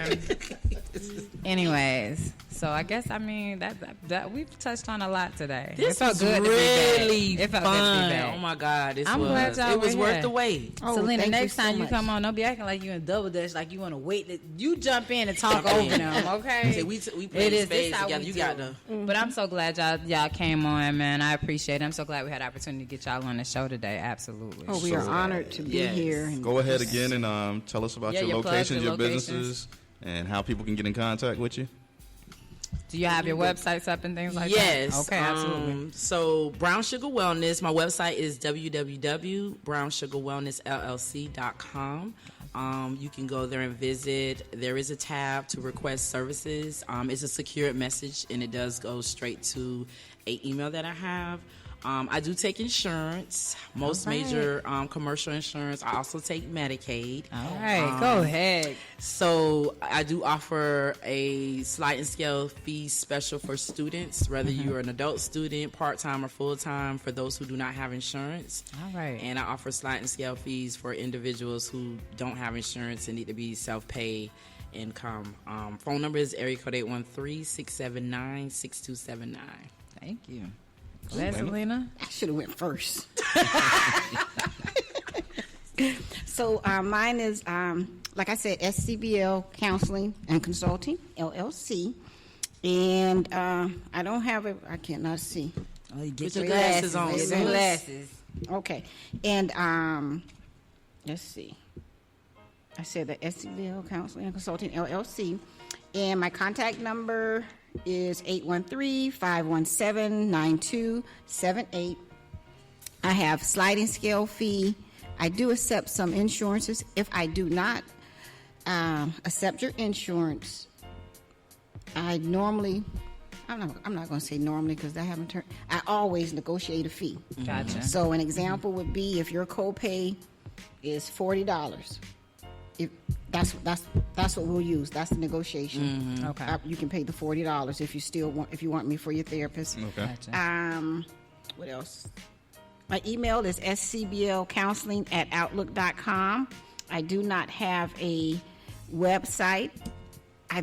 Anyways, so I guess that we've touched on a lot today. This it felt was good really to be back. It felt fun. good to be back. Oh my God, I'm glad y'all it was were worth here. the wait. Oh, Selena, thank next so time you much. come on, don't be acting like you in double dutch, like you want to wait. You jump in and talk over them, okay? See, we It played is. spades This how together. we You do. got to. But I'm so glad y'all came on, man. I appreciate it. I'm so glad we had the opportunity to get y'all on the show today. Absolutely. Oh, we are honored to be Yes. here. And Go ahead again and tell us about Yeah, your your plugs, locations, your your businesses, and how people can get in contact with you. Do you have your websites up and things like Yes. that? Okay, absolutely. So Brown Sugar Wellness, my website is www.brownsugarwellnessllc.com. You can go there and visit. There is a tab to request services. It's a secured message, and it does go straight to an email that I have. I do take insurance, most major commercial insurance. I also take Medicaid. All right, go ahead. So I do offer a sliding scale fee special for students, whether you're an adult student, part-time or full-time, for those who do not have insurance. All right. And I offer sliding scale fees for individuals who don't have insurance and need to be self-pay income. Phone number is area code 813-679-6279. Thank you. Go ahead, Selena. I should have went first. So mine is, like I said, SCBL Counseling and Consulting, LLC. And I don't have it. I cannot see. Oh, you Put your glasses on. Get Get your your glasses. glasses. Okay. And let's see. I said the SCBL Counseling and Consulting, LLC. And my contact number is 813-517-9278. I have sliding scale fee. I do accept some insurances. If I do not accept your insurance, I normally, I'm not going to say normally because I haven't turned, I always negotiate a fee. Gotcha. So an example would be if your copay is $40. If that's what we'll use. That's the negotiation. Okay. You can pay the $40 if you want me for your therapist. Okay. Gotcha. What else? My email is scblcounseling@outlook.com. I do not have a website. I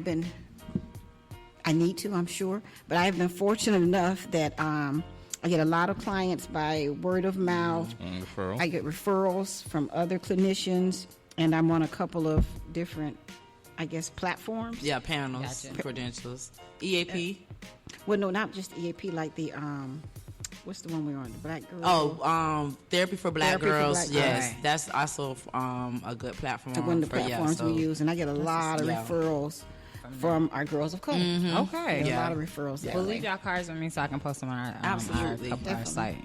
need to, I'm sure, but I've been fortunate enough that I get a lot of clients by word of mouth. Referral. I get referrals from other clinicians, and I'm on a couple of different, I guess, platforms. Yeah, panels, Gotcha. credentials, EAP. Well, no, not just EAP, like the what's the one we're on? The Black Girl. Therapy for Black Therapy for Girls. Black Yes, Girls. that's also a good platform. One of the for, platforms we use, and I get a lot of yeah. referrals from our girls of color. Okay. Get Yeah. a lot of referrals. That Well, way. leave y'all cards with me so I can post them on our, Absolutely. our site.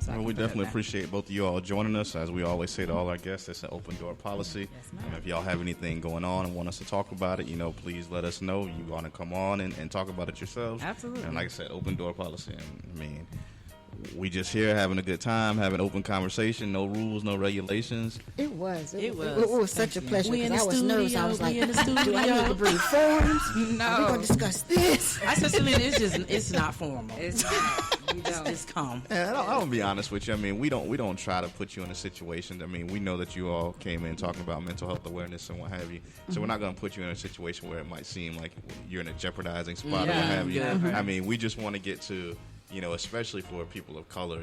So I Well, can we put it definitely there. appreciate both of you all joining us. As we always say to all our guests, it's an open door policy. ma'am. If y'all have anything going on and want us to talk about it, please let us know. You want to come on and talk about it yourselves. Absolutely. And like I said, open door policy. And, we just here having a good time, having open conversation, no rules, no regulations. It was. It was. was such a pleasure We in because I the was nervous. I studio, was like, we in the do I need studio. to bring forms? No. Are we going to discuss this? I said, Selena, it's not formal. It's not. We don't. It's calm. And I'll be honest with you. We don't try to put you in a situation. We know that you all came in talking about mental health awareness and what have you. So we're not going to put you in a situation where it might seem like you're in a jeopardizing spot or what Yeah, have you. yeah. We just want to get to especially for people of color,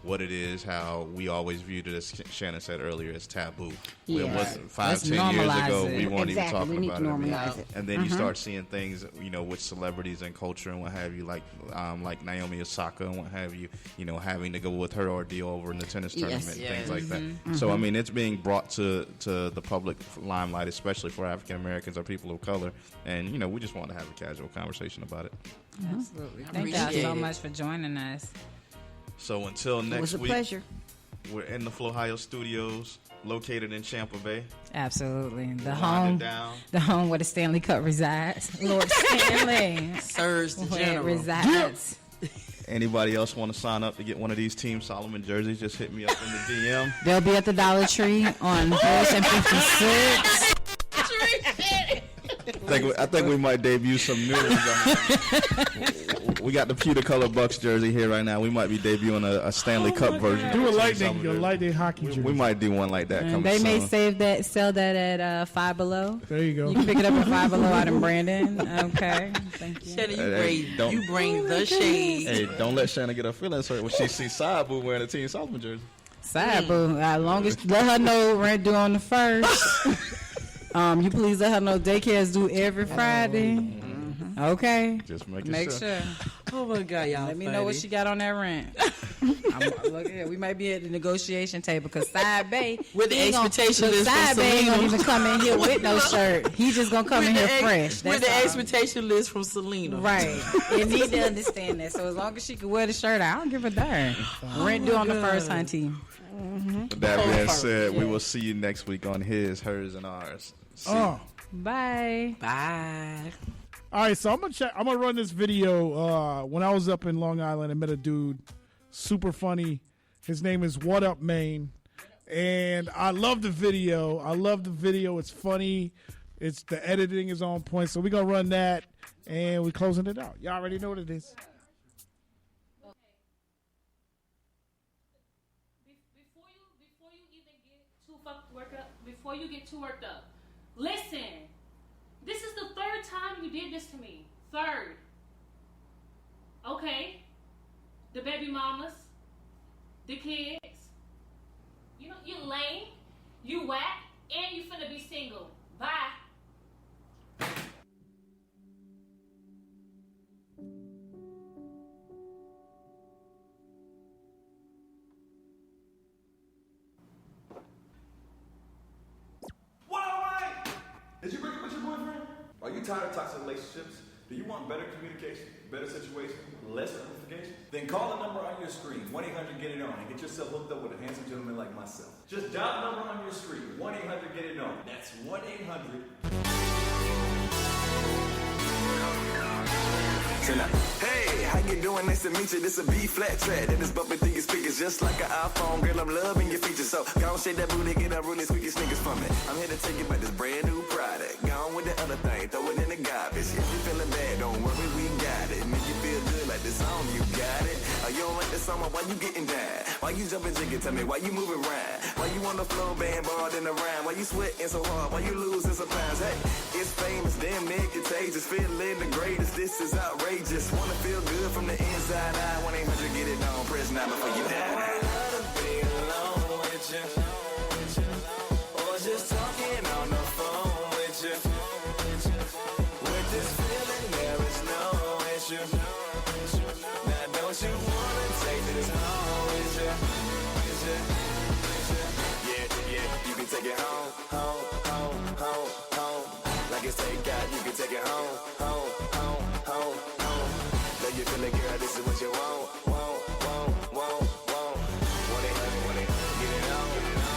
what it is, how we always viewed it, as Shannon said earlier, as taboo. Yeah. It wasn't 5, Let's 10 years normalize ago, it. we weren't Exactly. even talking We need about to it. normalize it. And then you start seeing things, with celebrities and culture and what have you, like Naomi Osaka and what have you, having to go with her ordeal over in the tennis tournament and things like that. So, I mean, it's being brought to the public limelight, especially for African Americans or people of color. And, we just want to have a casual conversation about it. Absolutely. Thank y'all so much for joining us. So until next It was a week, pleasure. we're in the Flowhio Studios, located in Tampa Bay. Absolutely. The Wind home it down. the home where the Stanley Cup resides. Lord Stanley. Surge the Where it general. resides. Anybody else want to sign up to get one of these Team Solomon jerseys, just hit me up in the DM. They'll be at the Dollar Tree on Bush and 56. I think we might debut some new ones. We got the Pewter Color Bucks jersey here right now. We might be debuting a Stanley Cup version. Do a of the Team lightning, Solomon your jersey. lightning hockey jersey. We might do one like that coming They may soon. sell that at Five Below. There you go. You can pick it up at Five Below out in Brandon. Okay. Thank you. Shannon, Hey, don't- you bring the shade. Hey, don't let Shannon get her feelings hurt when she sees Sabu wearing a Team Solomon jersey. Side boo. As long as let her know rent due on the 1st. You please let her know daycare is due every Friday. Okay. Just making Make sure. sure. Oh my God, y'all. Let me know what she got on that rent. Look here, we might be at the negotiation table because Side Bay With the he ain't gonna- expectation look, list from Side Bay ain't gonna Selena. even come in here with no shirt. He just gonna come in here fresh. With That's the all. expectation list from Selena. Right. You need to understand that. So as long as she can wear the shirt, I don't give a darn. Rent due on the 1st, hunty. With that being said, we will see you next week on His, Hers, and Ours. See you. Oh. Bye. Bye. All right, so I'm gonna run this video. When I was up in Long Island, I met a dude, super funny. His name is What Up Maine, and I love the video. It's funny. It's the editing is on point. So we're gonna run that, and we're closing it out. Y'all already know what it is. Before you get too worked up, listen. This is the 3rd time you did this to me. 3rd. Okay. The baby mamas, the kids. You know, you lame, you whack, and you finna be single. Bye. Did you break up with your boyfriend? Are you tired of toxic relationships? Do you want better communication, better situation, less amplification? Then call the number on your screen, 1-800-GET-IT-ON, and get yourself hooked up with a handsome gentleman like myself. Just dial the number on your screen, 1-800-GET-IT-ON. That's 1-800. Hey, how you doing? Nice to meet you. This a B-flat track that is bumping through your speakers just like an iPhone. Girl, I'm loving your features. So go on, shake that booty, get up really squeaky sneakers from me. I'm here to tell you about this brand new product. Go on with the other thing, throw it in the garbage. If you feeling bad, don't worry, we got it. Make you feel good like this song, you got it. Oh, you don't like the song, why you getting down? Why you jumping jiggy? Tell me why you moving around? Why you on the floor, band balled in the rhyme? Why you sweating so hard? Why you losing some pounds? Hey, it's famous, damn near contagious. Feeling the greatest, this is outrageous. Wanna feel good from the inside out. 1-800-GET-IT on. Press 9 before you die. I love to be alone with you, or just talking on the phone with you. With this feeling, there is no issue. Now don't you wanna take this home with you? Yeah, you can take it home, home, home, home, home. Like it's takeout, you can take it home, home, home, home, home. Know you feel it, girl, this is what you want. 1-800-GET-IT-ON.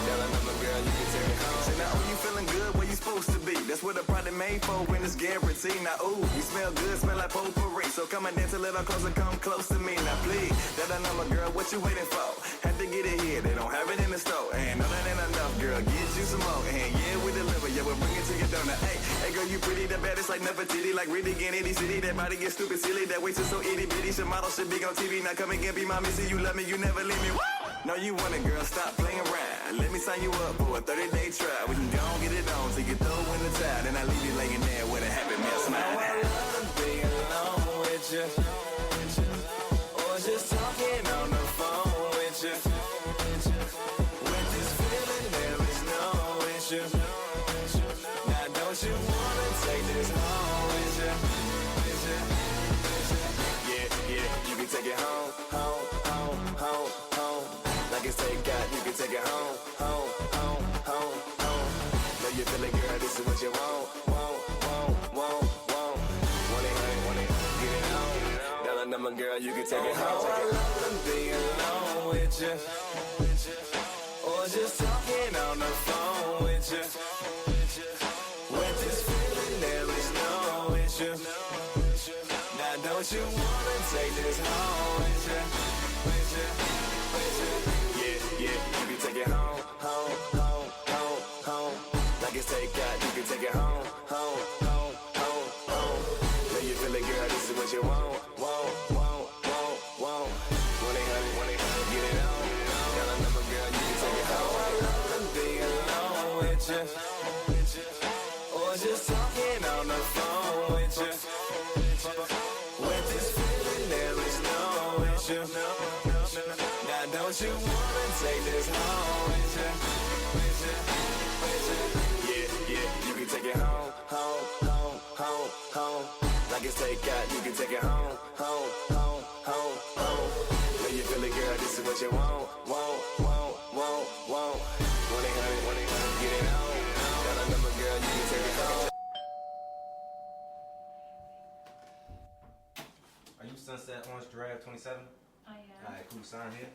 Tell a number, girl, you can take it home. Say now, oh, you feeling good where you supposed to be. That's what the product made for when it's guaranteed. Now, ooh, you smell good, smell like potpourri. So come and dance a little closer, come close to me. Now, please, that a number, girl, what you waiting for? Have to get it here, they don't have it in the store. And no, that ain't enough, girl, get you some more. And yeah, we deliver, yeah, we'll bring it to your door. Now, hey, girl, you pretty, the baddest like Nefertiti. Like really in any city, that body gets stupid silly. That waist is so itty bitty, some model should be on TV. Now come again, be my missy, you love me, you never leave me. Woo! No, you want it, girl, stop playing around. Let me sign you up for a 30-day trial. We can go and get it on till you throw in the towel. And I leave you laying there with a happy meal smile. I love being alone with you, or girl, you can take it home. I love being alone with you. Or just talking on the phone with you. With this feeling, there is no issue. Now don't you wanna take this home with you? Yeah, yeah, you can take it home, home, home, home, home. Like it's takeout, you can take it home, home, home, home, home. When you feel it, girl, this is what you want, want, want, want, want. 1-800, get it on. Got a number, girl, you can take it home. I love being alone with you. Or just talking on the phone with you. With this feeling, there is no issue. Now don't you wanna take this home with you? Yeah, yeah, you can take it home, home, home, home, home. Like it's takeout, you can take it home, home, home, home, home. When you feel it, girl, this is what you want, want, want, want, want. 1-800, get it on. Got a number, girl, you can take it home. Are you Sunset Orange Drive 27? I am. Alright, cool. Sign here.